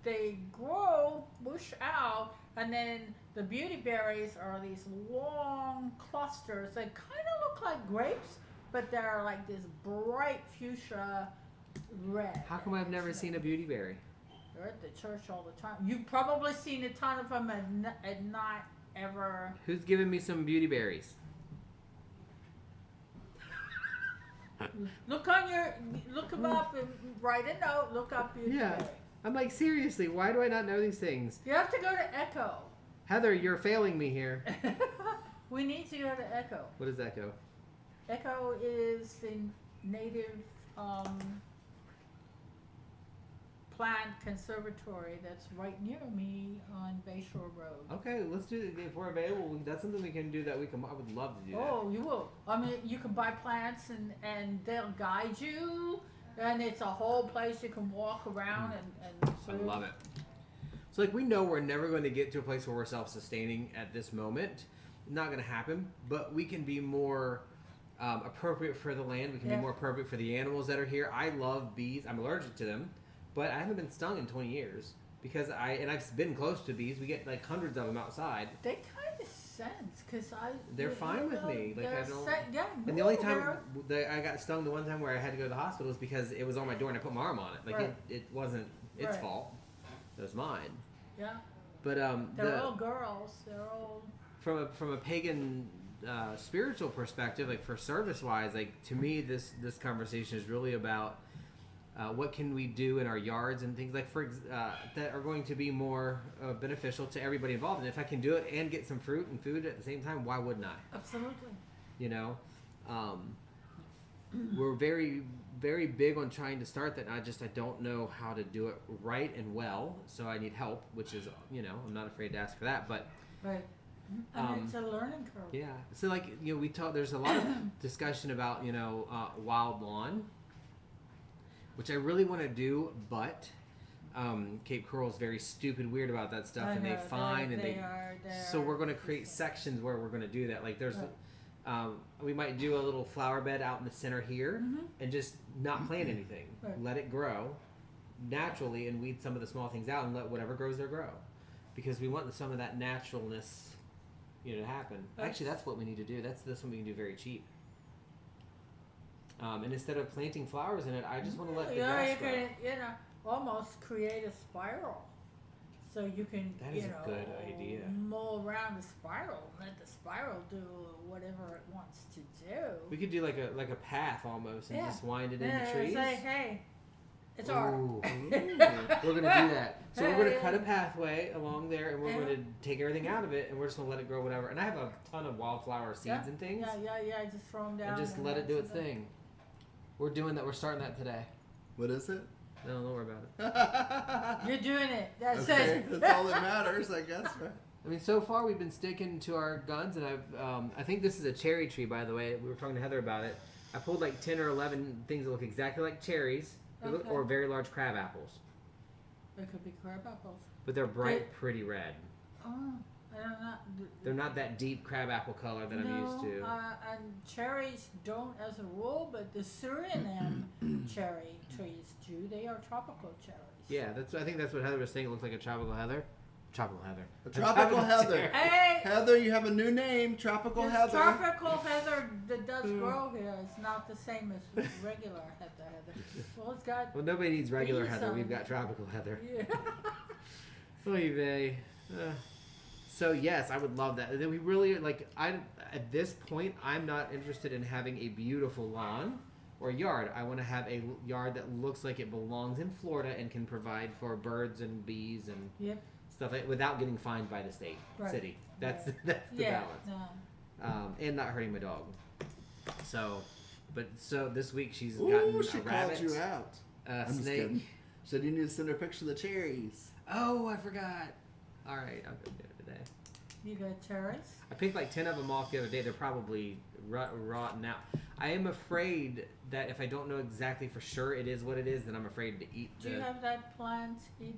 They grow bush out, and then the beauty berries are these long clusters. They kind of look like grapes, but they're like this bright fuchsia red. How come I've never seen a beauty berry? They're at the church all the time. You've probably seen a ton of them and not ever. Who's giving me some beauty berries? Look them up and write a note. Look up beauty berry. I'm like, seriously, why do I not know these things? You have to go to Echo. Heather, you're failing me here. We need to go to Echo. What is Echo? Echo is the native plant conservatory that's right near me on Bayshore Road. Okay, let's do it. If we're available, that's something we can do that week. I would love to do that. Oh, you will. I mean, you can buy plants and they'll guide you. And it's a whole place you can walk around and I love it. So, like, we know we're never going to get to a place where we're self-sustaining at this moment. Not going to happen. But we can be more appropriate for the land. We can be more appropriate for the animals that are here. I love bees. I'm allergic to them. But I haven't been stung in 20 years. Because I've been close to bees. We get, like, hundreds of them outside. They kind of sense, because They're fine with me. Like, I don't... And the no, only time I got stung, the one time where I had to go to the hospital, was because it was on my door and I put my arm on it. Like, it wasn't its fault. It was mine. Yeah. But they're all girls. They're all from a pagan spiritual perspective, like for service wise, like to me this conversation is really about what can we do in our yards and things like that are going to be more beneficial to everybody involved. And if I can do it and get some fruit and food at the same time, why wouldn't I? absolutely. You know, we're very, very big on trying to start that. I don't know how to do it right and well, so I need help, which is, I'm not afraid to ask for that. But Right. And it's a learning curve. yeah, so like we talk. There's a lot of discussion about wild lawn, which I really want to do, but Cape Coral's very stupid weird about that stuff, and they fine and they. So we're going to create sections where we're going to do that. Like there's. We might do a little flower bed out in the center here and just not plant anything. Right. Let it grow naturally and weed some of the small things out and let whatever grows there grow. Because we want some of that naturalness, to happen. Actually, that's what we need to do. That's something we can do very cheap. And instead of planting flowers in it, I just want to let the grass grow. You can, almost create a spiral. So you can, That is a good idea. mow around the spiral, let the spiral do whatever it wants to do. We could do like a path almost and just wind it into trees. Say, hey, it's art. Ooh. We're gonna do that. So we're gonna cut a pathway along there, and we're gonna take everything out of it, and we're just gonna let it grow whatever. And I have a ton of wildflower seeds and things. Yeah. Just throw them down. And just let it do its thing. We're doing that. We're starting that today. What is it? No, don't worry about it. You're doing it. That's okay, it. that's all that matters, I guess. Right? I mean, so far we've been sticking to our guns, and I think this is a cherry tree, by the way. We were talking to Heather about it. I pulled like 10 or 11 things that look exactly like cherries, or very large crab apples. It could be crab apples. But they're bright, pretty red. Oh, I don't know. They're not that deep crab apple color that I'm used to. And cherries don't as a rule, but the Suriname cherry trees do. They are tropical cherries. Yeah, I think that's what Heather was saying. It looked like a tropical heather. Tropical heather. A tropical heather. cherry. Hey! Heather, you have a new name, Tropical This Heather. tropical heather that does grow here is not the same as regular heather. Well, it's got. Well, nobody needs regular Bees heather. on We've it. got tropical heather. Yeah. Oy vey. So yes, I would love that. And then we really at this point, I'm not interested in having a beautiful lawn or yard. I want to have a yard that looks like it belongs in Florida and can provide for birds and bees and stuff without getting fined by the city. That's the balance. No. And not hurting my dog. So this week she's gotten she a rabbit, called you out. a I'm just snake. kidding. She said you need to send her a picture of the cherries. Oh, I forgot. All right, I'll go do it today. You got cherries? I picked like 10 of them off the other day. They're probably rotten out. I am afraid that if I don't know exactly for sure it is what it is, then I'm afraid to eat Do you have that plant ID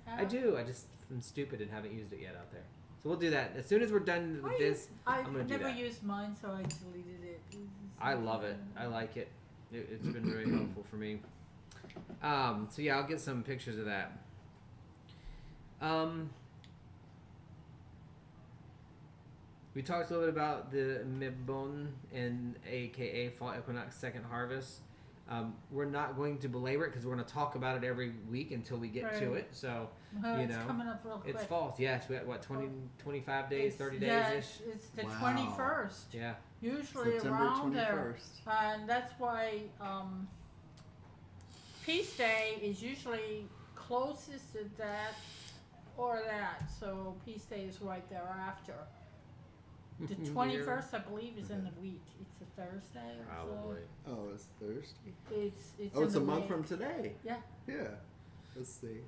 app? I do. I just am stupid and haven't used it yet out there. So we'll do that. As soon as we're done with this, I'm going to do that. I've never used mine, so I deleted it. I love it. I like it. It's been very helpful for me. So yeah, I'll get some pictures of that. We talked a little bit about the Mibon and aka Fall Equinox Second Harvest. We're not going to belabor it because we're going to talk about it every week until we get to it. So, it's coming up real quick. It's fall. Yes, we got 25 days, 30 days ish. It's the 21st. Yeah. Usually September around 21st. there. And that's why Peace Day is usually closest to that or that. So Peace Day is right thereafter. The 21st, I believe, is in the week. It's a Thursday or Probably. so. Oh, it's Thursday. It's a month from today. Yeah. Yeah. Let's see.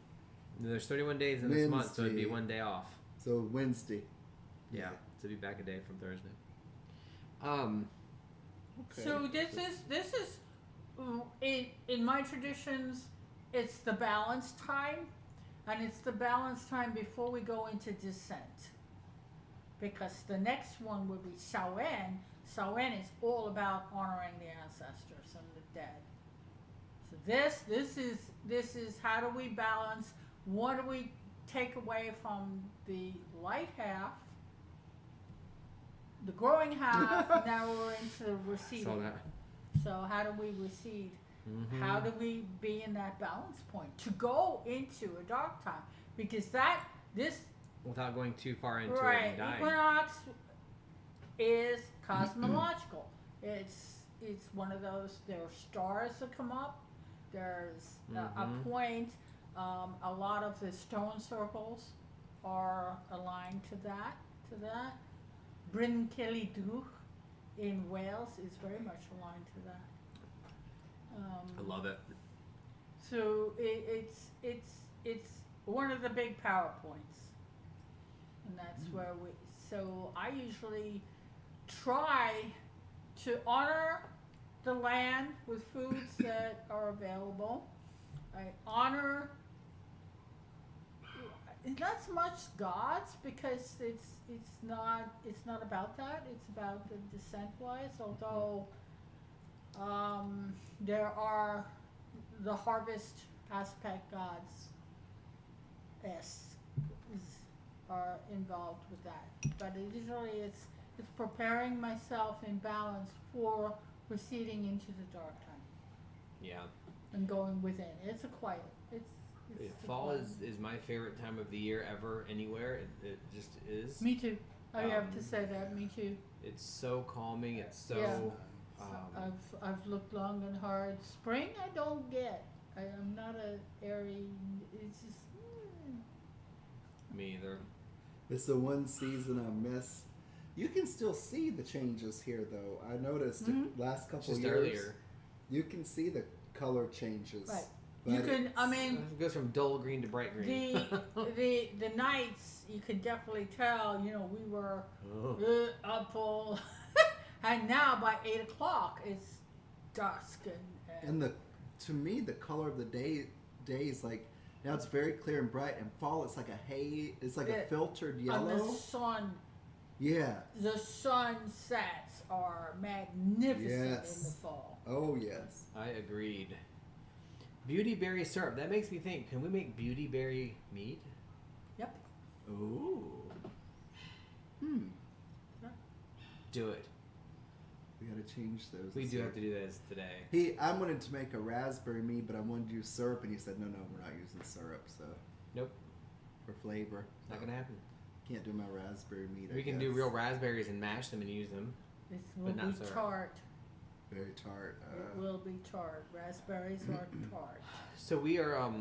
There's 31 days in this month, so it'd be one day off. So Wednesday. Yeah, so it'd be back a day from Thursday. Okay. So this is in my traditions, it's the balance time, and it's the balance time before we go into descent. Because the next one will be Samhain. Samhain is all about honoring the ancestors and the dead. So this is how do we balance? What do we take away from the light half, the growing half? Now we're into the receding. Saw that. So how do we recede? Mm-hmm. How do we be in that balance point to go into a dark time? Because this. Without going too far into it Right, and dying. equinox is cosmological. It's one of those. There are stars that come up. There's a point. A lot of the stone circles are aligned to that. Bryn Celyn Dubh in Wales is very much aligned to that. I love it. So it's one of the big power points. And that's where so I usually try to honor the land with foods that are available. I honor not so much gods because it's not about that. It's about the descent wise. Although there are the harvest aspect gods. Are involved with that, but usually it's preparing myself in balance for receding into the dark time. Yeah. And going within. It's a quiet. Fall is my favorite time of the year ever anywhere. It just is. Me too. I have to say that. Me too. It's so calming. It's so. Yeah. I've looked long and hard. Spring I don't get. I'm not a airy. It's just. Me either. It's the one season I miss. You can still see the changes here, though. I noticed the last couple Just years. Earlier. You can see the color changes. Right. But You can. I mean. It goes from dull green to bright green. The nights you can definitely tell. You know we were up all, and now by 8 o'clock it's dusk and to me the color of the days like. Now it's very clear and bright, and fall it's like a haze. It's like a filtered yellow. And the sun. Yeah. The sunsets are magnificent in the fall. Oh yes. I agreed. Beauty berry syrup. That makes me think. Can we make beauty berry mead? Yep. Ooh. Do it. We gotta change those. We do have to do this today. I wanted to make a raspberry mead, but I wanted to use syrup, and he said, no, we're not using syrup, so. Nope. For flavor. Not gonna happen. Can't do my raspberry mead, We can do real raspberries and mash them and use them. This will be syrup. tart. Very tart. It will be tart. Raspberries are tart. So we are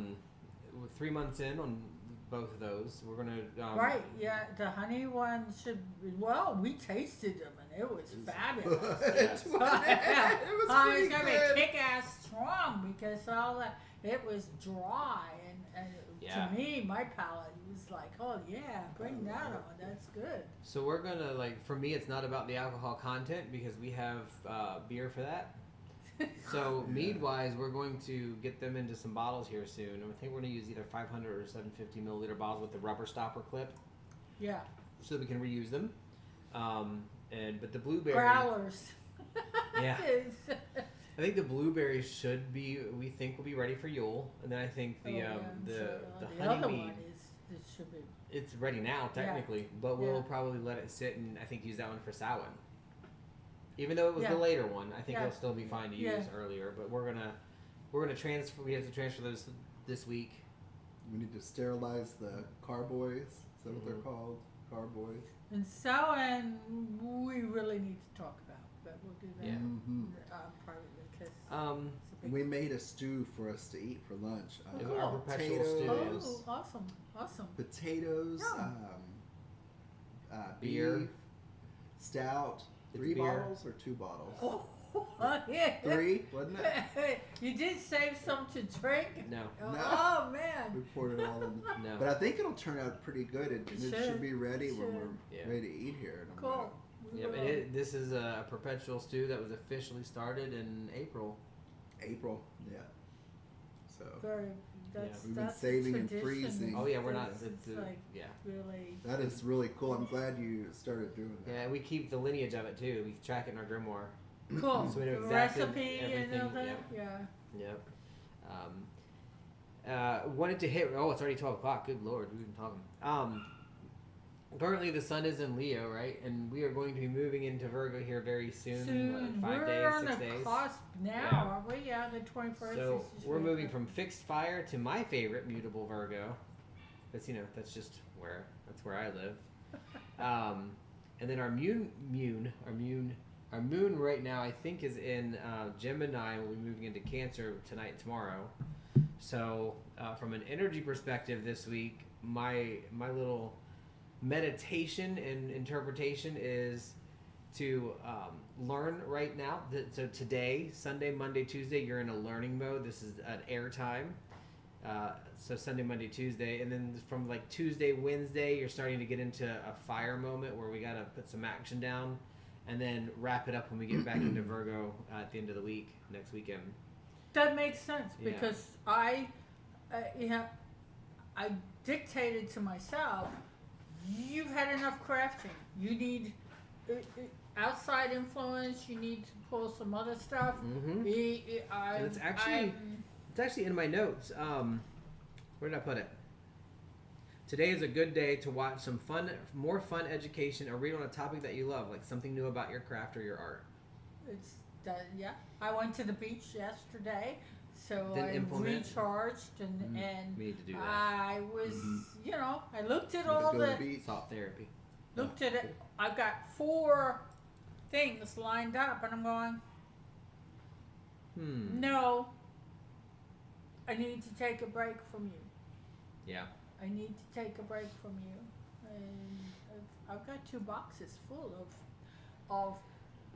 3 months in on both of those. We're gonna Right, yeah, the honey one should be, well, we tasted them and it was fabulous. It was pretty It's gonna good. be kick-ass strong because all that, it was dry, and Yeah. to me, my palate was like, oh yeah, bring that on. That's good. So we're gonna for me, it's not about the alcohol content because we have beer for that. So Yeah. mead wise, we're going to get them into some bottles here soon. And I think we're gonna use either 500 or 750 milliliter bottles with the rubber stopper clip, Yeah, so that we can reuse them. But the blueberry, growlers. Yeah. I think the blueberries we think will be ready for Yule, and then I think the the honey other mead. one it should be. It's ready now, technically, but we'll probably let it sit and I think use that one for Samhain. Even though it was the later one, I think it'll still be fine to use earlier. But we're gonna transfer. We have to transfer those this week. We need to sterilize the carboys. Is that what they're called? Carboys. And Samhain, we really need to talk about, but we'll do that privately because it's a big. We made a stew for us to eat for lunch. Cool. Our perpetual Potatoes. stew. Oh, awesome. Potatoes, Beer. beef, stout. It's 3 beer. bottles or 2 bottles? Yeah. 3, wasn't it? You did save some to drink? No. Oh, We man. poured it all in. No. But I think it'll turn out pretty good, and it should be ready when we're Yeah. ready to eat here. And I'm Cool. Yep, and this is a perpetual stew that was officially started in April. April, yeah. So Very, that's, We've been that's saving and tradition. freezing. Oh yeah, we're not. It's like really. that is really cool. I'm glad you started doing that. Yeah, and we keep the lineage of it too. We track it in our grimoire. Cool. So we know The exactly recipe and everything, all that. Yeah. Yep. Wanted to hit. Oh, it's already 12 o'clock. Good lord, we've been talking. Currently, the sun is in Leo, right? And we are going to be moving into Virgo here very soon. What, like 5 we're days, on 6 the days. cusp now, Yeah. aren't we? Yeah, the 21st. So is we're right moving there. from fixed fire to my favorite mutable Virgo. That's that's just that's where I live. And then our moon right now I think is in Gemini. We'll be moving into Cancer tonight and tomorrow. So from an energy perspective this week, my little meditation and interpretation is to learn right now. So today, Sunday, Monday, Tuesday, you're in a learning mode. This is an air time. So Sunday, Monday, Tuesday, and then from like Tuesday, Wednesday, you're starting to get into a fire moment where we got to put some action down and then wrap it up when we get back into Virgo at the end of the week, next weekend. That makes sense Yeah. because I dictated to myself, you've had enough crafting. You need outside influence. You need to pull some other stuff. Mm-hmm. And it's actually in my notes. Where did I put it? Today is a good day to watch some more fun education or read on a topic that you love, like something new about your craft or your art. It's that, yeah. I went to the beach yesterday, so Then I implement. recharged and We need to do that. I was, I looked at Gotta all go to the, the beach. Thought therapy. looked at it. I've got 4 things lined up, and I'm going, no. I need to take a break from you. Yeah. I need to take a break from you, and I've got 2 boxes full of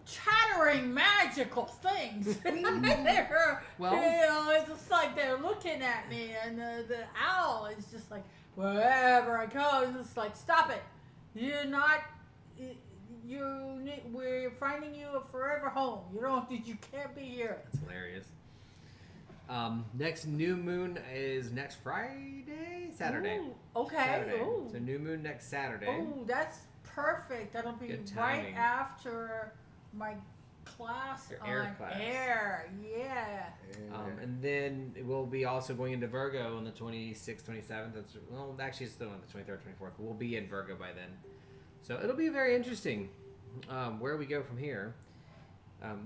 chattering magical things. They're, it's just like they're looking at me, and the owl is just like, wherever I go, it's just like, stop it. You're not. We're finding you a forever home. You can't be here. That's hilarious. Next new moon is next Saturday. Ooh, okay. Saturday. Ooh. So new moon next Saturday. Oh, that's perfect. That'll be Good right timing. after my class Your on air class. air. Yeah. And then we'll be also going into Virgo on the 26th, 27th. Actually, it's still on the 23rd, 24th. We'll be in Virgo by then. So it'll be very interesting where we go from here.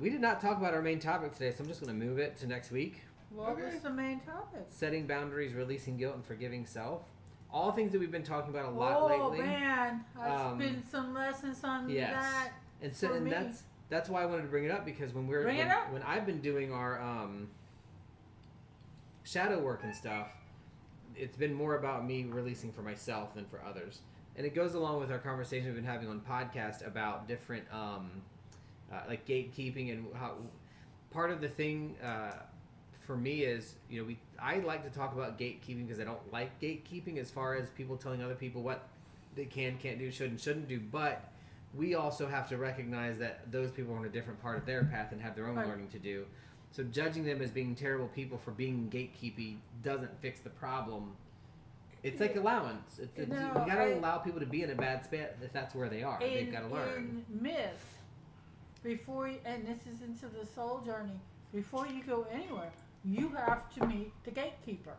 We did not talk about our main topic today, so I'm just going to move it to next week. What was the main topic? Setting boundaries, releasing guilt, and forgiving self. All things that we've been talking about a lot lately. Oh man, I've been some lessons on that. And so, for and me. that's why I wanted to bring it up, because when I've been doing our shadow work and stuff, it's been more about me releasing for myself than for others. And it goes along with our conversation we've been having on podcast about different like gatekeeping and how part of the thing for me is, I like to talk about gatekeeping because I don't like gatekeeping as far as people telling other people what they can't do, should and shouldn't do. But we also have to recognize that those people are on a different part of their path and have their own learning to do. So judging them as being terrible people for being gatekeeping doesn't fix the problem. It's like allowance. You gotta allow people to be in a bad spot if that's where they are. They've got to learn. In myth, and this is into the soul journey, before you go anywhere, you have to meet the gatekeeper.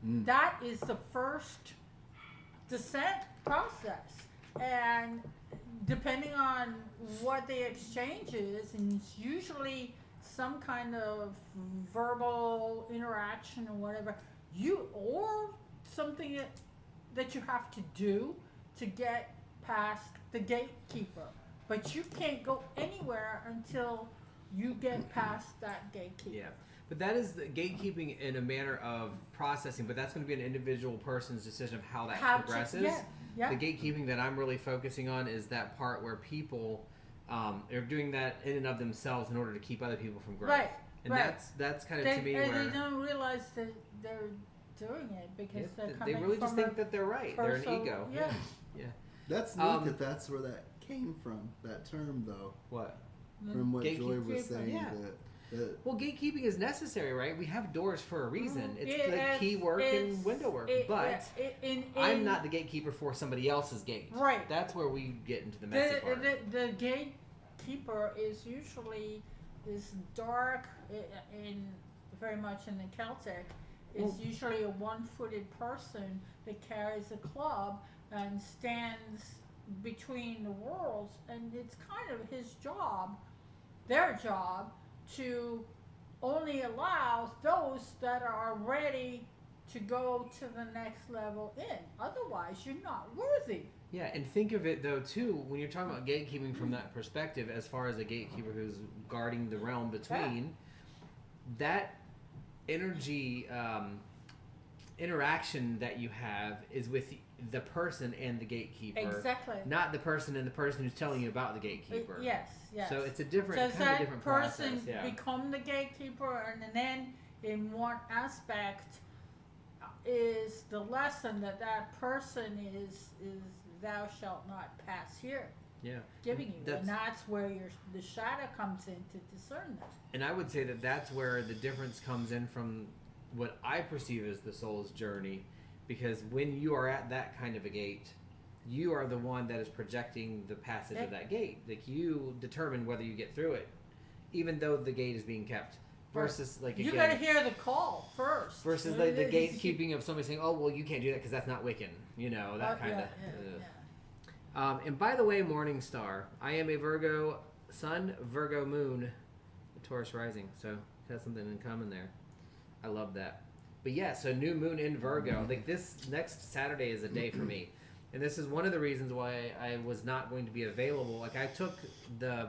That is the first descent process. And depending on what the exchange is, and it's usually some kind of verbal interaction or whatever, or something that you have to do to get past the gatekeeper. But you can't go anywhere until you get past that gatekeeper. Yeah, but that is the gatekeeping in a manner of processing, but that's going to be an individual person's decision of how that progresses. Yeah. The gatekeeping that I'm really focusing on is that part where people are doing that in and of themselves in order to keep other people from growth. Right. And that's kind of to me where they don't realize that they're doing it because they're coming they really from just think that they're right. They're an ego. Yeah. That's neat that's where that came from, that term, though. What? From what Joy was saying. Well, gatekeeping is necessary, right? We have doors for a reason. It's the key work and window work. But I'm not the gatekeeper for somebody else's gate. Right. That's where we get into the messy part. The gatekeeper is usually this dark, very much in the Celtic, is usually a one-footed person that carries a club and stands between the worlds, and it's kind of his job, their job, to only allow those that are ready to go to the next level in. Otherwise, you're not worthy. Yeah, and think of it, though, too, when you're talking about gatekeeping from that perspective, as far as a gatekeeper who's guarding the realm between, that energy interaction that you have is with the person and the gatekeeper. Exactly. Not the person and the person who's telling you about the gatekeeper. Yes. So it's a different process. So that person become the gatekeeper, and then in one aspect is the lesson that person is thou shalt not pass here. Yeah. Giving you, and that's where the shadow comes in to discern that. And I would say that's where the difference comes in from what I perceive as the soul's journey, because when you are at that kind of a gate, you are the one that is projecting the passage of that gate. Like, you determine whether you get through it, even though the gate is being kept. Versus, like, again, you got to hear the call first. Versus the gatekeeping of somebody saying, "Oh, well, you can't do that because that's not Wiccan." That kind of. Yeah. And by the way, Morning Star, I am a Virgo Sun, Virgo Moon, Taurus Rising, so it has something in common there. I love that. But yeah, so new moon in Virgo. Like, this next Saturday is a day for me. And this is one of the reasons why I was not going to be available. Like, I took the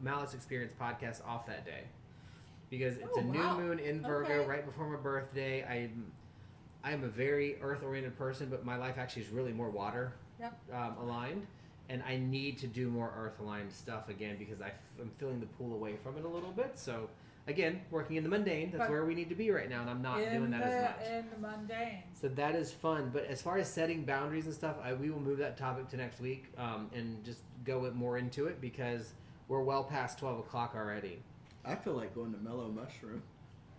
Malice Experience podcast off that day. Because it's a new moon in Virgo right before my birthday. I'm a very earth-oriented person, but my life actually is really more water aligned. And I need to do more earth-aligned stuff again because I'm feeling the pull away from it a little bit. So, again, working in the mundane, that's where we need to be right now, and I'm not doing that as much. In the mundane. So that is fun. But as far as setting boundaries and stuff, we will move that topic to next week and just go more into it because we're well past 12 o'clock already. I feel like going to Mellow Mushroom.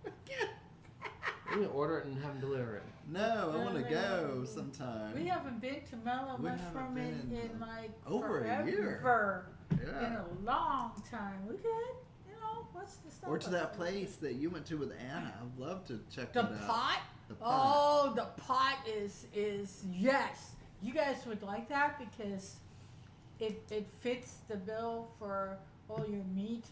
We're going to order it and have them deliver it. No, I want to go sometime. We haven't been to Mellow Mushroom in like over a year. Yeah. In a long time. We could, what's the stuff? Or to that place that you went to with Anna. I'd love to check the that out. Pot? The Pot. Oh, the Pot is yes. You guys would like that because it fits the bill for all your meat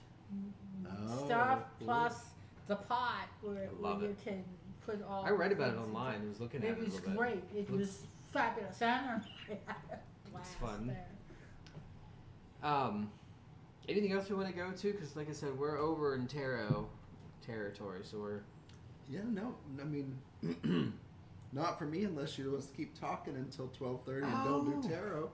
stuff, cool. plus the Pot where you can put all. I read about it online. I was looking at it. It was great. It was fabulous. Anna had a blast. It's fun. There. Anything else we want to go to? Because, like I said, we're over in tarot territory, so we're. Yeah, no, I mean, not for me unless you want us to keep talking until 12:30 and don't do tarot.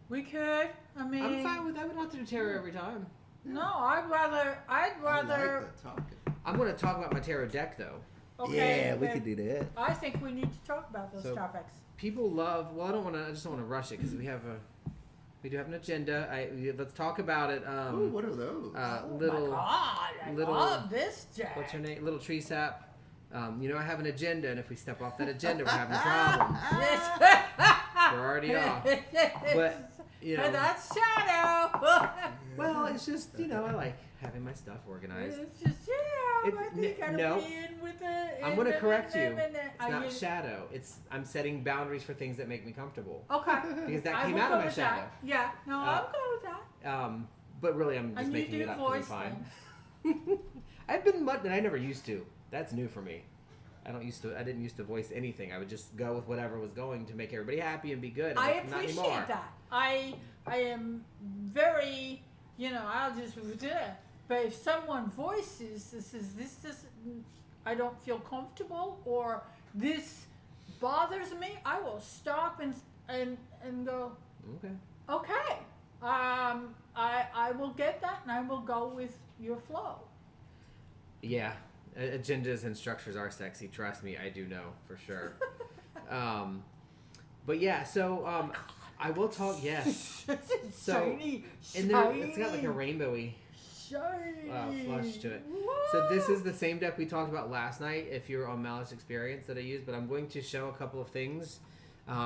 We could. I mean, I'm fine with that. We don't have to do tarot every time. No, I'd rather. I like that talking. I'm going to talk about my tarot deck though. Okay. Yeah, we could do that. I think we need to talk about those So- topics. People love. Well, I just don't want to rush it because we do have an agenda. Let's talk about it. Ooh, what are those? Little. Oh my God, I little- love this deck. What's her name? Little tree sap. I have an agenda, and if we step off that agenda, we're having a problem. We're already off. But And that's Shadow. well, it's just I like having my stuff organized. It's just It's- but you gotta no. be in with it. I'm going to correct you. It's It's not shadow. I'm setting boundaries for things that make me comfortable. Okay. Because that I came will out go of my with shadow. that. Yeah. No, I'll go with that. But really, I'm just And you making do it up because I'm voice fine. I've been mud, and I never used to. That's new for me. I didn't used to voice anything. I would just go with whatever was going to make everybody happy and be good. And I not appreciate anymore. that. I am very, I'll just do it. But if someone voices this I don't feel comfortable or this bothers me, I will stop and go, Okay. okay. I will get that and I will go with your flow. Yeah, agendas and structures are sexy. Trust me, I do know for sure. But yeah, so I will talk. Yes. So Shiny, and then it's got like a rainbowy shiny. flush to it. So this is the same deck we talked about last night. If you're on Malice Experience that I used, but I'm going to show a couple of things. Did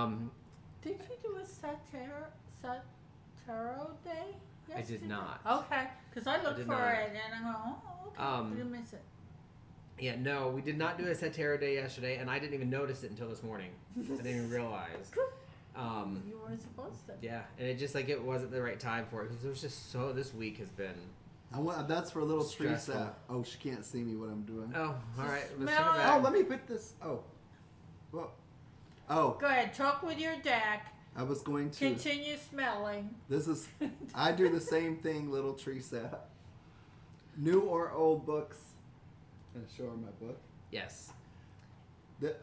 you do a Sataro day? I did not. Okay, because I looked did for not. it and I'm going, oh, okay, didn't miss it. Yeah, no, we did not do a Set Tarot Day yesterday, and I didn't even notice it until this morning. I didn't even realize. You weren't supposed to. Yeah, and it just it wasn't the right time for it because it was just this week has been. That's for a little tree Stressful. sap. Oh, she can't see me what I'm doing. Oh, all right. Let's Smell turn it it. back. Oh, let me put this. Oh. Well. Oh, Go ahead, talk with your deck. I was going to. Continue smelling. This is. I do the same thing, little tree sap. New or old books. I'm gonna show her my book. Yes.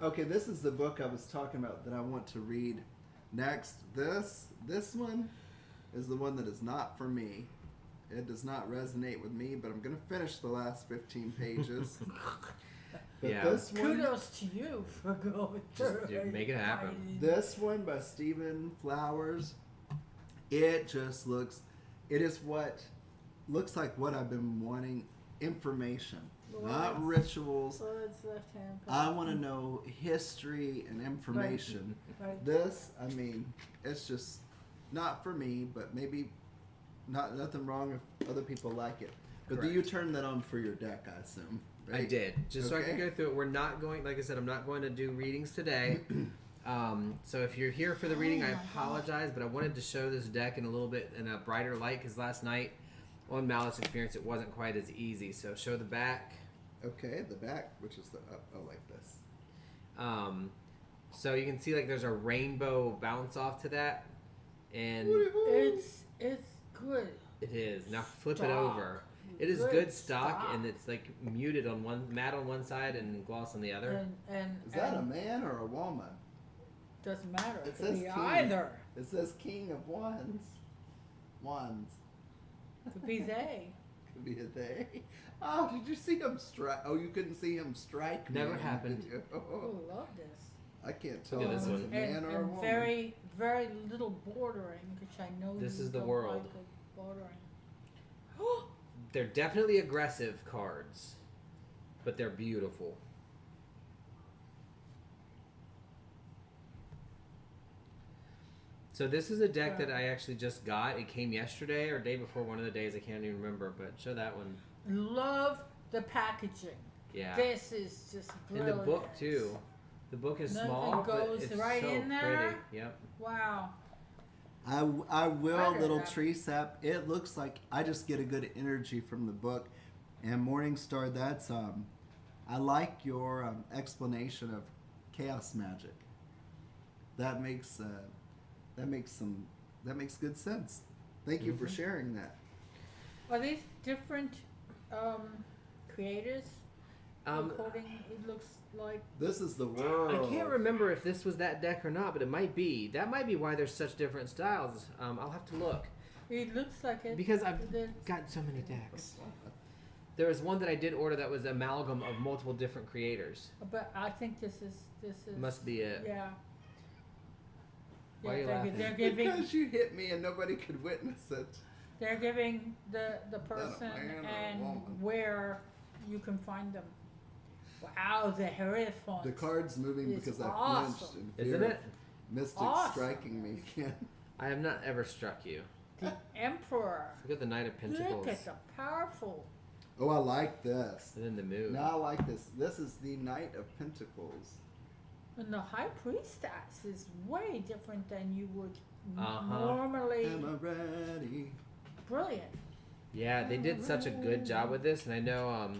Okay, this is the book I was talking about that I want to read next. This one is the one that is not for me. It does not resonate with me, but I'm going to finish the last 15 pages. But Yeah. this one, Kudos to you for going Just through it. make it happen. this one by Stephen Flowers, it just looks like what I've been wanting, information, not rituals. So it's left hand. I want to know history and information. Right. This, I mean, it's just not for me, but maybe nothing wrong if other people like it. But Correct. do you turn that on for your deck, I assume? Right? I did. Just so I can Okay. go through it. We're not going, like I said, I'm not going to do readings today. So if you're here for the reading, I apologize, but I wanted to show this deck in a little bit in a brighter light because last night on Malice Experience it wasn't quite as easy. So show the back. Okay, the back, which is the up, like this. So you can see like there's a rainbow bounce off to that, and It's good. it is. Now flip it Stock. over. It is Good good stock, stock. and it's like muted on matte on one side and gloss on the other. And Is that a man or a woman? doesn't matter. It It could says be king. either. It says King of Wands. Wands. Could be they. Could be a they. Oh, did you see him strike? Oh, you couldn't see him strike me. Never happened. Did you? Oh, Oh, love this. I can't tell Look at if this it's a one. man or a And woman. very, very little bordering, which I know This you is the don't world. like the bordering. They're definitely aggressive cards, but they're beautiful. So this is a deck that I actually just got. It came yesterday or day before, one of the days. I can't even remember, but show that one. Love the packaging. Yeah. This is just And brilliant. the book too. The book is Nothing small, goes but it's right so in there? pretty. Yep. Wow. I will, Better little than- tree sap. It looks like I just get a good energy from the book. And Morningstar, that's I like your explanation of chaos magic. That makes good sense. Thank you for sharing that. Are these different creators? Recording, it looks like. This is the world. I can't remember if this was that deck or not, but it might be. That might be why there's such different styles. I'll have to look It looks like it. because I've The- got so many decks. there was one that I did order that was amalgam of multiple different creators. But I think this is Must be it. yeah. Why are you they're, laughing? they're giving Because you hit me and nobody could witness it. they're giving the person man or a and woman? where you can find them. Wow, the hair font. The card's moving It's because I awesome. flinched in fear Isn't of it? Mystic Awesome. striking me again. I have not ever struck you. The Emperor. Look at the Knight of Pentacles. Look at the powerful. Oh, I like this. And then the moon. Now I like this. This is the Knight of Pentacles. And the High Priestess is way different than you would Uh-huh. normally. Am I ready? Brilliant. Yeah, they did such a good job with this, and I know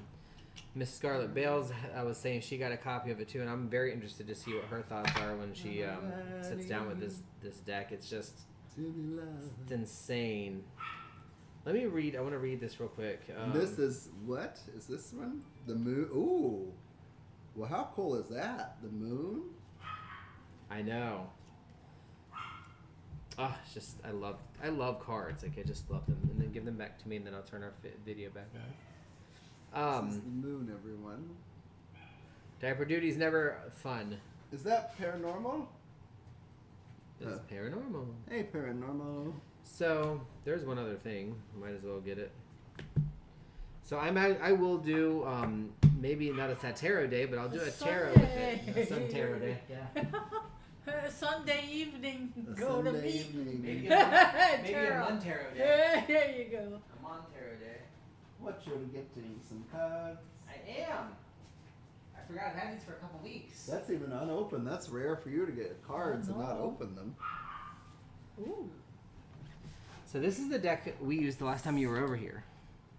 Miss Scarlett Bales, I was saying she got a copy of it too, and I'm very interested to see what her thoughts are when she sits down with this deck. It's just it's insane. Let me read. I want to read this real quick. This is what? Is this one? The moon? Ooh. Well, how cool is that? The moon? I know. Oh, it's just I love cards. Like I just love them, and then give them back to me, and then I'll turn our video back on. This is the moon, everyone. Diaper duty's never fun. Is that paranormal? It's paranormal. Hey, paranormal. So there's one other thing. Might as well get it. So I will do maybe not a Satero day, but I'll do a tarot with it. A Sun Tarot day. Yeah. Sunday evening, A go to Sunday meet. evening. Maybe Tarot. a Mon Tarot day. Yeah, there you go. A Mon Tarot day. What you're getting? Some cards. I am. I forgot I had these for a couple weeks. That's even unopened. That's rare for you to get cards and not no. open them. Ooh, So this is the deck we used the last time you were over here.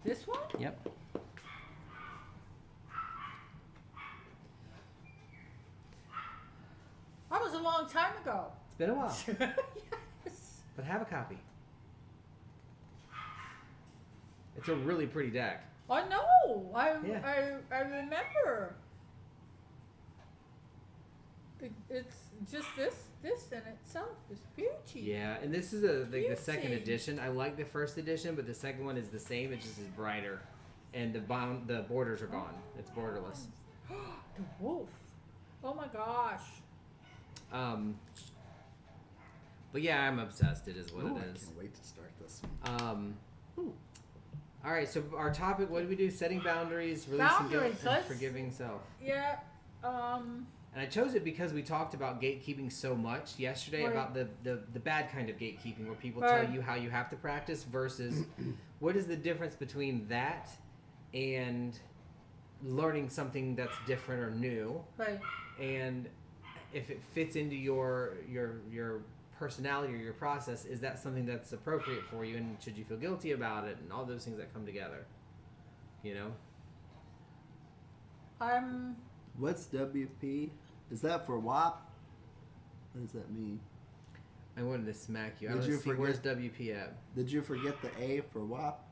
this one? Yep. That was a long time ago. It's been a while, Yes. but have a copy. It's a really pretty deck. I know. Yeah. I remember. It's just this in itself is beauty. Yeah, and this is the second Beauty. edition. I like the first edition, but the second one is the same. It just is brighter, and the borders are gone. It's borderless. The wolf. Oh my gosh. But yeah, I'm obsessed. It is what Ooh, it I is. can't wait to start this one. All right. So our topic: what do we do? Setting boundaries, releasing Boundaries, guilt, and let's- forgiving self. Yeah. And I chose it because we talked about gatekeeping so much yesterday Right. about the bad kind of gatekeeping where people Right. tell you how you have to practice versus what is the difference between that and learning something that's different or new, Right. and if it fits into your personality or your process, is that something that's appropriate for you, and should you feel guilty about it, and all those things that come together, you know? What's WP? Is that for WAP? What does that mean? I wanted to smack you. I Did want you to see forget- where's WP at. Did you forget the A for WAP?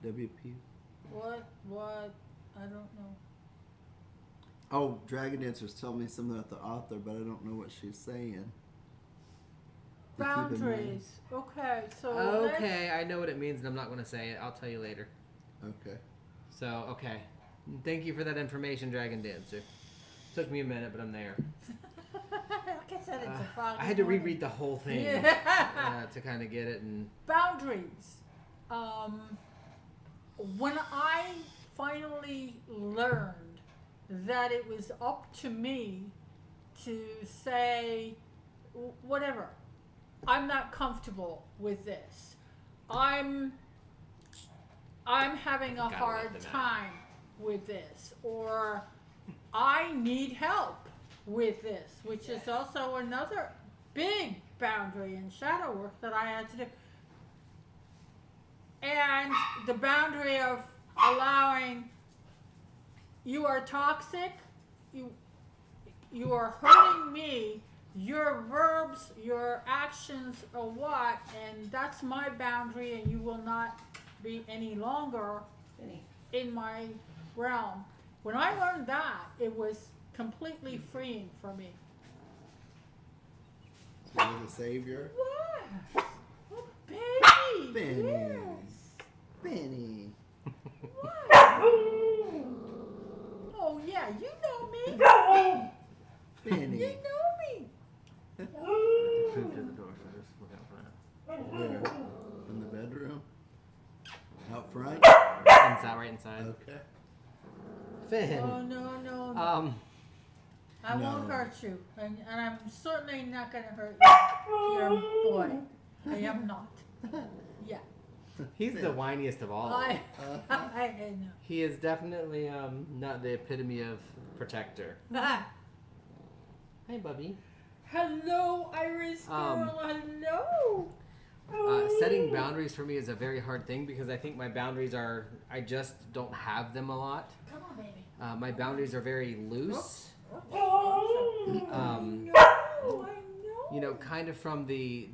WP. What? I don't know. Oh, Dragon Dancer's telling me something about the author, but I don't know what she's saying. To keep in mind. Boundaries. Okay, so Okay, I know what it means, and I'm not going to say it. I'll tell you later. Okay. So, okay. Thank you for that information, Dragon Dancer. Took me a minute, but I'm there. Like I said, it's a foggy I had to morning. reread the whole thing Yeah. to kind of get it. And Boundaries. When I finally learned that it was up to me to say, whatever, I'm not comfortable with this. I'm having a Gotta let hard them out. time with this, or I need help with this, which is also another big boundary in shadow work that I had to do. And the boundary of allowing, you are toxic, you are hurting me, your verbs, your actions are what, and that's my boundary, and you will not be any longer in my realm. When I learned that, it was completely freeing for me. So you're the savior. What? Oh, baby! Benny. Yes. Finny. Oh yeah, you know me. Finny. You know me. Moved to the door, so just look out front. Where? In the bedroom? Out front? Inside, right inside. Okay. Finn. Oh no. I won't No. hurt you, and I'm certainly not gonna hurt you, your boy. I am not. Yeah. He's the whiniest of all. I know. He is definitely not the epitome of protector. Hey, Bubby. Hello, Iris girl. Hello. Setting boundaries for me is a very hard thing because I think my boundaries I just don't have them a lot. Come on, baby. My boundaries are very loose. I know. You know, kind of from the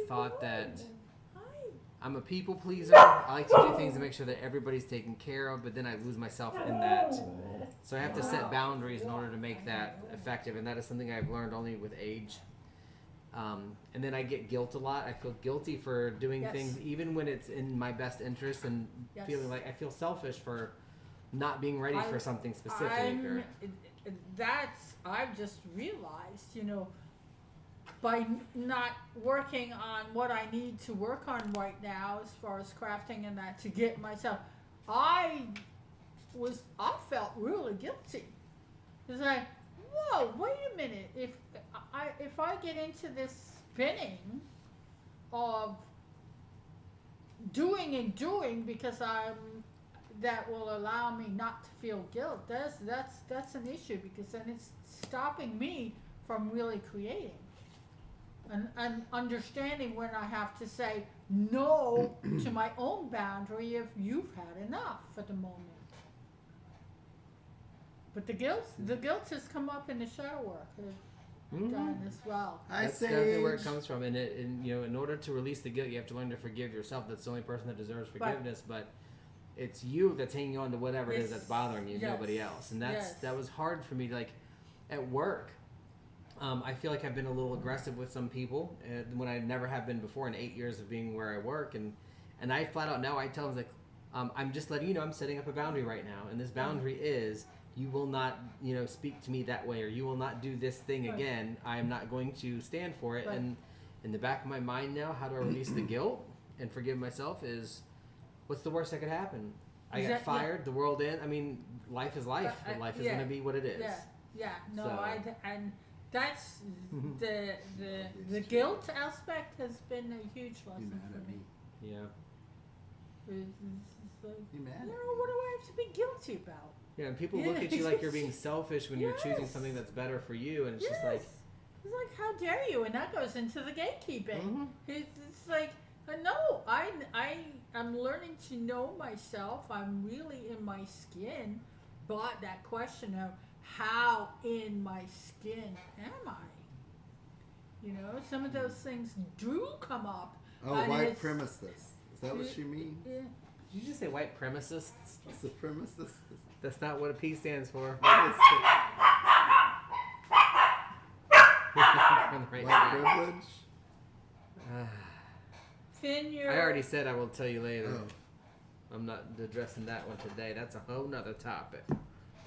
thought that Hi. I'm a people pleaser. I like to do things to make sure that everybody's taken care of, but then I lose myself in that. So I have to set boundaries in order to make that effective, and that is something I've learned only with age. And then I get guilt a lot. I feel guilty for doing Yes. things even when it's in my best interest, and Yes. feeling like I feel selfish for not being ready for something specific. I've just realized, by not working on what I need to work on right now as far as crafting and that to get myself, I felt really guilty. It's like, whoa, wait a minute. If I get into this spinning of doing because that will allow me not to feel guilt. That's an issue because then it's stopping me from really creating and understanding when I have to say no to my own boundary if you've had enough for the moment. But the guilt has come up in the shadow work I've done as well. That's definitely where it comes from, and in order to release the guilt, you have to learn to forgive yourself. That's the only person that deserves forgiveness, but it's you that's hanging on to whatever it is that's bothering you, nobody else. And that was hard for me. Like at work, I feel like I've been a little aggressive with some people when I never have been before in 8 years of being where I work, and I flat out now I tell them like, I'm just letting you know I'm setting up a boundary right now, and this boundary is you will not speak to me that way, or you will not do this thing again. I am not going to stand for it. And in the back of my mind now, how do I release the guilt and forgive myself is, what's the worst that could happen? I got fired, the world ends. I mean, life is life, but life is going to be what it is. And that's the guilt aspect has been a huge lesson for me. Yeah. It's like, You mad? what do I have to be guilty about? Yeah, and people look at you like you're being selfish when you're choosing something that's better for you, and it's just like, it's like, how dare you? And that goes into the gatekeeping. It's like, no, I'm learning to know myself. I'm really in my skin, but that question of how in my skin am I? Some of those things do come up. Oh, white premises. Is that what you mean? Yeah. did you just say white supremacists? What's the premises? That's not what a P stands for. What is it? Right White privilege? Finn, I already said I will tell you later. Oh. I'm not addressing that one today. That's a whole nother topic.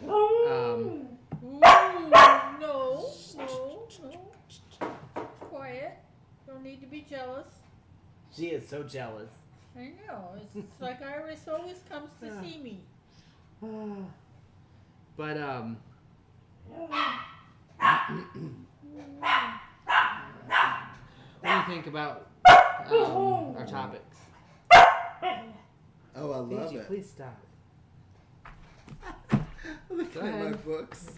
Ooh, no. Quiet. Don't need to be jealous. She is so jealous. I know. It's like Iris always comes to see me. But what do you think about our topics? Oh, I love Fiji, it. please stop. Looking at my books.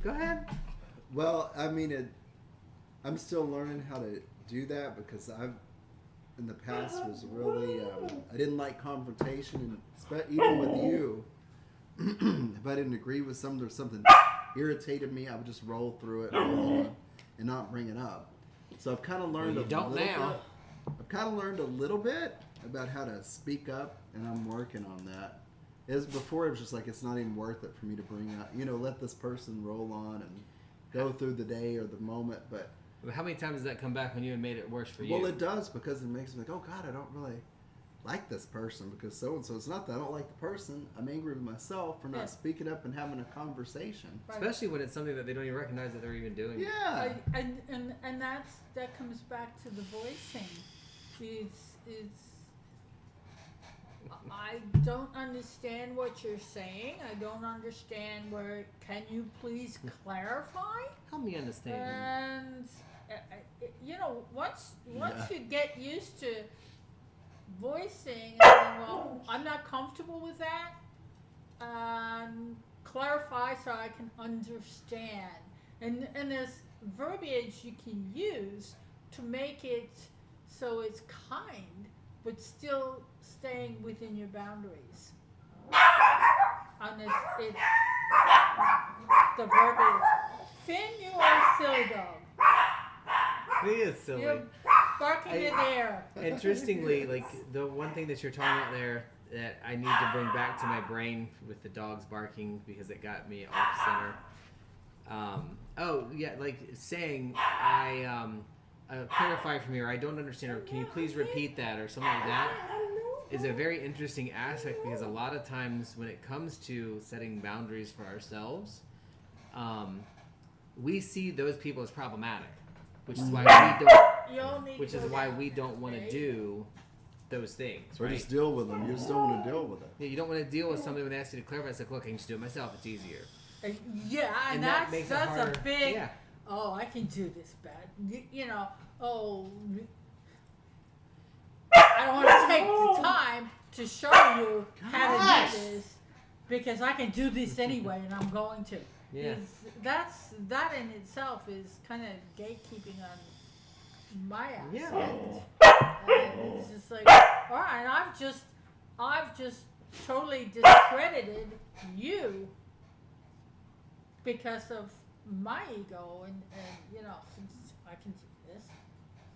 Go ahead. Well, I mean, I'm still learning how to do that because I've, in the past, was really, I didn't like confrontation, and even with you, if I didn't agree with something or something irritated me, I would just roll through it and not bring it up. So I've kind of learned Well, you don't now. I've kind of learned a little bit about how to speak up, and I'm working on that. Before it was just like it's not even worth it for me to bring up, let this person roll on and go through the day or the moment. But How many times does that come back when you had made it worse for you? Well, it does, because it makes me think, oh God, I don't really like this person because so and so. It's not that I don't like the person. I'm angry with myself for not speaking up and having a conversation. Right. Especially when it's something that they don't even recognize that they're even doing. Yeah. And that comes back to the voicing. It's I don't understand what you're saying. I don't understand where. Can you please clarify? Help me understand. And once you get used to voicing, and saying, well, I'm not comfortable with that. Clarify so I can understand. And there's verbiage you can use to make it so it's kind, but still staying within your boundaries. And it's the verbiage. Finn, you are a silly dog. He is silly. You're barking in the air. Interestingly, like the one thing that you're talking about there that I need to bring back to my brain with the dogs barking because it got me off center. Like saying clarify for me, or I don't understand, or can you please repeat that, or something like that, is a very interesting aspect because a lot of times when it comes to setting boundaries for ourselves, we see those people as problematic, which is why we don't want to do those things. Or just deal with them. You just don't want to deal with it. Yeah, you don't want to deal with somebody when they ask you to clarify. It's like, look, I can just do it myself. It's easier. Yeah, and that makes it harder. a big. Yeah. Oh, I can do this bad. I don't want to take the time to show you how to do this because I can do this anyway, and I'm going to. Yeah. That in itself is kind of gatekeeping on my aspect. Yeah. And it's just like, all right, I've just totally discredited you because of my ego, and since I can do this,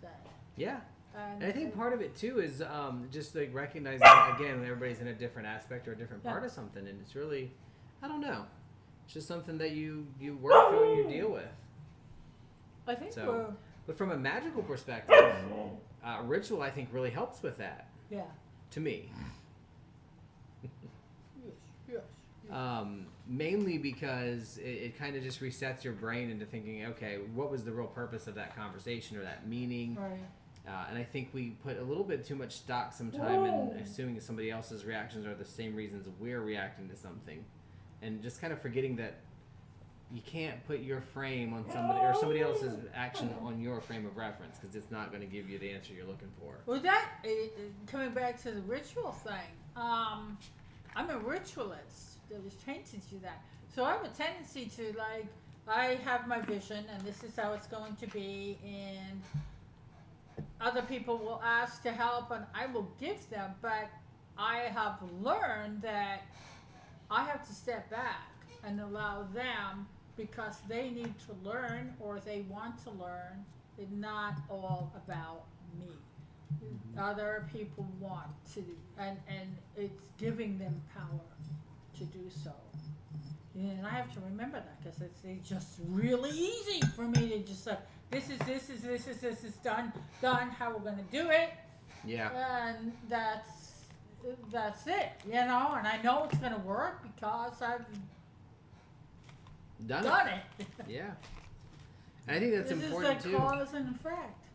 that. Yeah. And I think part of it too is just like recognizing again when everybody's in a different aspect or a different part of something, and it's really, I don't know, it's just something that you work through and you deal with. I think so. But from a magical perspective, ritual I think really helps with that. Yeah. To me. Yes. Mainly because it kind of just resets your brain into thinking, okay, what was the real purpose of that conversation or that meaning? Right. And I think we put a little bit too much stock sometime in assuming somebody else's reactions are the same reasons we're reacting to something. And just kind of forgetting that you can't put your frame on somebody or somebody else's action on your frame of reference because it's not going to give you the answer you're looking for. Well, coming back to the ritual thing, I'm a ritualist. That was trained to do that. So I have a tendency to, like, I have my vision and this is how it's going to be, and other people will ask to help and I will give them, but I have learned that I have to step back and allow them, because they need to learn or they want to learn. It's not all about me. Other people want to, and it's giving them power to do so. And I have to remember that because it's just really easy for me to just say, this is done, how we're going to do it. Yeah. And that's it, and I know it's going to work because I've done it. Yeah. And I think that's important too. This is the cause and effect.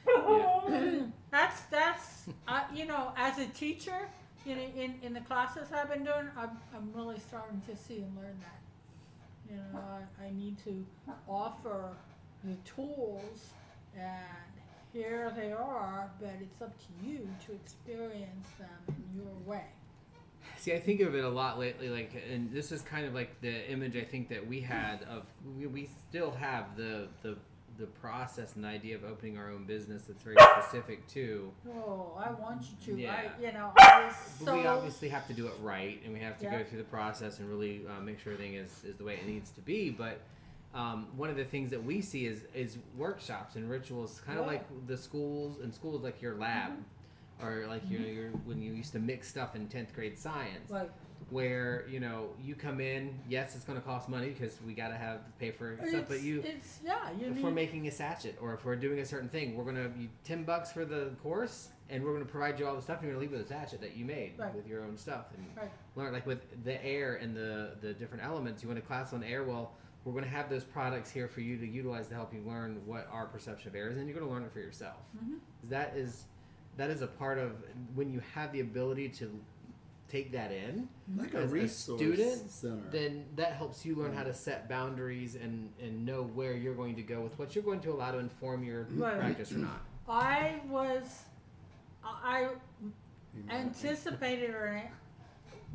Yeah. That's as a teacher, in the classes I've been doing, I'm really starting to see and learn that. I need to offer the tools, and here they are, but it's up to you to experience them in your way. See, I think of it a lot lately, and this is kind of like the image I think that we had of, we still have the process and the idea of opening our own business that's very specific too. Oh, I want you to. Yeah. I was so... But we obviously have to do it right, and we have to go through the process and really make sure everything is the way it needs to be. But one of the things that we see is workshops and rituals, kind of like the schools like your lab, or like your when you used to mix stuff in 10th grade science. Right. where you come in. Yes, it's going to cost money because we got to pay for stuff. But if we're making a sachet or if we're doing a certain thing, we're going to be $10 for the course, and we're going to provide you all the stuff. And you're going to leave with a sachet that you made with your own stuff and learn. Like with the air and the different elements, you want a class on air. Well, we're going to have those products here for you to utilize to help you learn what our perception of air is, and you're going to learn it for yourself. Mm-hmm. That is a part of when you have the ability to take that in like as a student center. Then that helps you learn how to set boundaries and know where you're going to go with what you're going to allow to inform your practice or not. I anticipated or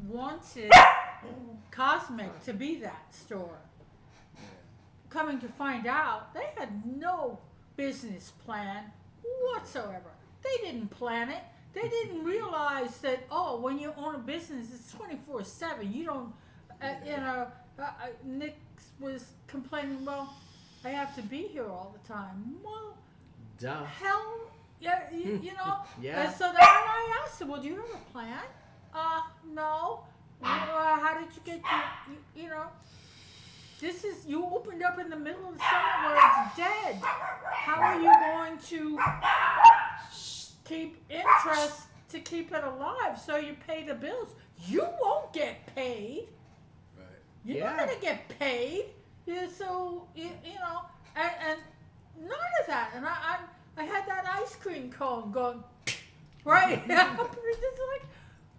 wanted Cosmic to be that store. Coming to find out, they had no business plan whatsoever. They didn't plan it. They didn't realize that, when you own a business, it's 24/7. You don't, Nick was complaining, well, I have to be here all the time. Well, duh. Hell, yeah, you know. Yeah. And so then I asked him, well, do you have a plan? No. How did you get this is, you opened up in the middle of the summer where it's dead. How are you going to keep interest to keep it alive so you pay the bills? You won't get paid. Right. You're not going to get paid. So, and none of that. And I had that ice cream cone going, right? It's like,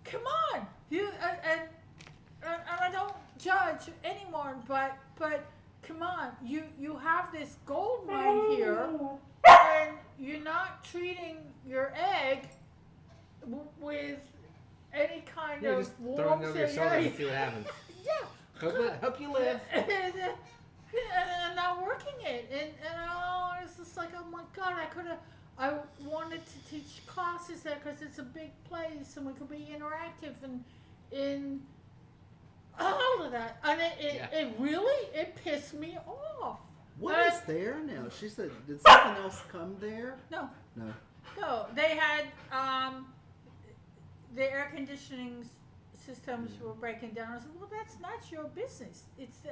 come on. And I don't judge anymore, but come on, you have this gold mine here, and you're not treating your egg with any kind of just throwing over your shoulder and see what happens. Yeah. Hope you live. And not working it, and it's just like, oh my God, I wanted to teach classes there because it's a big place and we could be interactive and in all of that, and it really pissed me off. What is there now? She said, did something else come there? No, they had the air conditioning systems were breaking down. I said, well, that's not your business. It's the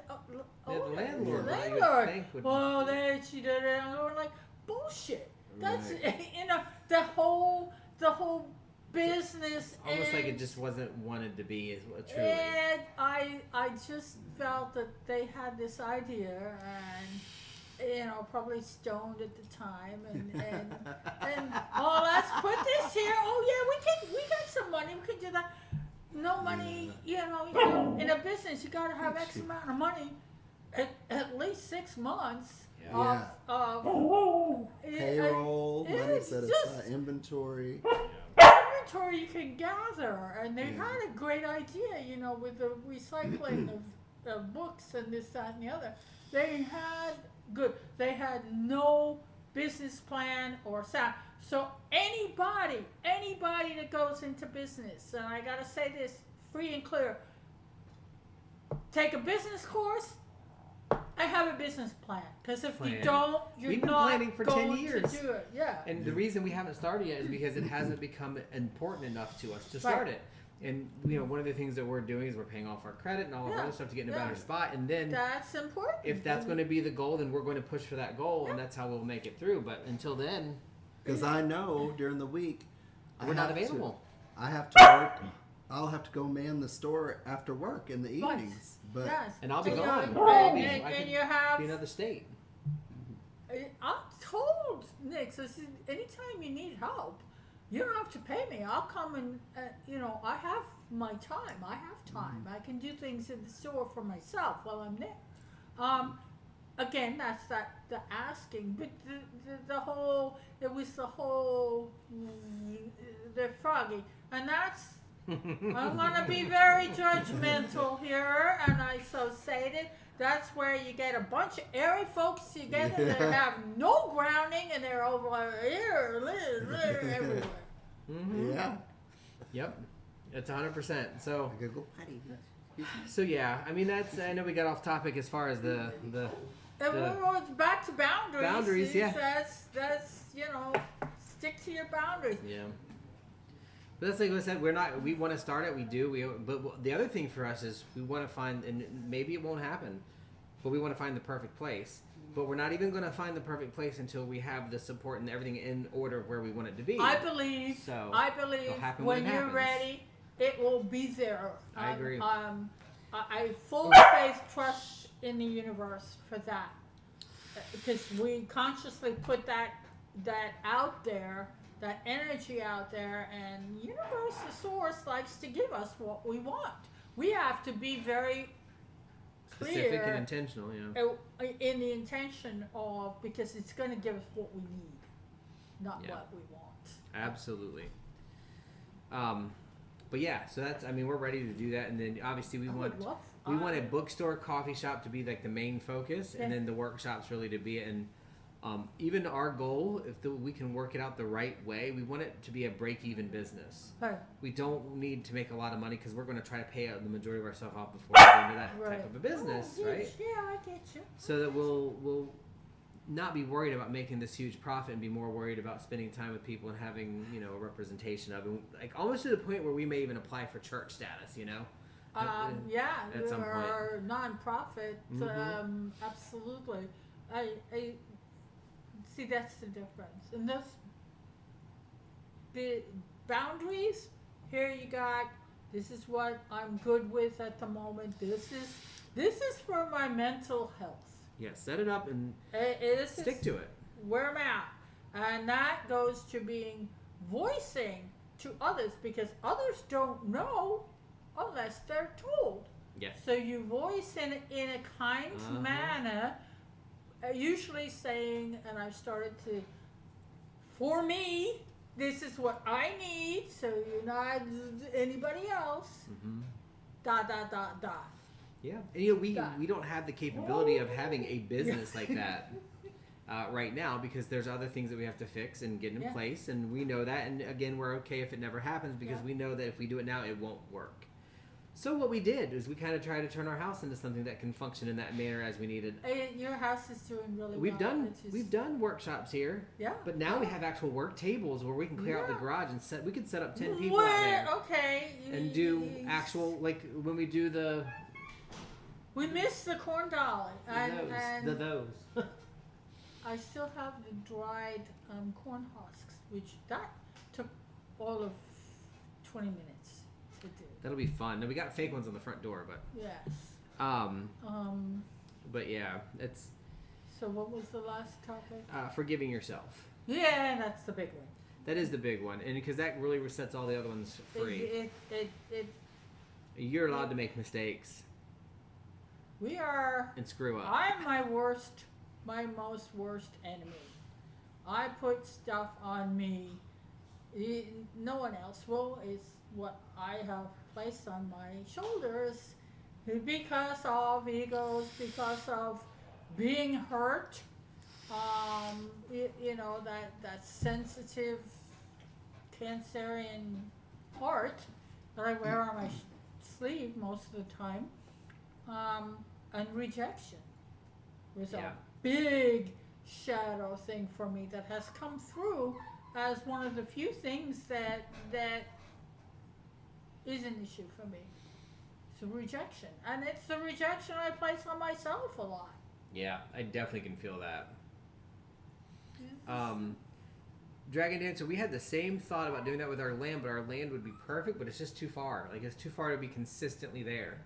landlord. The landlord. Well, she did it. I'm going like, bullshit. That's the whole business. Almost like it just wasn't wanted to be truly. And I just felt that they had this idea and probably stoned at the time and let's put this here. Oh yeah, we got some money. We can do that. No money, in a business you gotta have X amount of money at least 6 months. Of payroll, money set aside, inventory. Inventory you can gather, and they had a great idea, with the recycling of books and this, that, and the other. They had no business plan or sound. So anybody that goes into business, and I gotta say this free and clear, take a business course. I have a business plan, because if you don't, you're not planning for going 10 years. to do it. Yeah. And the reason we haven't started yet is because it hasn't become important enough to us to start it. And one of the things that we're doing is we're paying off our credit and all of our other stuff to get in a better spot. And then that's important. If that's going to be the goal, then we're going to push for that goal, and that's how we'll make it through. But until then, because I know during the week we're not available. I have to work. I'll have to go man the store after work in the evenings. But and I'll be gone. And you have be another state. I told Nick, so I said, anytime you need help, you don't have to pay me. I'll come and I have my time. I have time. I can do things in the store for myself while I'm there. Again, that's the asking, but they're froggy, and that's. I'm going to be very judgmental here, and I so stated. That's where you get a bunch of airy folks together that have no grounding, and they're over here, everywhere. Mm-hmm. Yeah. Yep. It's 100%. So. I gotta go potty. So yeah, I mean I know we got off topic as far as the we're back to boundaries. Boundaries, yeah. That's stick to your boundaries. Yeah. But that's like I said, we want to start it, we do. But the other thing for us is we want to find, and maybe it won't happen, but we want to find the perfect place. But we're not even going to find the perfect place until we have the support and everything in order where we want it to be. I believe it'll happen when it you're happens. ready, it will be there. I agree. I full faith trust in the universe for that, because we consciously put that out there, that energy out there, and universe, the source, likes to give us what we want. We have to be very Specific clear and intentional, yeah. in the intention of, because it's going to give us what we need, not Yeah. what we want. Absolutely. But yeah, so that's, I mean, we're ready to do that, and then obviously we want a bookstore, coffee shop to be like the main focus, and then the workshops really to be it. And even our goal, if we can work it out the right way, we want it to be a break-even business. Right. We don't need to make a lot of money because we're going to try to pay out the majority of our stuff off before we go into that type of a business, right? Yeah, I get you. So that we'll not be worried about making this huge profit and be more worried about spending time with people and having, a representation of it. Like almost to the point where we may even apply for church status, Yeah, at some point. or nonprofit. Mhm. Absolutely. I see, that's the difference. And the boundaries. Here you got. This is what I'm good with at the moment. This is for my mental health. Yeah, set it up and stick to it. Where I'm at. And that goes to being voicing to others, because others don't know unless they're told. Yes. So you voice in a kind manner, usually saying, and I've started to, for me, this is what I need, so you're not anybody else, dot, dot, dot, dot. Yeah, and we don't have the capability of having a business like that right now, because there's other things that we have to fix and get in place, and we know that. And again, we're okay if it never happens, because we know that if we do it now, it won't work. So what we did is we kind of tried to turn our house into something that can function in that manner as we needed. Your house is doing really We've well. We've done workshops here. Yeah. But now we have actual work tables where we can clear out the garage and we could set up 10 people Where, out there. okay. And do actual, like when we do the... We missed the corn dolly. Those. I still have the dried corn husks, which that took all of 20 minutes to do. That'll be fun. Now we got fake ones on the front door, but Yes. but yeah, it's So what was the last topic? forgiving yourself. Yeah, that's the big one. That is the big one, and because that really resets all the other ones free. You're allowed to make mistakes. We are. And screw up. I'm my most worst enemy. I put stuff on me. No one else will. It's what I have placed on my shoulders because of egos, because of being hurt. That sensitive Cancerian heart that I wear on my sleeve most of the time. And rejection was a big shadow thing for me that has come through as one of the few things that is an issue for me. It's rejection. And it's the rejection I place on myself a lot. Yeah, I definitely can feel that. Dragon Dancer, we had the same thought about doing that with our land, but our land would be perfect, but it's just too far. Like, it's too far to be consistently there.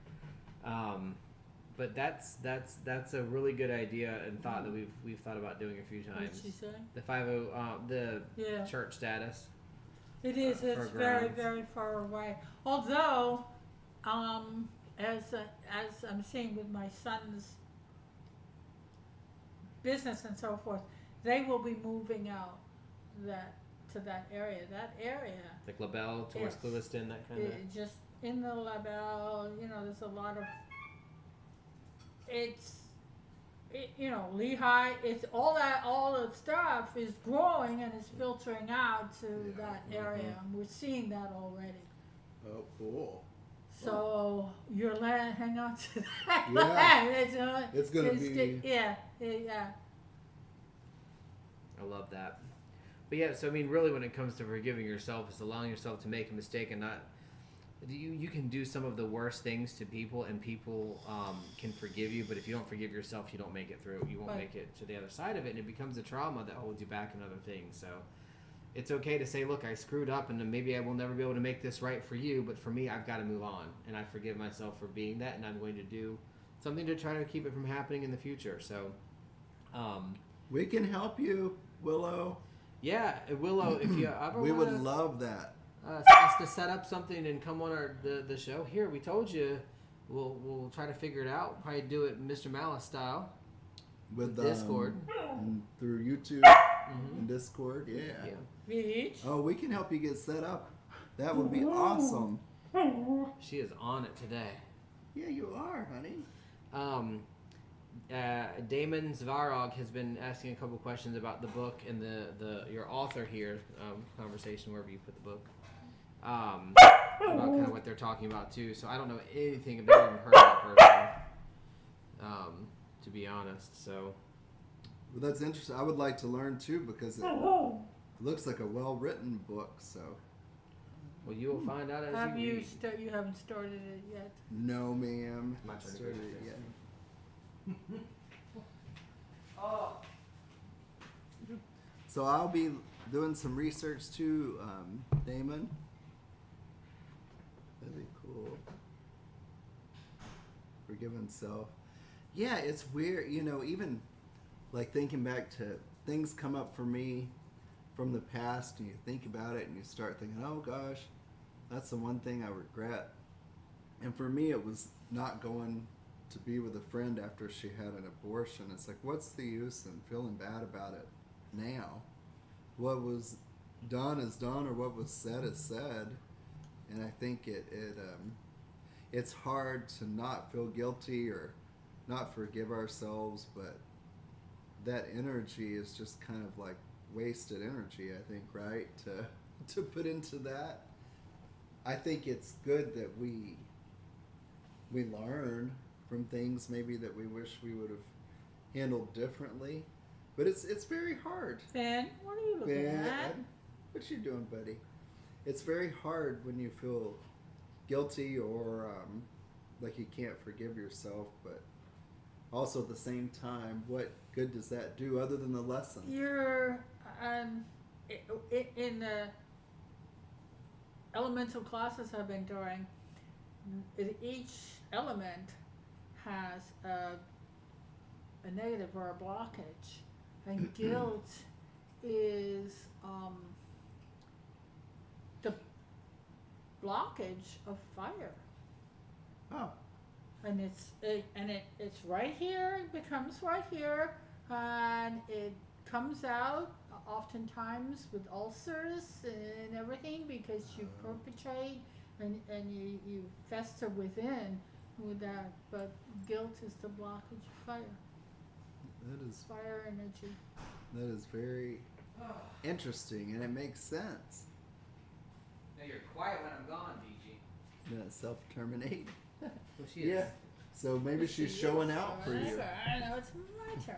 But that's a really good idea and thought that we've thought about doing a few times. What'd she say? The 50 church status. It is. It's very, very far away. Although, as I'm seeing with my son's business and so forth, they will be moving out to that area. That area. Like LaBelle, towards Clewiston, that kind of. Just in the LaBelle, there's a lot of. Lehigh. It's all the stuff is growing and is filtering out to that area, and we're seeing that already. Oh, cool. So your land, hang on to that Yeah. land. It's gonna be. Yeah. I love that. But yeah, so I mean, really, when it comes to forgiving yourself, it's allowing yourself to make a mistake and not. You can do some of the worst things to people, and people can forgive you. But if you don't forgive yourself, you don't make it through. You won't Right. make it to the other side of it, and it becomes a trauma that holds you back in other things. So it's okay to say, look, I screwed up, and maybe I will never be able to make this right for you. But for me, I've got to move on, and I forgive myself for being that, and I'm going to do something to try to keep it from happening in the future. So, We can help you, Willow. yeah, Willow, if you ever We wanna, would love that. us to set up something and come on the show here, we told you we'll try to figure it out. Probably do it Mr. Malice style With Discord. And through YouTube and Discord, yeah. Yeah. We each. Oh, we can help you get set up. That would be awesome. She is on it today. Yeah, you are, honey. Damon Zvarog has been asking a couple questions about the book and the your author here conversation wherever you put the book. About kind of what they're talking about too. So I don't know anything about even heard of that person. To be honest, so Well, that's interesting. I would like to learn too because it looks like a well-written book. So, well, you will find out as Have you you read. you haven't started it yet? no, ma'am. My turn to Started go it first. yet. Oh. So I'll be doing some research too, Damon. That'd be cool. Forgiving self. Yeah, it's weird. You know, even like thinking back to things come up for me from the past, and you think about it, and you start thinking, "Oh gosh, that's the one thing I regret." And for me, it was not going to be with a friend after she had an abortion. It's like, what's the use in feeling bad about it now? What was done is done, or what was said is said. And I think it's hard to not feel guilty or not forgive ourselves, but that energy is just kind of like wasted energy, I think, right? To put into that. I think it's good that we learn from things maybe that we wish we would have handled differently. But it's very hard. Ben, what are you looking at? What you doing, buddy? It's very hard when you feel guilty or like you can't forgive yourself, but also at the same time, what good does that do other than the lesson? You're in the elemental classes I've been doing. Each element has a negative or a blockage, and guilt is the blockage of fire. Oh, And it's right here. It becomes right here, and it comes out oftentimes with ulcers and everything because you perpetrate and you fester within with that. But guilt is the blockage of fire. that is Fire energy. very interesting, and it makes sense. Now you're quiet when I'm gone, DG. Self-terminate. Well, she is. Yeah. So maybe she's showing out for you. I know it's my turn.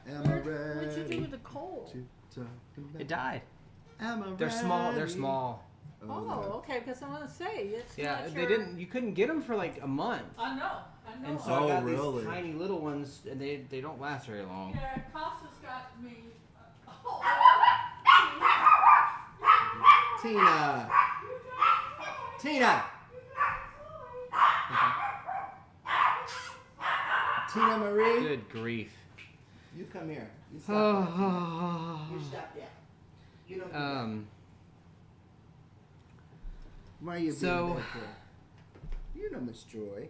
Am I ready? What'd you do with the coal? to talk about- It died. Am I They're small. They're ready? small. Oh, okay. Because I want to say it's Yeah, not they your- didn't. You couldn't get them for like a month. I know. And so Oh, I got really? these tiny little ones, and they don't last very long. Yeah, Costa's got me. Tina. Tina. Tina Marie. Good grief. You come here. You stop that. You stop that. You don't do that. Why are you being so- back there? You know Miss Joy.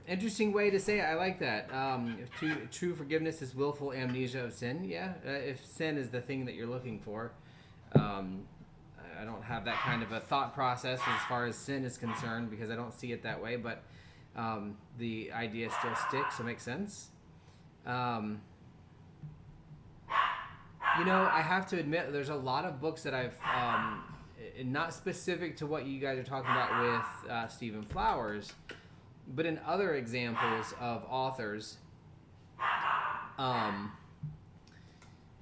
Interesting way to say it. I like that. True forgiveness is willful amnesia of sin. Yeah, if sin is the thing that you're looking for, I don't have that kind of a thought process as far as sin is concerned because I don't see it that way. But the idea still sticks. So it makes sense. You know, I have to admit, there's a lot of books that I've, not specific to what you guys are talking about with Stephen Flowers, but in other examples of authors,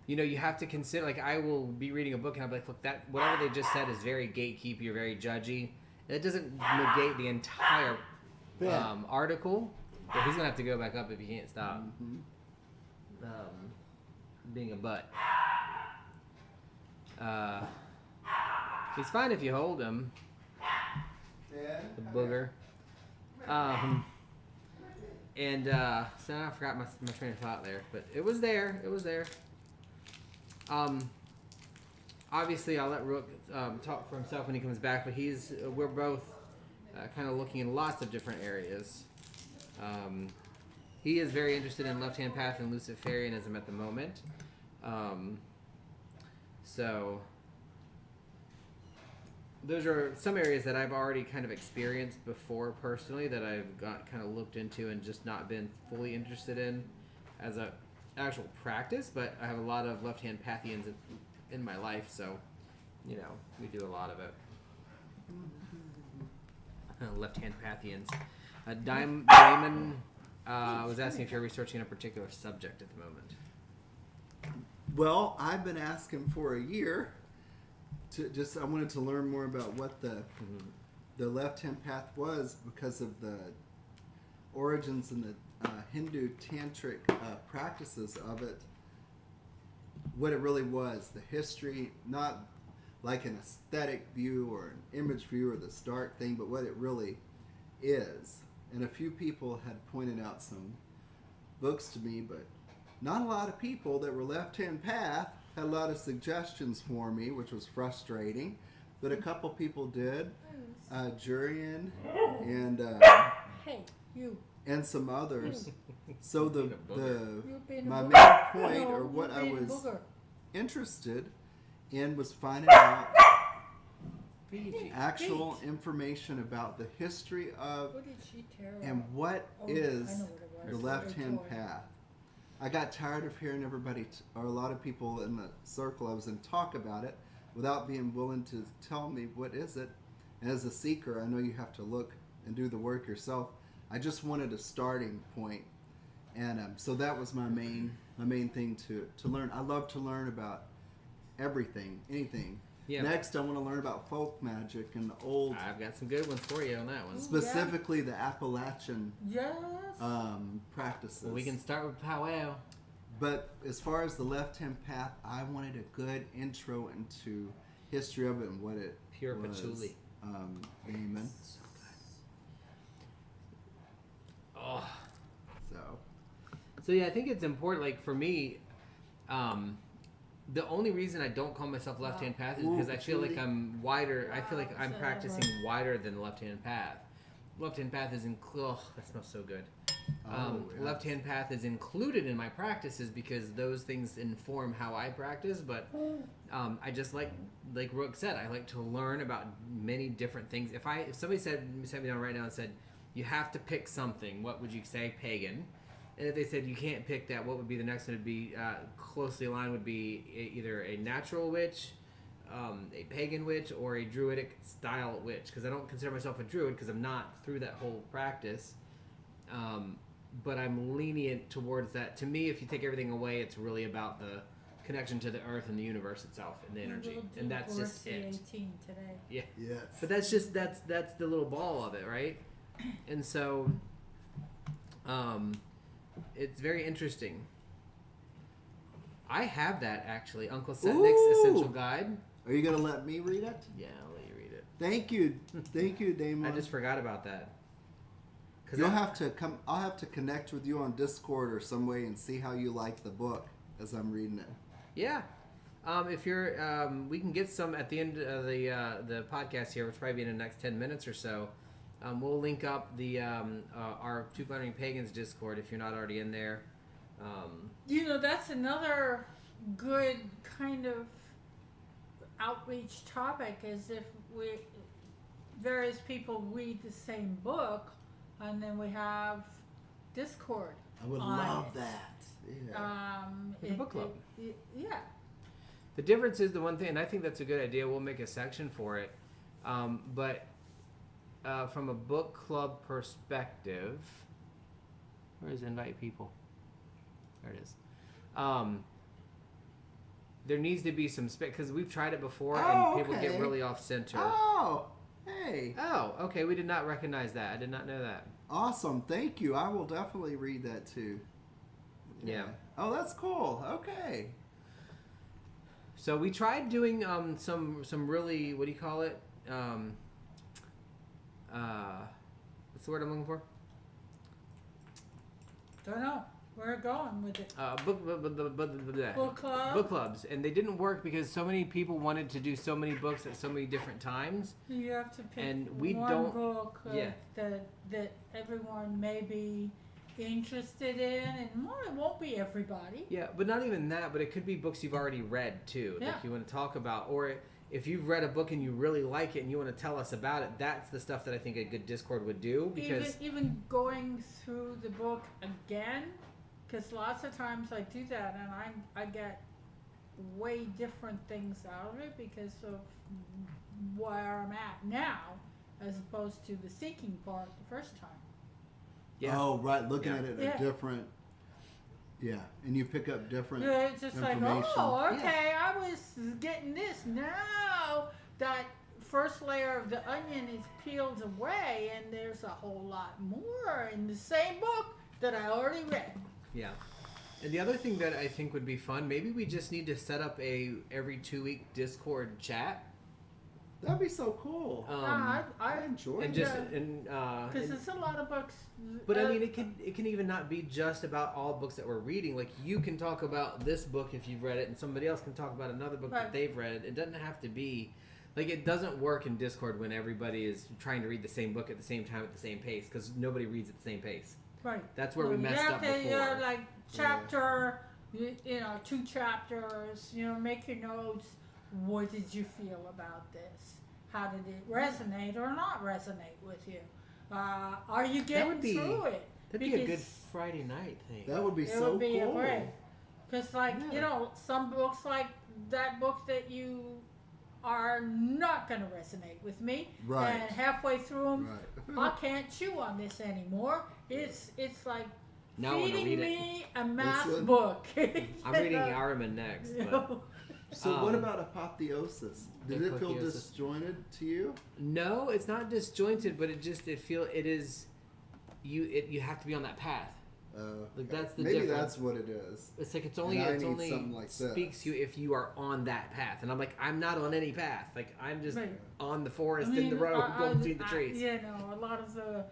you have to consider, like, I will be reading a book and I'll be like, look, that whatever they just said is very gatekeepy or very judgy. It doesn't negate the entire article, but he's gonna have to go back up if he can't stop being a butt. He's fine if you hold him, the booger. So I forgot my train of thought there, but it was there. Obviously, I'll let Rook talk for himself when he comes back, but we're both kind of looking in lots of different areas. He is very interested in left-hand path and Luciferianism at the moment. So those are some areas that I've already kind of experienced before personally, that I've got kind of looked into and just not been fully interested in as a actual practice. But I have a lot of left-hand pathians in my life, so we do a lot of it. Left-hand pathians. Diamond was asking if you're researching a particular subject at the moment. Well, I've been asking for a year. I wanted to learn more about what the left-hand path was, because of the origins and the Hindu tantric practices of it. What it really was, the history, not like an aesthetic view or an image view or this dark thing, but what it really is. And a few people had pointed out some books to me, but not a lot of people that were left-hand path had a lot of suggestions for me, which was frustrating. But a couple people did, Jurian and Hey, you. and some others. So my booger. main point, or what I was Booger. interested in, was finding out Peach. actual information about the history of What did she tear and up? what Oh, is I know what it was. the left-hand Toy. path. I got tired of hearing everybody, or a lot of people in the circle I was in, talk about it without being willing to tell me what is it. And as a seeker, I know you have to look and do the work yourself. I just wanted a starting point, and so that was my main thing to learn. I love to learn about everything, anything. Yeah. Next, I want to learn about folk magic and the old, I've got some good ones for you on that one. specifically the Appalachian Yes. practices. Well, we can start with powwow. But as far as the left-hand path, I wanted a good intro into history of it and what it Pure was. patchouli. Amen. So good. Oh. So yeah, I think it's important. Like for me, the only reason I don't call myself left-hand path is because I feel like I'm wider. I feel like I'm practicing wider than the left-hand path. Left-hand path is that smells so good. Yeah. Left-hand path is included in my practices because those things inform how I practice. But I just like Rook said, I like to learn about many different things. If somebody sat me down right now and said, you have to pick something, what would you say? Pagan. And if they said you can't pick that, what would be the next one? Would be closely aligned would be either a natural witch, a pagan witch, or a druidic style witch. Because I don't consider myself a druid because I'm not through that whole practice. But I'm lenient towards that. To me, if you take everything away, it's really about the connection to the earth and the universe itself and the energy, and that's just it. 18 today. Yes. But that's the little ball of it, right? And so, it's very interesting. I have that actually, Uncle Setnick's Essential Guide. Are you gonna let me read it? Yeah, I'll let you read it. Thank you, Damon. I just forgot about that. You'll have to come. I'll have to connect with you on Discord or some way and see how you like the book as I'm reading it. Yeah. If you're, we can get some at the end of the podcast here, which will probably be in the next 10 minutes or so. We'll link up the our Two Blind Pagans Discord if you're not already in there. That's another good kind of outreach topic, is if various people read the same book, and then we have Discord. I would on love it. that. Yeah. Like a book club. Yeah. The difference is the one thing, and I think that's a good idea. We'll make a section for it. But from a book club perspective, where is invite people? There it is. there needs to be some space because we've tried it before Oh, and people okay. get really off center. Oh, hey. Oh, okay. We did not recognize that. I did not know that. Awesome. Thank you. I will definitely read that too. Yeah. Oh, that's cool. Okay. So we tried doing some really, what do you call it? What's the word I'm looking for? Don't know. We're going with it. Book Club. Book clubs, and they didn't work because so many people wanted to do so many books at so many different times. You have to pick And we one don't- book yeah. that everyone may be interested in, and it won't be everybody. Yeah, but not even that. But it could be books you've already read too, Yeah. like you want to talk about, or if you've read a book and you really like it and you want to tell us about it. That's the stuff that I think a good Discord would do because Even going through the book again, because lots of times I do that and I get way different things out of it because of where I'm at now, as opposed to the seeking part the first time. yeah. Oh, right. Looking Yeah. at it Yeah. a different. Yeah, and you pick up different. Yeah, it's just like, information. oh, okay, I was getting this. Now that first layer of the onion is peeled away, and there's a whole lot more in the same book that I already read. Yeah. And the other thing that I think would be fun, maybe we just need to set up a every 2-week Discord chat. That'd be so cool. I I enjoy and it. just yeah. Because and- it's a lot of books. but I mean, it can even not be just about all books that we're reading. Like you can talk about this book if you've read it, and somebody else can talk about another book that Right. they've read. It doesn't have to be like it doesn't work in Discord when everybody is trying to read the same book at the same time at the same pace because nobody reads at the same pace. right. That's where we messed up before. Like chapter, you know, 2 chapters. You know, make your notes. What did you feel about this? How did it resonate or not resonate with you? Are you getting would be- through it? That'd be a good Because Friday night thing. That would be it so would be cool. a break. Because, like, Yeah. you know, some books, like that book that you are not going to resonate with me. Right. And halfway through them, Right. I can't chew on this anymore. It's like Now I want to feeding read it. me a math Listen. book. I'm reading Ariman next. You But know? So what about apotheosis? Did it feel Apotheosis. disjointed to you? no, it's not disjointed, but you have to be on that path. Like, that's the Maybe difference. that's what it is. It's like it's only And I it's need only something like speaks this. to you if you are on that path. And I'm like, I'm not on any path. Like I'm just Right. on the forest I in the mean, road going between the I- trees. You know, a lot of the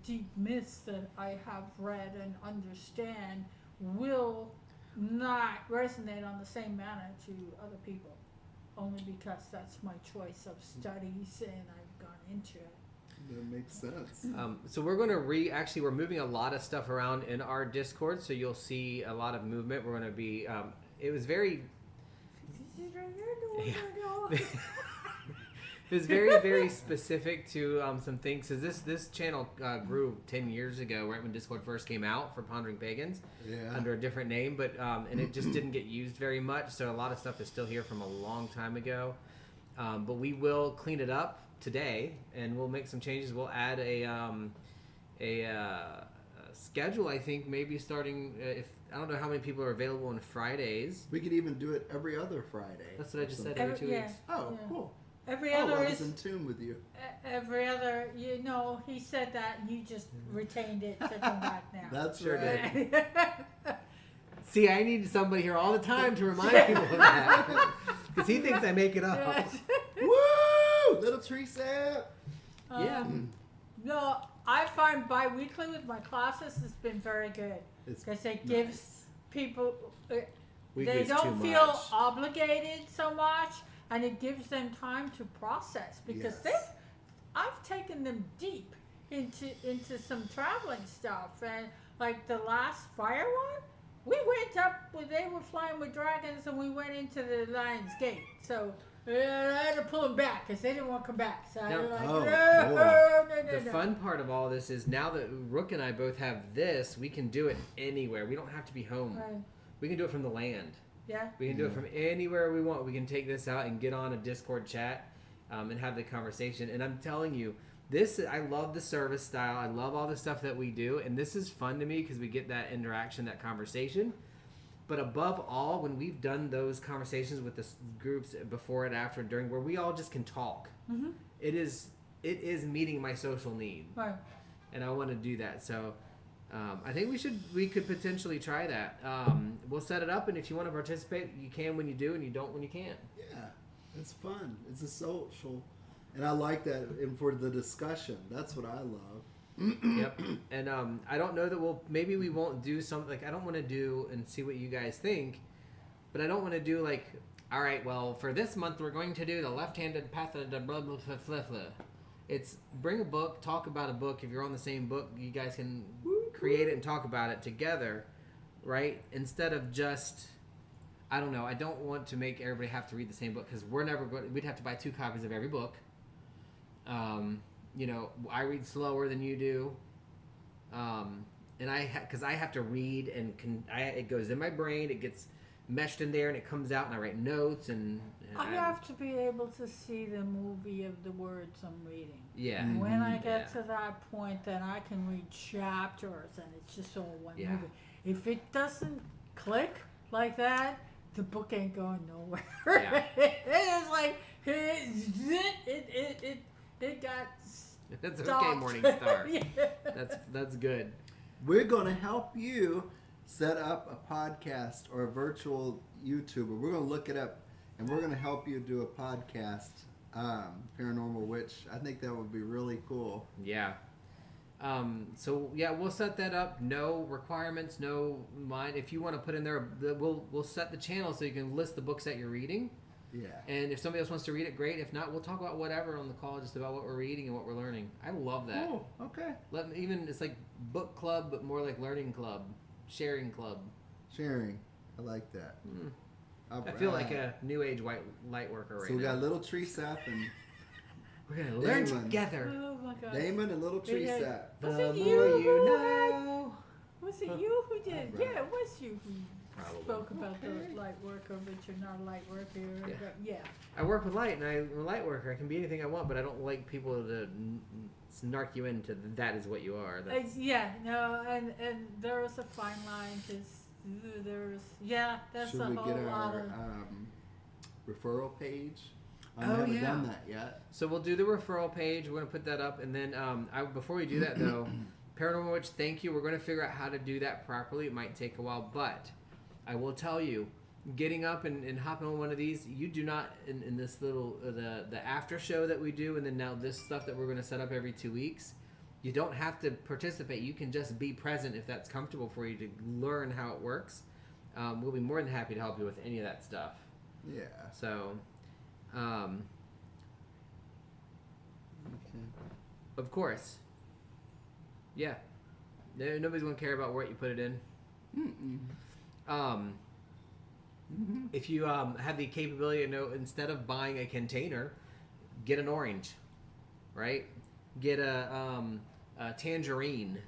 deep myths that I have read and understand will not resonate on the same manner to other people, only because that's my choice of studies and I've gone into it. That makes sense. So we're going to we're moving a lot of stuff around in our Discord, so you'll see a lot of movement. We're going to be, it was very, it was very, very specific to some things. Because this channel grew 10 years ago, right when Discord first came out for Pondering Pagans, Yeah. under a different name, but and it just didn't get used very much. So a lot of stuff is still here from a long time ago. But we will clean it up today, and we'll make some changes. We'll add a schedule. I think maybe starting if I don't know how many people are available on Fridays. We could even do it every other Friday. That's what I just said. Something. Every 2 Yeah. weeks. Oh, Yeah. cool. Every Oh, other I was is in tune with you. every other. You know, he said that and you just retained it to come back now. That's Sure right. did. See, I need somebody here all the time to remind people of that because he thinks I make it up. Yes. Woo! Little tree sap. Yeah. No, I find bi-weekly with my classes has been very good It's because it gives people they Weekly's don't too feel much. obligated so much, and it gives them time to process because Yes. I've taken them deep into some traveling stuff, and like the last fire one, we went up where they were flying with dragons, and we went into the Lion's Gate. So I had to pull them back because they didn't want to come back. So I Now- was like, Oh, no, cool. no, The no. fun part of all this is now that Rook and I both have this, we can do it anywhere. We don't have to be home. Right. We can do it from the land. Yeah. We can do it from anywhere we want. We can take this out and get on a Discord chat and have the conversation. And I'm telling you, I love the service style. I love all the stuff that we do. And this is fun to me because we get that interaction, that conversation. But above all, when we've done those conversations with the groups before and after and during, where we all just can talk, it is meeting my social need, Right. and I want to do that. So I think we could potentially try that. We'll set it up, and if you want to participate, you can when you do, and you don't when you can't. Yeah, it's fun. It's a social, and I like that. And for the discussion, that's what I love. Yep. And I don't know that maybe we won't do something like I don't want to do and see what you guys think, but I don't want to do like, all right, well, for this month we're going to do the left-handed path of the blah blah blah blah blah. It's bring a book, talk about a book. If you're on the same book, you guys can create it and talk about it together, right? Instead of just, I don't know. I don't want to make everybody have to read the same book because we're never going. We'd have to buy 2 copies of every book. You know, I read slower than you do, and because I have to read and it goes in my brain, it gets meshed in there, and it comes out, and I write notes, and I have to be able to see the movie of the words I'm reading. Yeah. When I get to that point, then I can read chapters, and it's just all one movie. If it doesn't click like that, the book ain't going nowhere. Yeah. It's like it got That's stopped. okay, Morningstar. Yeah. That's good. We're going to help you set up a podcast or a virtual YouTuber. We're going to look it up, and we're going to help you do a podcast, Paranormal Witch. I think that would be really cool. Yeah. So yeah, we'll set that up. No requirements, no mind. If you want to put in there, we'll set the channel so you can list the books that you're reading. Yeah. And if somebody else wants to read it, great. If not, we'll talk about whatever on the call, just about what we're reading and what we're learning. I love that. Oh, okay. It's like book club, but more like learning club, sharing club. Sharing. I like that. I feel like a new age light worker right now. So we got Little Tree Sap and we're gonna learn Damon. together. Oh my God. Damon and Little Tree Yeah. Sap. Was The it more you you who know. Was it you who did? Right. Yeah, it was you who Probably. spoke about the light worker, but you're not a light worker. Yeah. I work with light, and I'm a light worker. I can be anything I want, but I don't like people to snark you into that is what you are. That's, And there is a fine line because that's Should a we whole get lot our of. referral page? I Oh, haven't yeah. done that yet. So we'll do the referral page. We're going to put that up. And then before we do that, though, Paranormal Witch, thank you. We're going to figure out how to do that properly. It might take a while, but I will tell you, getting up and hopping on one of these, you do not, in this little, the after show that we do, and then now this stuff that we're going to set up every 2 weeks, you don't have to participate. You can just be present if that's comfortable for you to learn how it works. We'll be more than happy to help you with any of that stuff. Yeah. So, Okay. of course. Yeah. Nobody's going to care about what you put it in. If you have the capability to know, instead of buying a container, get an orange, right? Get a tangerine,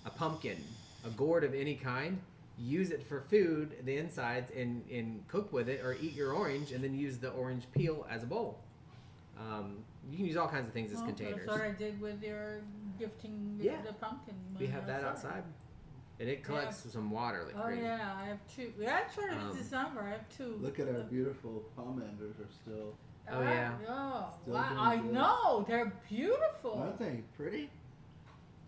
a pumpkin, a gourd of any kind. Use it for food, the insides, and cook with it, or eat your orange, and then use the orange peel as a bowl. You can use all kinds of things as containers. That's what I did with your gifting the pumpkin. We have that outside. And it collects some water like crazy. Yeah, I have 2. That's what it is December. I have 2. Look at our beautiful pomanders are still. Oh, yeah. Oh, Still wow. doing I good. know. They're beautiful. Aren't they pretty?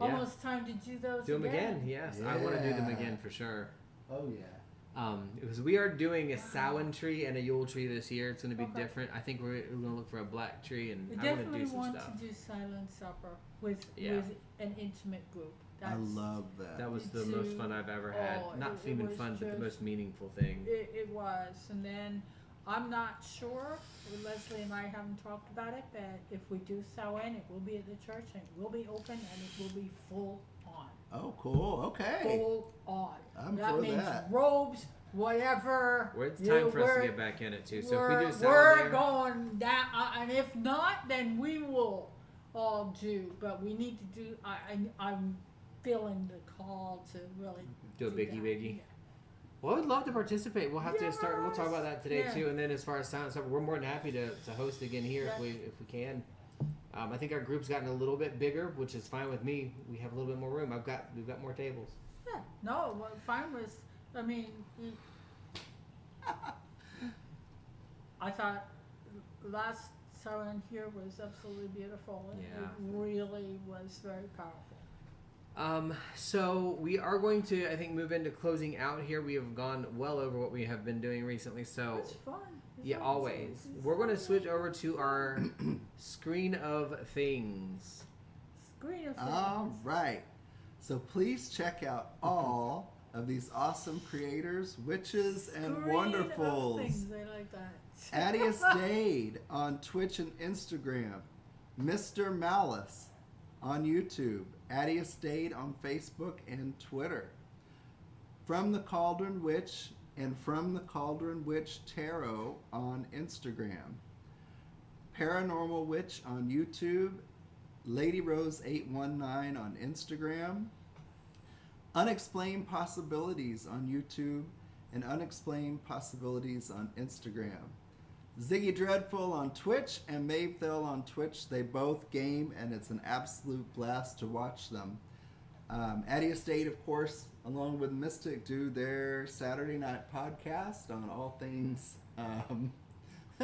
Yeah. Almost time to do those Do them again, yes. I want to do them again for sure. Oh yeah. Because we are doing a Samhain tree and a Yule tree this year. It's going to be different. I think we're going to look for a black tree, and We I want to definitely do some want stuff. to do silent supper with an intimate group. I love that. That was the Me most too. fun I've ever had. Oh, Not it even was fun, but the just- most meaningful thing. It was, and then I'm not sure. Leslie and I haven't talked about it, but if we do Samhain, it will be at the church, and it will be open, and it will be full on. Oh, cool. Okay. Full on. I'm that for means that. robes, whatever. Well, it's time for us to get back in it too. So if we do we're Samhain, going down, and if not, then we will all do. But we need to do. I'm feeling the call to really do a biggie that. biggie. Well, I'd love to participate. We'll have to start. We'll talk about that today Yes. too. And then as far as silent supper, we're more than happy to host again here Yes. if we can. I think our group's gotten a little bit bigger, which is fine with me. We have a little bit more room. We've got more tables. Yeah, no, well, fine was. I mean, I thought last Salann here was absolutely beautiful. Yeah. It really was very powerful. So we are going to, I think, move into closing out here. We have gone well over what we have been doing recently. So It's fun. yeah, always. We're going to switch over to our screen of things. Screen of All things. right. So please check out all of these awesome creators, witches, and Screen of wonderfuls. things. I like that. Adius Dade on Twitch and Instagram. Mr. Malice on YouTube. Adius Dade on Facebook and Twitter. From the Cauldron Witch and From the Cauldron Witch Tarot on Instagram. Paranormal Witch on YouTube. Lady Rose 819 on Instagram. Unexplained Possibilities on YouTube and Unexplained Possibilities on Instagram. Ziggy Dreadful on Twitch and Mavethel on Twitch. They both game, and it's an absolute blast to watch them. Adius Dade, of course, along with Mystic, do their Saturday night podcast on all things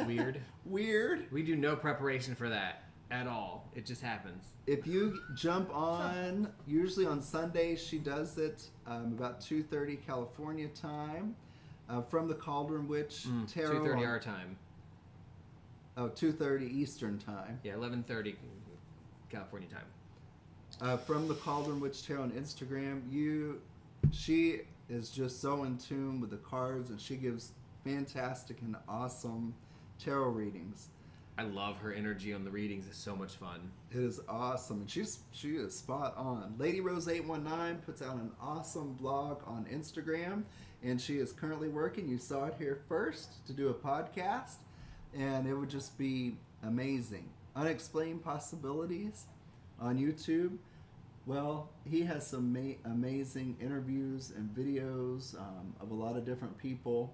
Weird. weird. We do no preparation for that at all. It just happens. If you jump on, usually on Sundays, she does it about 2:30 California time. From the Cauldron Witch Tarot. 2:30 our time. Oh, 2:30 Eastern time. Yeah, 11:30 California time. From the Cauldron Witch Tarot on Instagram, she is just so in tune with the cards, and she gives fantastic and awesome tarot readings. I love her energy on the readings. It's so much fun. It is awesome, and she is spot on. Lady Rose 819 puts out an awesome blog on Instagram, and she is currently working. You saw it here first to do a podcast, and it would just be amazing. Unexplained Possibilities on YouTube. Well, he has some amazing interviews and videos of a lot of different people.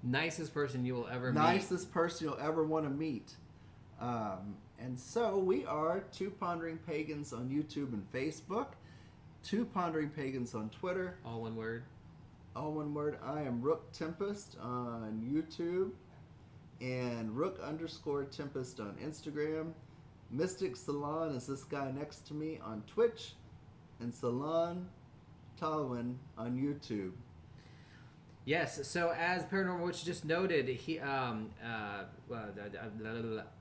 Nicest person you will ever meet. Nicest person you'll ever want to meet. And so we are Two Pondering Pagans on YouTube and Facebook. Two Pondering Pagans on Twitter. All one word. All one word. I am Rook Tempest on YouTube. And Rook_Tempest on Instagram. Mystic Salann is this guy next to me on Twitch. And Salann Talwin on YouTube. Yes, so as Paranormal Witch just noted,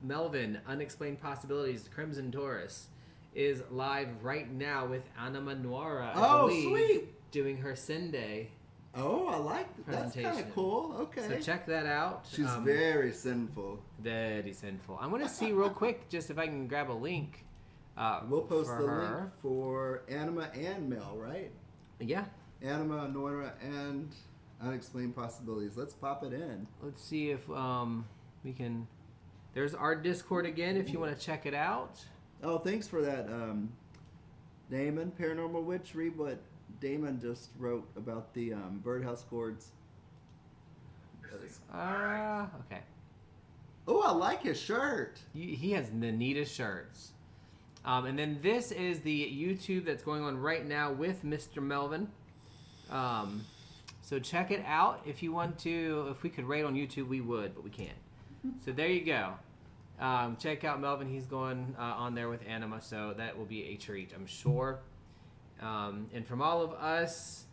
Melvin, Unexplained Possibilities, Crimson Taurus, is live right now with Anima Noira, I believe, sweet! doing her Sunday Oh, I like that. That's kind presentation. of cool. Okay. So check that out. She's very sinful. Very sinful. I'm going to see real quick just if I can grab a link. We'll post for the her. link for Anima and Mel, right? Yeah. Anima, Noira, and Unexplained Possibilities. Let's pop it in. Let's see if we can. There's our Discord again if you want to check it out. Oh, thanks for that, Damon. Paranormal Witch, read what Damon just wrote about the birdhouse gourds. Okay. Oh, I like his shirt. He has the neatest shirts. And then this is the YouTube that's going on right now with Mr. Melvin. So check it out if you want to. If we could rate on YouTube, we would, but we can't. So there you go. Check out Melvin. He's going on there with Anima, so that will be a treat, I'm sure. And from all of us,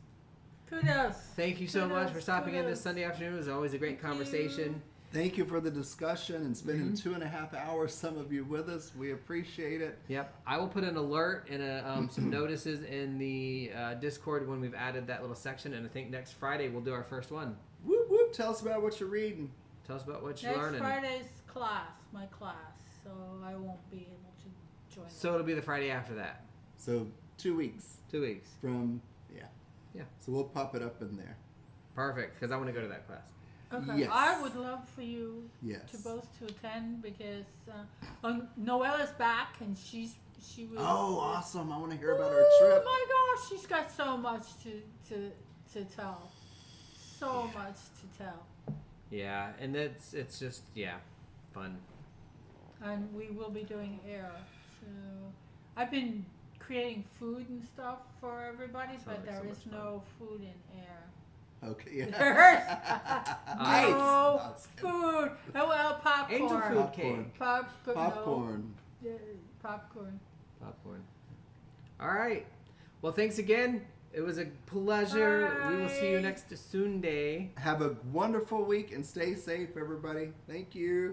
Kudos. thank you so much for Kudos, stopping in this kudos. Sunday afternoon. It was always a great Thank conversation. Thank you for the discussion and spending Mm-hmm. 2.5 hours, some of you, with us. We appreciate it. Yep. I will put an alert and some notices in the Discord when we've added that little section. And I think next Friday we'll do our first one. Whoop, whoop. Tell us about what you're reading. Tell us about what you're Next learning. Friday's class, my class, so I won't be able to join. So it'll be the Friday after that. So 2 weeks 2 weeks. from, Yeah. So we'll pop it up in there. Perfect, because I want to go to that class. Okay. Yes. I would love for you Yes. to both to attend because Noella's back and she was. Oh, awesome. I want to hear about our Oh trip. my gosh, she's got so much to tell. So much to tell. Yeah, and it's just, fun. And we will be doing air. So I've been creating food and stuff for everybody, Sounds but like there so is much no food in air. Okay, yeah. There's no Nice. food. Oh, well, popcorn. Angel food cake. Popcorn. Popcorn. No. Yeah, popcorn. Popcorn. All right. Well, thanks again. It was a pleasure. We will see you Bye. next Sunday. Have a wonderful week and stay safe, everybody. Thank you.